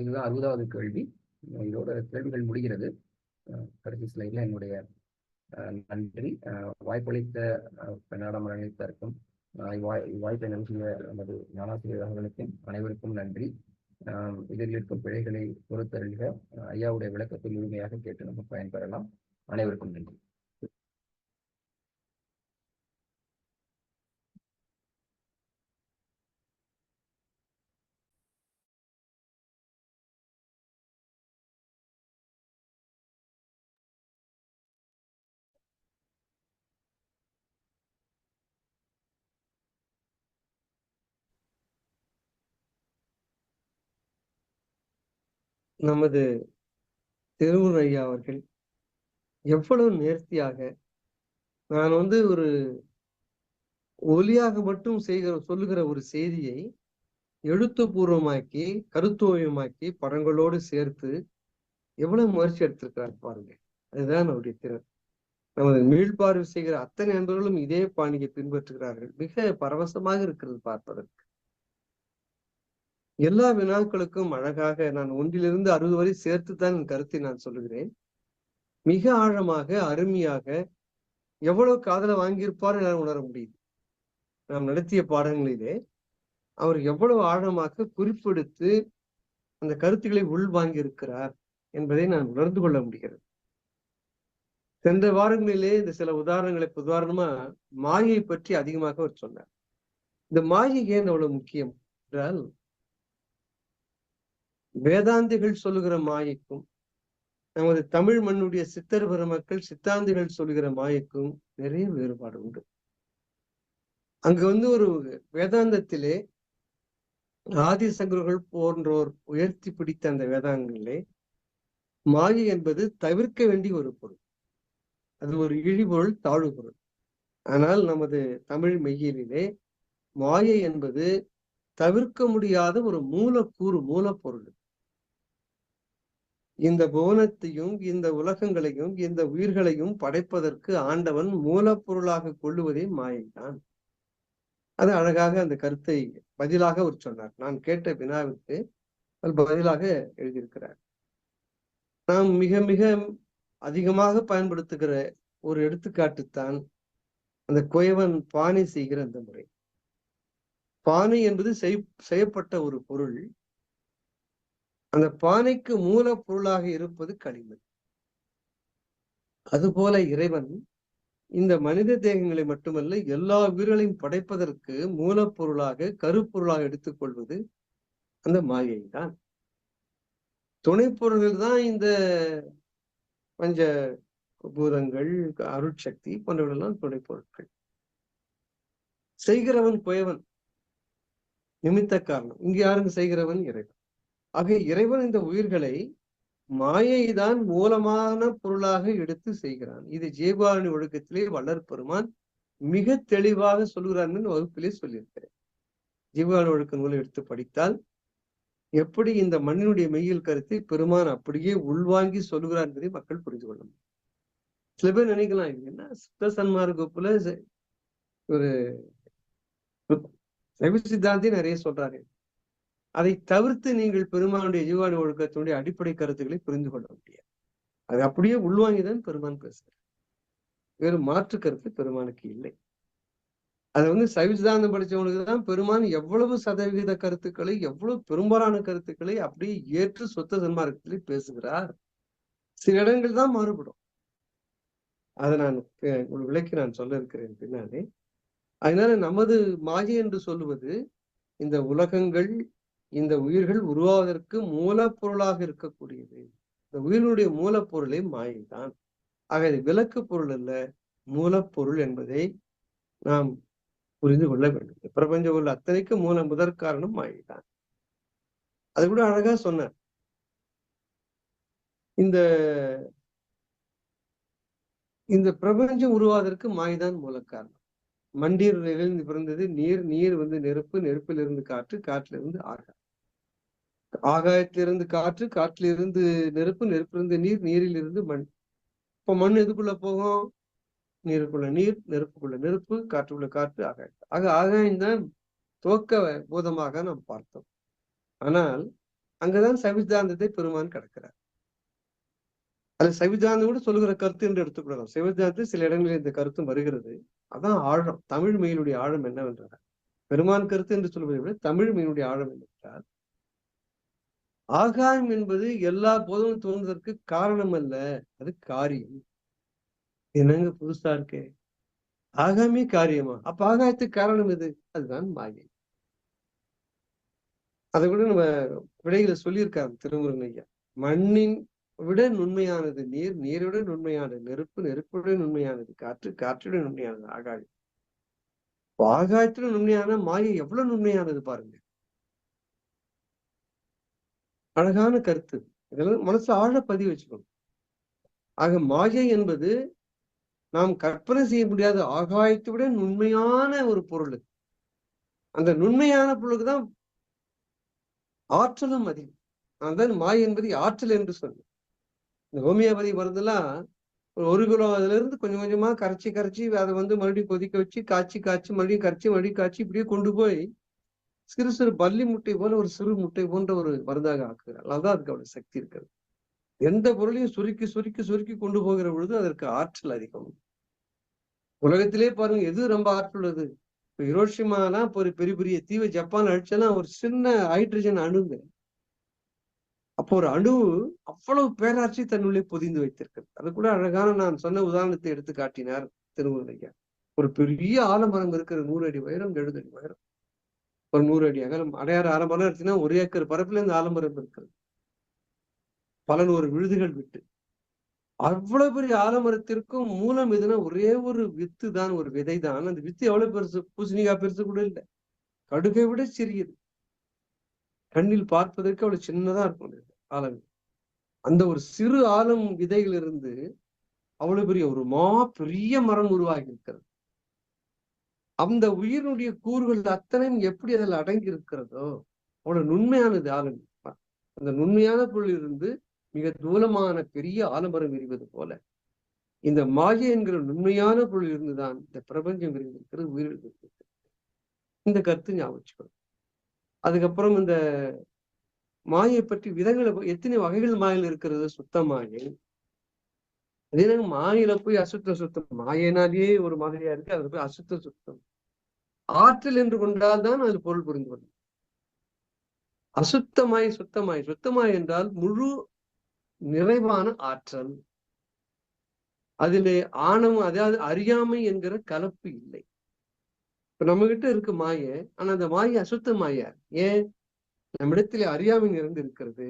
இதுதான் 60வது கேள்வி. இதோட கேள்விகள் முடிகிறது. கடைசி ஸ்லைட்ல என்னுடைய நன்றி. வாய்ப்பளித்த பெண்ணாடம் அனைத்தருக்கும் வாய்ப்பை நல்கிய நமது ஞானாசிரியர் அவர்களுக்கும் அனைவருக்கும் நன்றி. இதில் இருக்கும் பிழைகளை பொறுத்தருள்க. ஐயாவுடைய விளக்கத்தை முழுமையாக கேட்டு நம்ம பயன்பெறலாம். அனைவருக்கும் நன்றி. நமது திருவூர் ஐயா அவர்கள் எவ்வளவு நேர்த்தியாக, நான் வந்து ஒரு ஒலியாக மட்டும் சொல்லுகிற ஒரு செய்தியை எழுத்துப்பூர்வமாக்கி கருத்துவமாக்கி படங்களோடு சேர்த்து எவ்வளவு முயற்சி எடுத்திருக்கிறார் பாருங்க. அதுதான் அவருடைய திறன். நமது மீள்பார்வை செய்கிற அத்தனை நண்பர்களும் இதே பாணியை பின்பற்றுகிறார்கள். மிக பரவசமாக இருக்கிறது பார்ப்பதற்கு. எல்லா வினாக்களுக்கும் அழகாக நான் 1 to 60 வரை சேர்த்துதான் என் கருத்தை நான் சொல்லுகிறேன். மிக ஆழமாக அருமையாக எவ்வளவு காதலை வாங்கியிருப்பார் என உணர முடியுது. நாம் நடத்திய பாடங்களிலே அவர் எவ்வளவு ஆழமாக குறிப்பெடுத்து அந்த கருத்துக்களை உள்வாங்கி இருக்கிறார் என்பதை நான் உணர்ந்து கொள்ள முடிகிறது. சென்ற வாரங்களிலே இந்த சில உதாரணங்களை, உதாரணமா மாயை பற்றி அதிகமாக அவர் சொன்னார். இந்த மாயை ஏன் அவ்வளவு முக்கியம் என்றால், வேதாந்திகள் சொல்லுகிற மாயைக்கும் நமது தமிழ் மண்ணுடைய சித்தர் பெருமக்கள் சித்தாந்திகள் சொல்லுகிற மாயைக்கும் நிறைய வேறுபாடு உண்டு. அங்கு வந்து ஒரு வேதாந்தத்திலே ஆதிசங்கர்கள் போன்றோர் உயர்த்தி பிடித்த அந்த வேதாந்தங்களிலே மாயை என்பது தவிர்க்க வேண்டிய ஒரு பொருள். அது ஒரு இழிபொருள், தாழ்வு பொருள். ஆனால் நமது தமிழ் மெய்யியலிலே மாயை என்பது தவிர்க்க முடியாத ஒரு மூலக்கூறு, மூலப்பொருள். இந்த புவனத்தையும் இந்த உலகங்களையும் இந்த உயிர்களையும் படைப்பதற்கு ஆண்டவன் மூலப்பொருளாக கொள்ளுவதே மாயைதான். அது அழகாக அந்த கருத்தை பதிலாக அவர் சொன்னார். நான் கேட்ட வினாவிற்கு பதிலாக எழுதியிருக்கிறார். நாம் மிக மிக அதிகமாக பயன்படுத்துகிற ஒரு எடுத்துக்காட்டுத்தான் அந்த குயவன் பானை செய்கிற அந்த முறை. பானை என்பது செய்யப்பட்ட ஒரு பொருள். அந்த பானைக்கு மூலப்பொருளாக இருப்பது களிமண். அதுபோல இறைவன் இந்த மனித தேகங்களை மட்டுமல்ல எல்லா உயிர்களையும் படைப்பதற்கு மூலப்பொருளாக கருப்பொருளாக எடுத்துக்கொள்வது அந்த மாயை தான். துணைப்பொருள்கள் தான் இந்த பஞ்ச பூதங்கள், அருட்சக்தி போன்றவர்களெல்லாம் துணைப்பொருட்கள். செய்கிறவன் குயவன், நிமித்த காரணம். இங்கு யாருங்க செய்கிறவன்? இறைவன். ஆக இறைவன் இந்த உயிர்களை மாயை தான் மூலமான பொருளாக எடுத்து செய்கிறான். இது ஜீவாணி ஒழுக்கத்திலே வள்ளற் பெருமான் மிக தெளிவாக சொல்கிறான்னு வகுப்பிலே சொல்லியிருக்கிறேன். ஜீவாணி ஒழுக்க நூலை எடுத்து படித்தால் எப்படி இந்த மண்ணினுடைய மெய்யியல் கருத்தை பெருமான் அப்படியே உள்வாங்கி சொல்லுகிறார் என்பதை மக்கள் புரிந்து கொள்ள முடியும். சில பேர் நினைக்கலாம், இது என்ன சுத்த சன்மார்க்கத்துல ஒரு சைவ சித்தாந்தி நிறைய சொல்றாரு. அதை தவிர்த்து நீங்கள் பெருமானுடைய ஜீவாணி ஒழுக்கத்தினுடைய அடிப்படை கருத்துக்களை புரிந்து கொள்ள முடியாது. அது அப்படியே உள்வாங்கிதான் பெருமான் பேசுறார். வேறு மாற்று கருத்து பெருமானுக்கு இல்லை. அது சைவ சித்தாந்தம் படிச்சவனுக்கு தான் பெருமான் எவ்வளவு சதவிகித கருத்துக்களை, எவ்வளவு பெரும்பாலான கருத்துக்களை அப்படியே ஏற்று சுத்த சன்மார்க்கத்திலே பேசுகிறார். சில இடங்கள் தான் மாறுபடும். அதை நான் ஒரு விளக்கி நான் சொல்ல இருக்கிறேன் பின்னாலே. அதனால நமது மாயை என்று சொல்லுவது இந்த உலகங்கள், இந்த உயிர்கள் உருவாவதற்கு மூலப்பொருளாக இருக்கக்கூடியது. இந்த உயிரினுடைய மூலப்பொருளே மாயை தான். ஆக இது விளக்கு பொருள் அல்ல, மூலப்பொருள் என்பதை நாம் புரிந்து கொள்ள வேண்டும். பிரபஞ்ச பொருள் அத்தனைக்கு முதற் காரணம் மாயை தான். அது கூட அழகா சொன்னார். இந்த பிரபஞ்சம் உருவாவதற்கு மாய்தான் மூல காரணம். மண்டீரிலிருந்து பிறந்தது நீர், நீர் நெருப்பு, நெருப்பிலிருந்து காற்று, காற்றிலிருந்து ஆகாயம், ஆகாயத்திலிருந்து காற்று, காற்றிலிருந்து நெருப்பு, நெருப்பிலிருந்து நீர், நீரிலிருந்து மண். இப்ப மண் எதுக்குள்ள போகும்? நீருக்குள்ள நீர், நெருப்புக்குள்ள நெருப்பு, காற்றுக்குள்ள காற்று, ஆகாயம். ஆகாயம்தான் துவக்க பூதமாக நாம் பார்த்தோம். ஆனால் அங்கதான் சைவசித்தாந்தத்தை பெருமான் கிடக்கிறார். அது சைவசித்தாந்தம் கூட சொல்லுகிற கருத்து என்று எடுத்துக்கொள்ளலாம். சைவசித்தாந்தத்தில் சில இடங்களில் இந்த கருத்தும் வருகிறது. அதான் ஆழம். தமிழ் மெயினுடைய ஆழம் என்னவென்றால், பெருமான் கருத்து என்று சொல்வதை விட தமிழ் மெயினுடைய ஆழம் என்னவென்றால், ஆகாயம் என்பது எல்லா போதும் தோன்றுவதற்கு காரணம் அல்ல, அது காரியம். என்னங்க புதுசா இருக்கே, ஆகாயமே காரியமா? அப்ப ஆகாயத்துக்கு காரணம் எது? அதுதான் மாயை. அதை கூட நம்ம விடைகளை சொல்லியிருக்காரு திருமுருகன் ஐயா. மண்ணின் விட நுண்மையானது நீர், நீரை நுண்மையானது நெருப்பு, நெருப்புடன் நுண்மையானது காற்று, காற்றுடன் நுண்மையானது ஆகாயம். ஆகாயத்துடன் நுண்மையான மாயை எவ்வளவு நுண்மையானது பாருங்க. அழகான கருத்து. இதெல்லாம் மனசுல ஆழ பதிவு வச்சுக்கணும். ஆக மாயை என்பது நாம் கற்பனை செய்ய முடியாத ஆகாயத்தை விட நுண்மையான ஒரு பொருள். அந்த நுண்மையான பொருளுக்கு தான் ஆற்றலும் அதிகம். அதுதான் மாயை என்பது ஆற்றல் என்று சொன்னேன். இந்த ஹோமியோபதி மருந்தெல்லாம் ஒரு கிலோ அதுல இருந்து கொஞ்சம் கொஞ்சமா கரைச்சி அதை மறுபடியும் கொதிக்க வச்சு காய்ச்சி மறுபடியும் மறுபடியும் காய்ச்சி இப்படியே கொண்டு போய் சிறு சிறு பல்லி முட்டை போல ஒரு சிறு முட்டை போன்ற ஒரு மருந்தாக ஆக்குகிறார். அதான் அதுக்கு அவ்வளவு சக்தி இருக்கிறது. எந்த பொருளையும் சுருக்கி கொண்டு போகிற பொழுது அதற்கு ஆற்றல் அதிகம். உலகத்திலே பாருங்க, எது ரொம்ப ஆற்றல் உள்ளது? இப்ப ஹிரோஷிமானா ஒரு பெரிய பெரிய தீவை ஜப்பான் அழிச்சனா ஒரு சின்ன ஹைட்ரஜன் அணுங்க. அப்போ ஒரு அணு அவ்வளவு பேராட்சி தன்னுள்ளே பொதிந்து வைத்திருக்கிறது. அது கூட அழகான நான் சொன்ன உதாரணத்தை எடுத்து காட்டினார் திருமுருகையா. ஒரு பெரிய ஆலமரம் இருக்கிற 100 அடி உயரம், 70 அடி உயரம், ஒரு 100 அடி அகலம். அடையாறு ஆலமரம் எடுத்தீங்கன்னா 1 ஏக்கர் பரப்புல இந்த ஆலமரம் இருக்கிறது, பல 100 விழுதுகள் விட்டு. அவ்வளவு பெரிய ஆலமரத்திற்கும் மூலம் எதுனா ஒரே ஒரு வித்து தான், ஒரு விதை தான். அந்த வித்து எவ்வளவு பெருசு? பூசணிக்காய் பெருசு கூட இல்லை, கடுகை விட சிறியது. கண்ணில் பார்ப்பதற்கு அவ்வளவு சின்னதா இருக்கும் ஆலம். அந்த ஒரு சிறு ஆலம் விதையிலிருந்து அவ்வளவு பெரிய ஒரு பெரிய மரம் உருவாகி இருக்கிறது. அந்த உயிரினுடைய கூறுகள் அத்தனையும் எப்படி அதில் அடங்கி இருக்கிறதோ அவ்வளவு நுண்மையானது ஆலம். அந்த நுண்மையான பொருளிலிருந்து மிக தூரமான பெரிய ஆலமரம் விரிவது போல இந்த மாயை என்கிற நுண்மையான பொருள் இருந்துதான் இந்த பிரபஞ்சம் விரிந்திருக்கிறது, உயிரிழந்து. இந்த கருத்து ஞாபகம். அதுக்கப்புறம் இந்த மாயை பற்றி விதங்களை, எத்தனை வகைகள் மாயில் இருக்கிறது? சுத்த மாயை. அதே மாயில போய் சுத்தம், மாயினாலேயே ஒரு மாதிரியா இருக்கு, அதுல போய் சுத்தம். ஆற்றல் என்று கொண்டால்தான் அது பொருள் புரிந்து கொள்ளும். அசுத்தமாய் சுத்தமாய் என்றால் முழு நிறைவான ஆற்றல். அதிலே ஆணவம், அதாவது அறியாமை என்கிற கலப்பு இல்லை. இப்ப நம்ம கிட்ட இருக்கு மாயை, ஆனா அந்த மாயை அசுத்த மாயா. ஏன்? நம்மிடத்திலே அறியாமை நிறைந்து இருக்கிறது.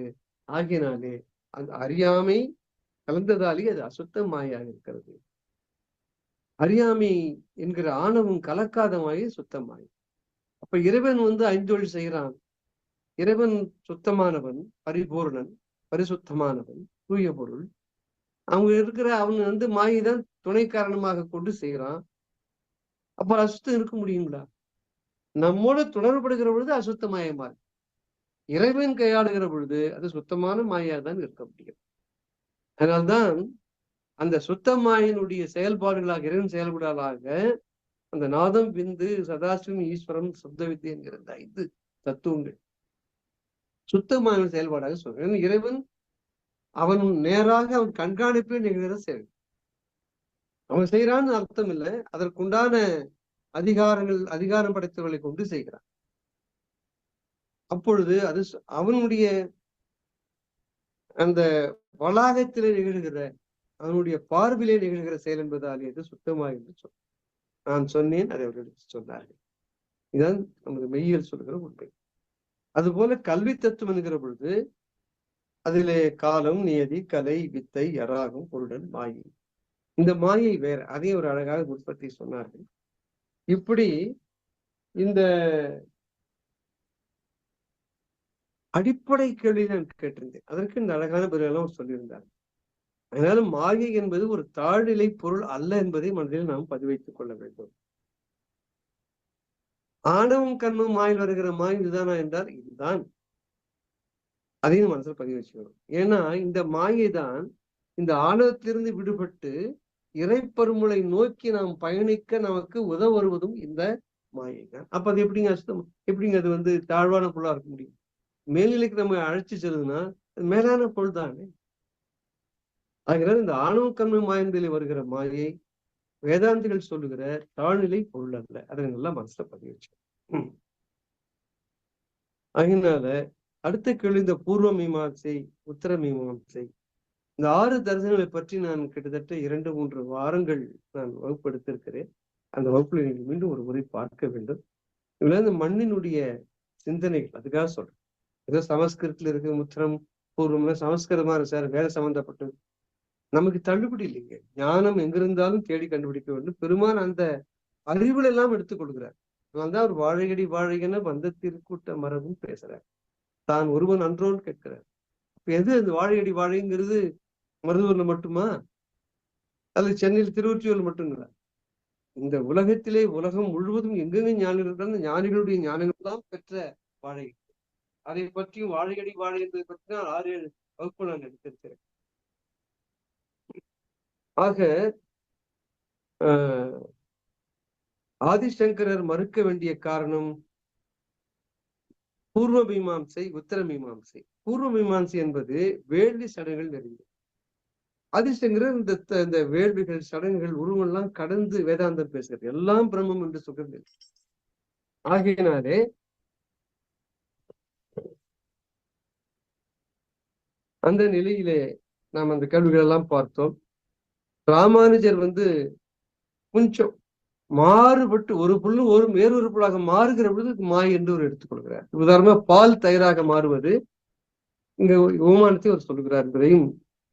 ஆகினாலே அந்த அறியாமை கலந்ததாலே அது அசுத்த மாயாக இருக்கிறது. அறியாமை என்கிற ஆணவம் கலக்காத மாயை சுத்தமாய். அப்ப இறைவன் 5 செய்கிறான். இறைவன் சுத்தமானவன், பரிபூர்ணன். பரிசுத்தமானவன், தூய பொருள். அவங்க இருக்கிற அவங்க வந்து மாயை தான் துணை காரணமாக கொண்டு செய்யறான். அப்ப அசுத்தம் இருக்க முடியுங்களா? நம்மோட தொடர்படுகிற பொழுது அசுத்த மாயமா இருக்கு. இறைவன் கையாளுகிற பொழுது அது சுத்தமான மாயா தான் இருக்க முடியும். அதனால்தான் அந்த சுத்த மாயினுடைய செயல்பாடுகளாக இறைவன் செயல்பாடுகளாக அந்த நாதம், விந்து, சதாசிவம், ஈஸ்வரம், சப்த வித்தை என்கிற இந்த 5 தத்துவங்கள் சுத்தமான செயல்பாடாக சொல்றேன். இறைவன் அவன் நேராக அவன் கண்காணிப்பே நிகழ்கிற செயல். அவன் செய்யறான்னு அர்த்தம் இல்லை, அதற்குண்டான அதிகாரம் படைத்தவர்களை கொண்டு செய்கிறான். அப்பொழுது அது அவனுடைய அந்த வளாகத்திலே நிகழ்கிற, அவனுடைய பார்வையிலே நிகழ்கிற செயல் என்பதாலே அது சுத்தமா என்று சொல். நான் சொன்னேன், அதை அவர்கள் சொன்னார்கள். இதுதான் நமது மெய்யியல் சொல்கிற உண்மை. அதுபோல கல்வி தத்துவம் என்கிற பொழுது அதிலே காலம், நியதி, கலை, வித்தை, யராகம், பொருடன், மாயை. இந்த மாயை வேற, அதையும் ஒரு அழகாக உற்பத்தி சொன்னார்கள். இப்படி இந்த அடிப்படை கேள்வி நான் கேட்டிருந்தேன், அதற்கு இந்த அழகான பதிலெல்லாம் சொல்லியிருந்தார். அதனால மாயை என்பது ஒரு தாழ்நிலை பொருள் அல்ல என்பதை மனதில் நாம் பதிவைத்துக் கொள்ள வேண்டும். ஆணவம் கண்ணும் மாயில் வருகிற மாய் இதுதானா என்றால் இதுதான். அதையும் மனசுல பதிவு வச்சுக்கணும். ஏன்னா இந்த மாயை தான் இந்த ஆணவத்திலிருந்து விடுபட்டு இறைப்பெருமுளை நோக்கி நாம் பயணிக்க நமக்கு உதவுவதும் இந்த மாயை தான். அப்ப அது எப்படிங்க அசுத்தம், எப்படிங்க அது வந்து தாழ்வான பொருளா இருக்க முடியும்? மேல்நிலைக்கு நம்ம அழைச்சி செல்லுதுன்னா அது மேலான பொருள் தானே. ஆகினால் இந்த ஆணவ கண்மை மாயந்தில் வருகிற மாயை வேதாந்திகள் சொல்லுகிற தாழ்நிலை பொருள் அல்ல. அதை நல்லா மனசுல பதிவு வச்சு. அதனால அடுத்த கேள்வி, இந்த பூர்வ மீமாசை, உத்தர மீமாசை, இந்த 6 தரிசனங்களை பற்றி நான் கிட்டத்தட்ட 2-3 வாரங்கள் நான் வகுப்படுத்திருக்கிறேன். அந்த வகுப்புல நீங்கள் மீண்டும் ஒரு முறை பார்க்க வேண்டும். இதுல இந்த மண்ணினுடைய சிந்தனைகள், அதுக்காக சொல்றேன். ஏதோ சமஸ்கிருதத்துல இருக்கு உத்தரம் பூர்வம்னா சமஸ்கிருதமா இருக்கு சார், வேலை சம்பந்தப்பட்டது, நமக்கு தள்ளுபடி இல்லைங்க. ஞானம் எங்கிருந்தாலும் தேடி கண்டுபிடிக்க வேண்டும். பெருமான் அந்த அறிவுல எல்லாம் எடுத்துக் கொடுக்கிறார். அதனால்தான் அவர் வாழையடி வாழைகன வந்த திருக்கூட்ட மரபும் பேசுறார். தான் ஒருவன் அன்றோன்னு கேட்கிறார். எது அந்த வாழையடி வாழைங்கிறது? மருதூர்ல மட்டுமா அல்லது சென்னையில் திருவொற்றியூர்ல மட்டுங்களா? இந்த உலகத்திலே உலகம் முழுவதும் எங்கெங்க ஞானிகள் இருக்காங்க, ஞானிகளுடைய ஞானங்கள் தான் பெற்ற வாழை. அதை பற்றியும் வாழையடி வாழை என்பதை பற்றி நான் 6-7 வகுப்பு நான் எடுத்திருக்கிறேன். ஆக ஆதிசங்கரர் மறுக்க வேண்டிய காரணம் பூர்வ மீமாம்சை, உத்தர மீமாம்சை. பூர்வ மீமாம்சை என்பது வேள்வி சடங்குகள் நிறைந்தது. ஆதிசங்கரர் இந்த வேள்விகள், சடங்குகள், உருவெல்லாம் கடந்து வேதாந்தம் பேசுகிறது. எல்லாம் பிரம்மம் என்று சொல்கிறது. ஆகையினாலே அந்த நிலையிலே நாம் அந்த கேள்விகள் எல்லாம் பார்த்தோம். ராமானுஜர் கொஞ்சம் மாறுபட்டு ஒரு புல்லு வேறொரு பொருளாக மாறுகிற பொழுது மாய் என்று ஒரு எடுத்துக்கொள்கிறார். உதாரணமா பால் தயிராக மாறுவது இங்க ஓமானத்தை அவர் சொல்லுகிறார் என்பதையும்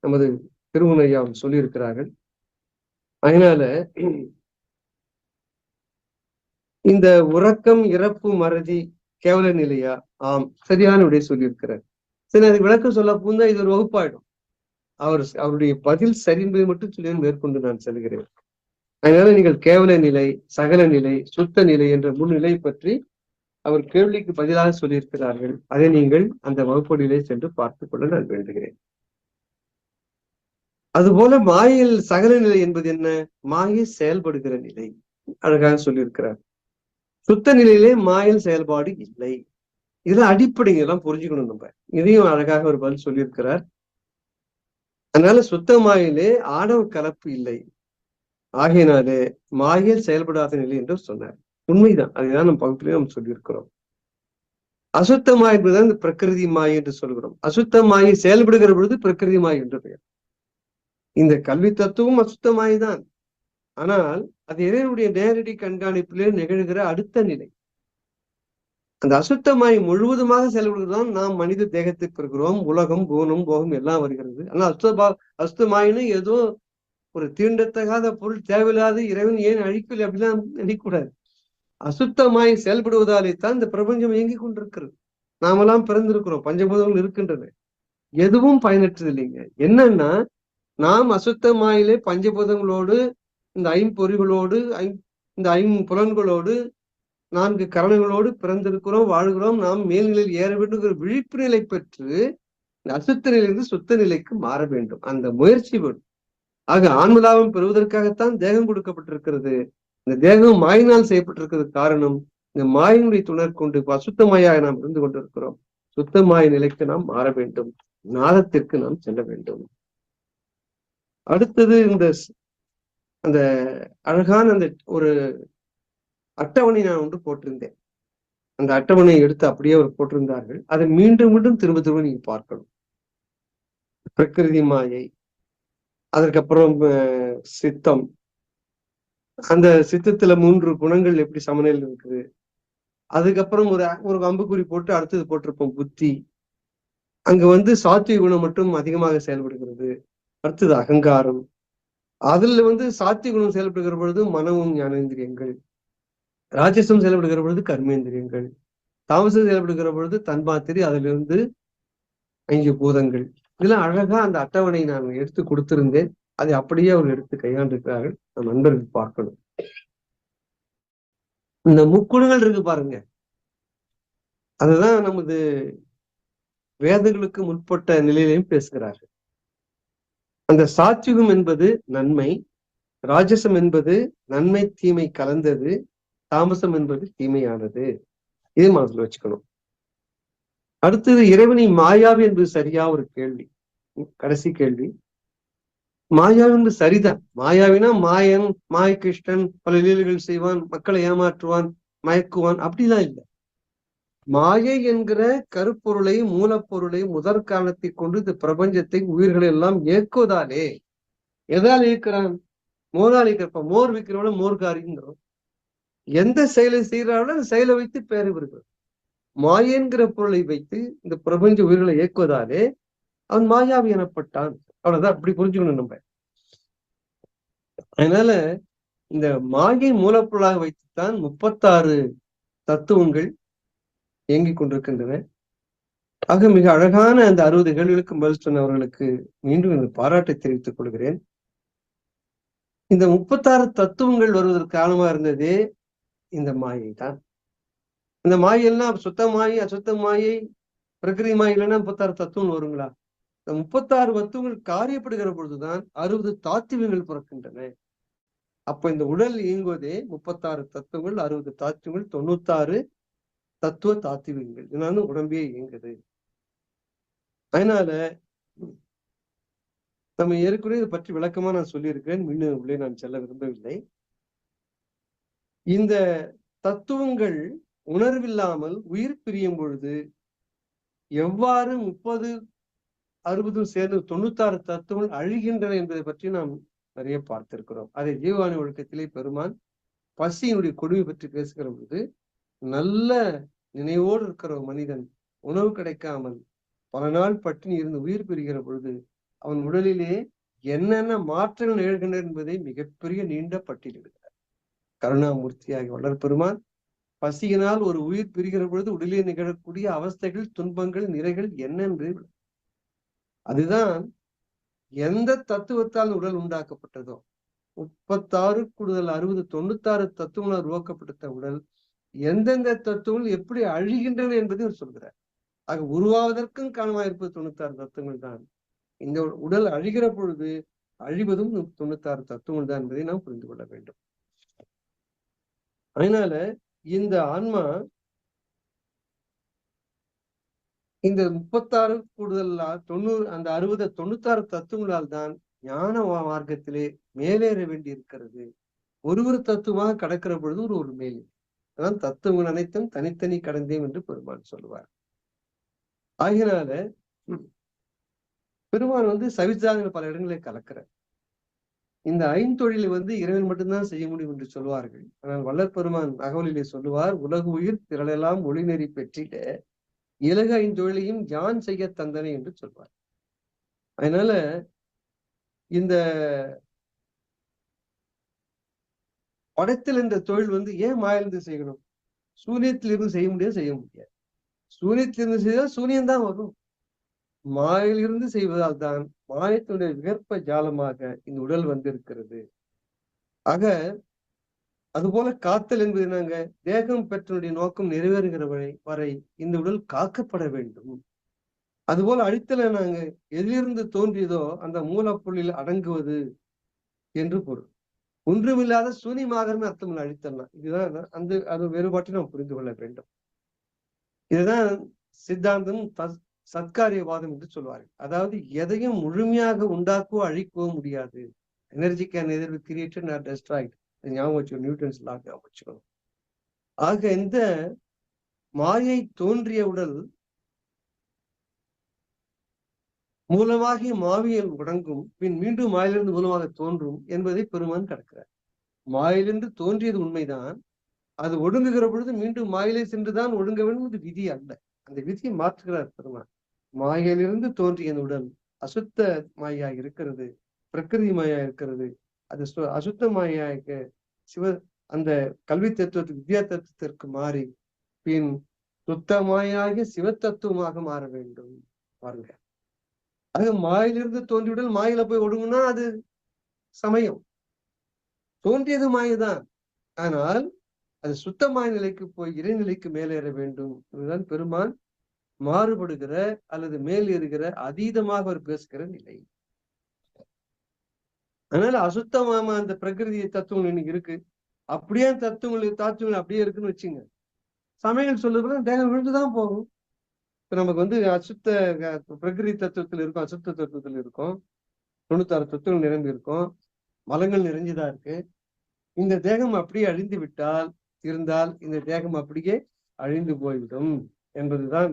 நமது திருமுனையா சொல்லியிருக்கிறார்கள். அதனால இந்த உறக்கம், இறப்பு, மறதி கேவல நிலையா? ஆம், சரியான விடைய சொல்லியிருக்கிறார். சரி, அதுக்கு விளக்கம் சொல்ல பூந்தா இது ஒரு வகுப்பாயிடும். அவருடைய பதில் சரி என்பதை மட்டும் சொல்லி மேற்கொண்டு நான் செல்கிறேன். அதனால நீங்கள் கேவல நிலை, சகல நிலை, சுத்த நிலை என்ற 3 நிலை பற்றி அவர் கேள்விக்கு பதிலாக சொல்லியிருக்கிறார்கள். அதை நீங்கள் அந்த வகுப்பொழிலை சென்று பார்த்துக் கொள்ள நான் வேண்டுகிறேன். அதுபோல மாயில் சகல நிலை என்பது என்ன? மாயை செயல்படுகிற நிலை, அழகாக சொல்லியிருக்கிறார். சுத்த நிலையிலே மாயில் செயல்பாடு இல்லை. இதெல்லாம் அடிப்படைங்க, எல்லாம் புரிஞ்சுக்கணும் நம்ம. இதையும் அழகாக ஒரு பதில் சொல்லியிருக்கிறார். அதனால சுத்த மாயிலே ஆணவ கலப்பு இல்லை. ஆகையினாலே மாயில் செயல்படாத நிலை என்று சொன்னார். உண்மைதான், அதுதான் நம்ம பகுப்பிலே நம்ம சொல்லியிருக்கிறோம். அசுத்த மாய் என்பதுதான் இந்த பிரகிருதி மாய் என்று சொல்கிறோம். அசுத்த மாயை செயல்படுகிற பொழுது பிரகிருதி மாய் என்று பெயர். இந்த கல்வி தத்துவம் அசுத்த மாய் தான். ஆனால் அது இறைவனுடைய நேரடி கண்காணிப்பிலே நிகழ்கிற அடுத்த நிலை. அந்த அசுத்தமாய் முழுவதுமாக செயல்படுகிறதான் நாம் மனித தேகத்துக்கு இருக்கிறோம். உலகம், பூனம், போகம் எல்லாம் வருகிறது. ஆனால் அசுத்தமாயின்னு ஏதோ ஒரு தீண்டத்தகாத பொருள், தேவையில்லாத இறைவன் ஏன் அழிக்கவில்லை அப்படிலாம் நினைக்கக்கூடாது. அசுத்தமாய் செயல்படுவதாலே தான் இந்த பிரபஞ்சம் இயங்கிக் கொண்டிருக்கிறது. நாமெல்லாம் பிறந்திருக்கிறோம், பஞ்சபூதங்கள் இருக்கின்றன. எதுவும் பயனற்றது இல்லைங்க. என்னன்னா நாம் அசுத்தமாயிலே பஞ்சபூதங்களோடு, இந்த ஐம்பொறிகளோடு, இந்த ஐம்புலன்களோடு, 4 கரணங்களோடு பிறந்திருக்கிறோம், வாழ்கிறோம். நாம் மேல்நிலையில் ஏற வேண்டும் விழிப்பு நிலை பெற்று இந்த அசுத்த நிலையிலிருந்து சுத்த நிலைக்கு மாற வேண்டும். அந்த முயற்சி வேண்டும். ஆக ஆன்மலாபம் பெறுவதற்காகத்தான் தேகம் கொடுக்கப்பட்டிருக்கிறது. இந்த தேகம் மாயினால் செய்யப்பட்டிருக்கிறது. காரணம், இந்த மாயினுடைய துணர் கொண்டு அசுத்தமாயாக நாம் இருந்து கொண்டிருக்கிறோம். சுத்தமாய நிலைக்கு நாம் மாற வேண்டும். நாதத்திற்கு நாம் செல்ல வேண்டும். அடுத்தது அந்த அழகான அந்த ஒரு அட்டவணை நான் ஒன்று போட்டிருந்தேன். அந்த அட்டவணையை எடுத்து அப்படியே அவர் போட்டிருந்தார்கள். அதை மீண்டும் மீண்டும் திரும்ப திரும்ப நீங்க பார்க்கணும். பிரகிருதி மாயை, அதற்கப்புறம் சித்தம், அந்த சித்தத்துல 3 குணங்கள் எப்படி சமநிலையில் இருக்குது. அதுக்கப்புறம் ஒரு அம்புக்குறி போட்டு அடுத்தது போட்டிருப்போம் புத்தி. அங்க சாத்விக குணம் மட்டும் அதிகமாக செயல்படுகிறது. அடுத்தது அகங்காரம். அதுல சாத்விக குணம் செயல்படுகிற பொழுது மனமும் ஞானேந்திரியங்கள், ராஜசம் செயல்படுகிற பொழுது கர்மேந்திரியங்கள், தாமசம் செயல்படுகிற பொழுது தன்மாத்திரை, அதிலிருந்து 5 பூதங்கள். இதெல்லாம் அழகா அந்த அட்டவணை நான் எடுத்து கொடுத்திருந்தேன். அதை அப்படியே அவர் எடுத்து கையாண்டிருக்கிறார்கள். நம் நண்பர்கள் பார்க்கணும். இந்த முக்குணங்கள் இருக்கு பாருங்க, அதுதான் நமது வேதங்களுக்கு முற்பட்ட நிலையிலையும் பேசுகிறார்கள். அந்த சாத்விகம் என்பது நன்மை, ராஜசம் என்பது நன்மை தீமை கலந்தது, தாமசம் என்பது தீமையானது. இதே மாதிரி வச்சுக்கணும். அடுத்தது இறைவனை மாயாவி என்பது சரியா ஒரு கேள்வி, கடைசி கேள்வி. மாயாவி என்பது சரிதான். மாயாவினா மாயன், மாயகிருஷ்ணன், பல லீலைகள் செய்வான், மக்களை ஏமாற்றுவான், மயக்குவான், அப்படிலாம் இல்லை. மாயை என்கிற கருப்பொருளை, மூலப்பொருளை, முதற் காரணத்தை கொண்டு இந்த பிரபஞ்சத்தை, உயிர்களை எல்லாம் இயக்குவதாலே. எதால் இயக்குறான்? மோரால் இயக்கிறப்ப மோர் விற்கிறவன மோர்காரிங்கிறோம். எந்த செயலை செய்யறாங்களோ அந்த செயலை வைத்து பேர் வருகிறது. மாயன்கிற பொருளை வைத்து இந்த பிரபஞ்ச உயிர்களை இயக்குவதாலே அவன் மாயாவி எனப்பட்டான். அவ்வளவுதான். அப்படி புரிஞ்சுக்கணும் நம்ம. அதனால இந்த மாயை மூலப்பொருளாக வைத்துத்தான் 36 தத்துவங்கள் இயங்கிக் கொண்டிருக்கின்றன. ஆக மிக அழகான அந்த 60 கேள்விகளுக்கு பதில் சொன்னவர்களுக்கு மீண்டும் எனது பாராட்டை தெரிவித்துக் கொள்கிறேன். இந்த 36 தத்துவங்கள் வருவதற்கு காரணமா இருந்ததே இந்த மாயை தான். இந்த மாயெல்லாம் சுத்த மாயை, அசுத்த மாயை, பிரகிருதி மாயை இல்லைன்னா 36 தத்துவம் வருங்களா? இந்த 36 தத்துவங்கள் காரியப்படுகிற பொழுதுதான் 60 தாத்துவங்கள் பிறக்கின்றன. அப்ப இந்த உடல் இயங்குவதே 36 தத்துவங்கள், 60 தாத்துவங்கள், 96 தத்துவ தாத்துவங்கள். இதனால உடம்பே இயங்குது. அதனால நம்ம ஏற்கனவே இதை பற்றி விளக்கமா நான் சொல்லியிருக்கிறேன். மீண்டும் உள்ளே நான் செல்ல விரும்பவில்லை. இந்த தத்துவங்கள் உணர்வில்லாமல் உயிர் பிரியும் பொழுது எவ்வாறு 30, 60 சேர்ந்து 96 தத்துவங்கள் அழிகின்றன என்பதை பற்றி நாம் நிறைய பார்த்திருக்கிறோம். அதை ஜீவவாணி ஒழுக்கத்திலே பெருமான் பசியினுடைய கொடுமை பற்றி பேசுகிற பொழுது, நல்ல நினைவோடு இருக்கிற ஒரு மனிதன் உணவு கிடைக்காமல் பல நாள் பட்டினி இருந்து உயிர் பிரிகிற பொழுது அவன் உடலிலே என்னென்ன மாற்றங்கள் நிகழ்கின்றன என்பதை மிகப்பெரிய நீண்ட பட்டியலிடுகிறார் கருணாமூர்த்தியாகி வளர்பெருமான். பசியினால் ஒரு உயிர் பிரிகிற பொழுது உடலில் நிகழக்கூடிய அவஸ்தைகள், துன்பங்கள், நிறைகள் என்னென்று, அதுதான் எந்த தத்துவத்தால் உடல் உண்டாக்கப்பட்டதோ 36 கூடுதல் 60 96 தத்துவங்களால் உருவாக்கப்பட்ட உடல் எந்தெந்த தத்துவங்கள் எப்படி அழிகின்றன என்பதை அவர் சொல்கிறார். ஆக உருவாவதற்கும் காரணமாக இருப்பது 96 தத்துவங்கள் தான். இந்த உடல் அழிகிற பொழுது அழிவதும் 96 தத்துவங்கள் தான் என்பதை நாம் புரிந்து கொள்ள வேண்டும். அதனால இந்த ஆன்மா இந்த 36 கூடுதல் 90, அந்த 60 96 தத்துவங்களால் தான் ஞான மார்க்கத்திலே மேலேற வேண்டி இருக்கிறது. ஒரு தத்துவமாக கடக்கிற பொழுது ஒரு மேலே. அதான் தத்துவங்கள் அனைத்தும் தனித்தனி கடந்தேன் என்று பெருமான் சொல்லுவார். ஆகினால பெருமான் சவிச்சாரங்கள் பல இடங்களில் கலக்கிறார். இந்த ஐந்தொழிலை இறைவன் மட்டும்தான் செய்ய முடியும் என்று சொல்வார்கள். ஆனால் வள்ளற் பெருமான் அகவலிலே சொல்லுவார், உலகு உயிர் திரளெல்லாம் ஒளிநெறி பெற்றிட இலகு ஐந்தொழிலையும் யான் செய்ய தந்தனை என்று சொல்வார். அதனால இந்த படத்தில் இந்த தொழில் ஏன் மாயிலிருந்து செய்யணும்? சூரியத்திலிருந்து செய்ய முடியாது. சூரியத்திலிருந்து செய்தால் சூரியன் தான் வரும். மாயிலிருந்து செய்வதால் தான் மாயத்தினுடைய விகற்ப ஜாலமாக இந்த உடல் வந்திருக்கிறது. ஆக அதுபோல காத்தல் என்பது என்னங்க, தேகம் பெற்றனுடைய நோக்கம் நிறைவேறுகிற வரை இந்த உடல் காக்கப்பட வேண்டும். அதுபோல அழித்தல் நாங்க எதிலிருந்து தோன்றியதோ அந்த மூலப்பொருளில் அடங்குவது என்று பொருள். ஒன்றுமில்லாத சூனியமாகவே அர்த்தம் அழித்தல்னா. இதுதான் அது வேறுபாட்டை நாம் புரிந்து கொள்ள வேண்டும். இதுதான் சித்தாந்தம் சத்காரியவாதம் என்று சொல்வார்கள். அதாவது எதையும் முழுமையாக உண்டாக்கவோ அழிக்கவோ முடியாது. Energy can either be created not Detroit. ஞாபகம் வச்சுக்கணும், நியூட்டன்ஸ் லா ஞாபகம் வச்சுக்கணும். ஆக இந்த மாயை தோன்றிய உடல் மூலமாகி மாவியல் உடங்கும், பின் மீண்டும் மாயிலிருந்து மூலமாக தோன்றும் என்பதை பெருமான் கடக்கிறார். மாயிலிருந்து தோன்றியது உண்மைதான். அது ஒடுங்குகிற பொழுது மீண்டும் மாயிலே சென்றுதான் ஒடுங்க வேண்டும். இது விதி அல்ல. அந்த விதியை மாற்றுகிறார் பெருமான். மாயிலிருந்து தோன்றிய உடல் அசுத்த மாயாக இருக்கிறது, பிரகிருதி மாயா இருக்கிறது. அது அசுத்த மாயாக அந்த கல்வி தத்துவத்துக்கு வித்யா தத்துவத்திற்கு மாறி பின் சுத்தமாயாக சிவ தத்துவமாக மாற வேண்டும். பாருங்க, அது மாயிலிருந்து தோன்றியுடல் மாயில போய் ஒடுங்குனா அது சமயம். தோன்றியது மாயதான், ஆனால் அது சுத்தமாய நிலைக்கு போய் இறைநிலைக்கு மேலேற வேண்டும். இதுதான் பெருமான் மாறுபடுகிற அல்லது மேலேறுகிற அதீதமாக அவர் பேசுகிற நிலை. அதனால அசுத்தமான அந்த பிரகிருதி தத்துவம் இன்னைக்கு இருக்கு. அப்படியே தாத்துவங்கள் அப்படியே இருக்குன்னு வச்சுங்க, சமயங்கள் சொல்லுறது தேகம் விழுந்துதான் போகும். இப்ப நமக்கு அசுத்த பிரகிருதி தத்துவத்தில் இருக்கும், அசுத்த தத்துவத்தில் இருக்கும். 96 தத்துவங்கள் நிரம்பி இருக்கும், மலங்கள் நிறைஞ்சுதான் இருக்கு. இந்த தேகம் அப்படியே அழிந்து விட்டால் இருந்தால் இந்த தேகம் அப்படியே அழிந்து போய்விடும் என்பதுதான்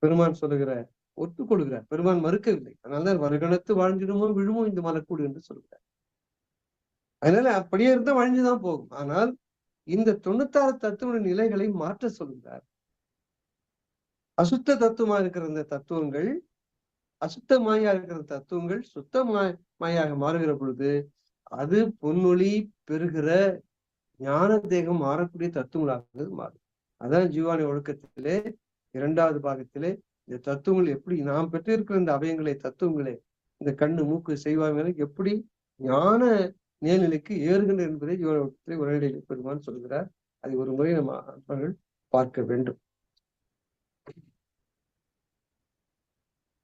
பெருமான் சொல்லுகிற, ஒத்துக்கொள்கிறார். பெருமான் மறுக்கவில்லை. அதனால்தான் வருகணத்து வாழ்ந்திடுமோ விழுமோ இந்த மலக்கூடு என்று சொல்கிறார். அதனால அப்படியே இருந்தா வழிஞ்சுதான் போகும். ஆனால் இந்த 96 தத்துவ நிலைகளை மாற்ற சொல்கிறார். அசுத்த தத்துவமா இருக்கிற இந்த தத்துவங்கள், அசுத்த மாயா இருக்கிற தத்துவங்கள் சுத்த மாயாக மாறுகிற பொழுது அது பொன்னொழி பெறுகிற ஞான தேகம் மாறக்கூடிய தத்துவங்களாக மாறும். அதான் ஜீவானி ஒழுக்கத்திலே 2வது பாகத்திலே இந்த தத்துவங்கள் எப்படி நாம் பெற்றிருக்கிற இந்த அவயங்களை தத்துவங்களே, இந்த கண்ணு மூக்கு செய்வாங்க எப்படி ஞான நேர்நிலைக்கு ஏறுகின்ற என்பதை ஜீவானி ஒழுக்கத்திலே உரைநடையிலே பெருமான் சொல்கிறார். அதை ஒரு முறை நம்ம அன்பர்கள் பார்க்க வேண்டும்.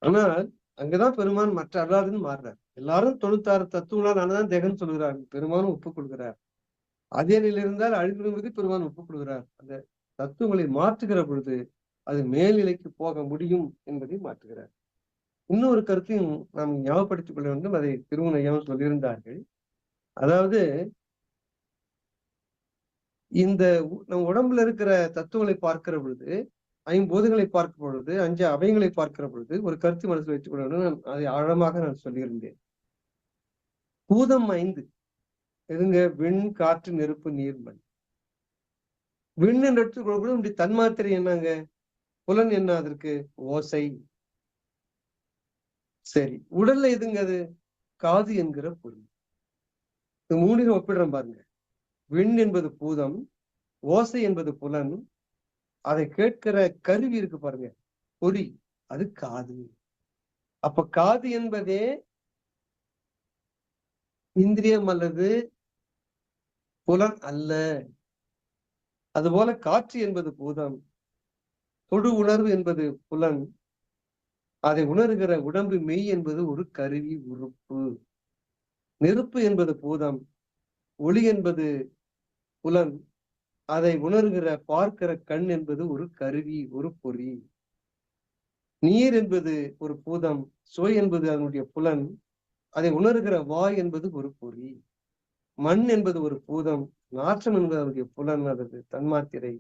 ஆனால் அங்கதான் பெருமான் மற்ற அல்லாதுன்னு மாறுறார். எல்லாரும் 96 தத்துவங்களால் ஆனதான் தேகன்னு சொல்கிறார். பெருமானும் ஒப்புக்கொள்கிறார். அதே நிலையில் இருந்தால் அழிந்துவிடுவது பெருமான் ஒப்புக்கொள்கிறார். அந்த தத்துவங்களை மாற்றுகிற பொழுது அது மேல்நிலைக்கு போக முடியும் என்பதை மாற்றுகிறார். இன்னொரு கருத்தையும் நாம் ஞாபகப்படுத்திக் கொள்ள வேண்டும். அதை திருமணையாவும் சொல்லியிருந்தார்கள். அதாவது இந்த நம் உடம்புல இருக்கிற தத்துவங்களை பார்க்கிற பொழுது, ஐம்பூதங்களை பார்க்கும் பொழுது, 5 அவயங்களை பார்க்கிற பொழுது ஒரு கருத்து மனசில் வைத்துக் கொள்ள வேண்டும். அதை ஆழமாக நான் சொல்லியிருந்தேன். பூதம் 5 எதுங்க? விண், காற்று, நெருப்பு, நீர், மண். விண் என்று எடுத்துக்கொள்ள இப்படி தன்மாத்திரை என்னங்க? புலன் என்ன? அதற்கு ஓசை. சரி, உடல்ல எதுங்க? அது காது என்கிற பொருள். இது 3 ஒப்பிடுறோம் பாருங்க. விண் என்பது பூதம், ஓசை என்பது புலன், அதை கேட்கிற கருவி இருக்கு பாருங்க, பொறி, அது காது. அப்ப காது என்பதே இந்திரியம் அல்லது புலன் அல்ல. அதுபோல காற்று என்பது பூதம், தொடு உணர்வு என்பது புலன், அதை உணர்கிற உடம்பு மெய் என்பது ஒரு கருவி உறுப்பு. நெருப்பு என்பது பூதம், ஒளி என்பது புலன், அதை உணர்கிற பார்க்கிற கண் என்பது ஒரு கருவி, ஒரு பொறி. நீர் என்பது ஒரு பூதம், சுவை என்பது அதனுடைய புலன், அதை உணர்கிற வாய் என்பது ஒரு பொறி. மண் என்பது ஒரு பூதம், நாற்றம் என்பது அதனுடைய புலன், அதற்கு தன்மாத்திரை,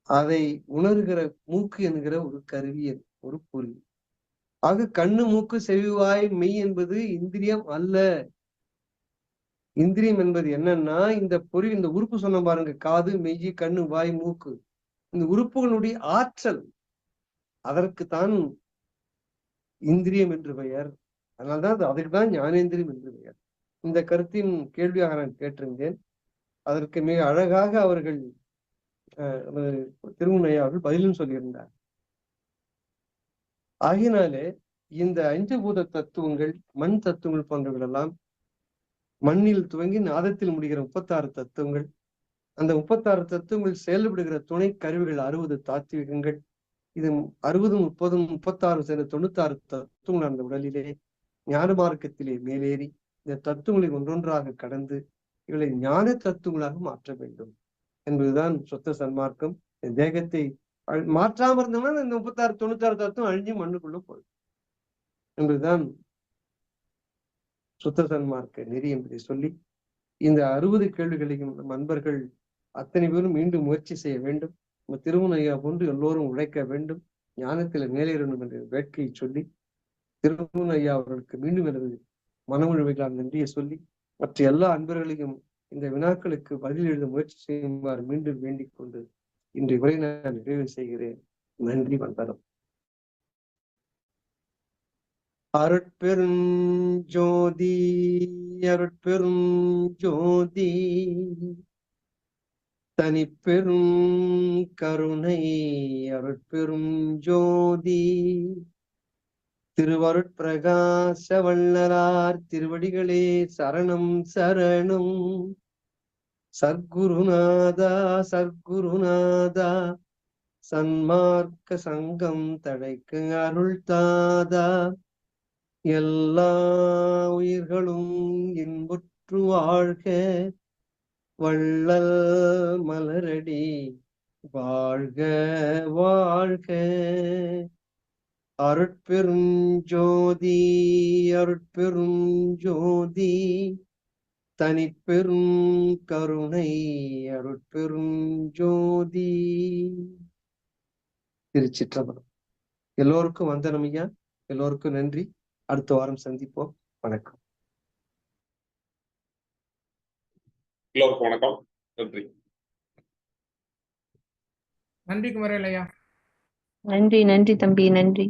அதை உணர்கிற மூக்கு என்கிற ஒரு கருவி, ஒரு பொறி. ஆக கண்ணு, மூக்கு, செவிவாய், மெய் என்பது இந்திரியம் அல்ல. இந்திரியம் என்பது என்னன்னா இந்த பொறி, இந்த உறுப்பு சொன்ன பாருங்க, காது, மெய், கண்ணு, வாய், மூக்கு, இந்த உறுப்புகளுடைய ஆற்றல், அதற்குத்தான் இந்திரியம் என்று பெயர். அதனால்தான் அதற்கு தான் ஞானேந்திரியம் என்று பெயர். இந்த கருத்தின் கேள்வியாக நான் கேட்டிருந்தேன். அதற்கு மிக அழகாக அவர்கள் திருமுனையா அவர்கள் பதிலும் சொல்லியிருந்தார். ஆகினாலே இந்த 5 பூத தத்துவங்கள், மண் தத்துவங்கள் போன்றவர்கள் எல்லாம் மண்ணில் துவங்கி நாதத்தில் முடிகிற 36 தத்துவங்கள், அந்த 36 தத்துவங்கள் செயல்படுகிற துணை கருவிகள் 60 தாத்வீகங்கள். இது 60, 30, 36 சேர்ந்த 96 தத்துவங்கள் அந்த உடலிலே ஞான மார்க்கத்திலே மேலேறி இந்த தத்துவங்களை ஒன்றொன்றாக கடந்து இவர்களை ஞான தத்துவங்களாக மாற்ற வேண்டும் என்பதுதான் சுத்த சன்மார்க்கம். இந்த தேகத்தை மாற்றாம இருந்தோம்னா இந்த 36, 96 தத்துவம் அழிஞ்சு மண்ணுக்குள்ள போயிடும் என்பதுதான் சுத்த சன்மார்க்க நெறி என்பதை சொல்லி, இந்த 60 கேள்விகளையும் நம் அன்பர்கள் அத்தனை பேரும் மீண்டும் முயற்சி செய்ய வேண்டும். நம்ம திருமண ஐயா போன்று எல்லோரும் உழைக்க வேண்டும், ஞானத்தில் மேலேறணும் என்ற வேட்கையை சொல்லி, திருமண ஐயா அவர்களுக்கு மீண்டும் எனது மனமுழுமைகளால் நன்றியை சொல்லி, மற்ற எல்லா அன்பர்களையும் இந்த வினாக்களுக்கு பதில் எழுத முயற்சி செய்யுமாறு மீண்டும் வேண்டிக் கொண்டு இன்றைய உரை நான் நிறைவு செய்கிறேன். நன்றி, வந்தனம். அருட்பெருஞ்சோதி அருட்பெரும் ஜோதி தனிப்பெரும் கருணை அருட்பெரும் ஜோதி திருவருட்பிரகாச வள்ளலார் திருவடிகளே சரணம் சரணம். சத்குருநாதா சத்குருநாதா சன்மார்க்க சங்கம் தடைக்கு அருள் தாதா. எல்லா உயிர்களும் இன்புற்று வாழ்க, வள்ளல் மலரடி வாழ்க வாழ்க. அருட்பெரும் ஜோதி அருட்பெரும் ஜோதி தனிப்பெரும் கருணை அருட்பெரும் ஜோதி. திருச்சிற்றம்பலம். எல்லோருக்கும் வந்தனம் ஐயா, எல்லோருக்கும் நன்றி. அடுத்த வாரம் சந்திப்போம். வணக்கம். எல்லோருக்கும் வணக்கம். நன்றி. நன்றி குமரேல் ஐயா. நன்றி நன்றி தம்பி, நன்றி.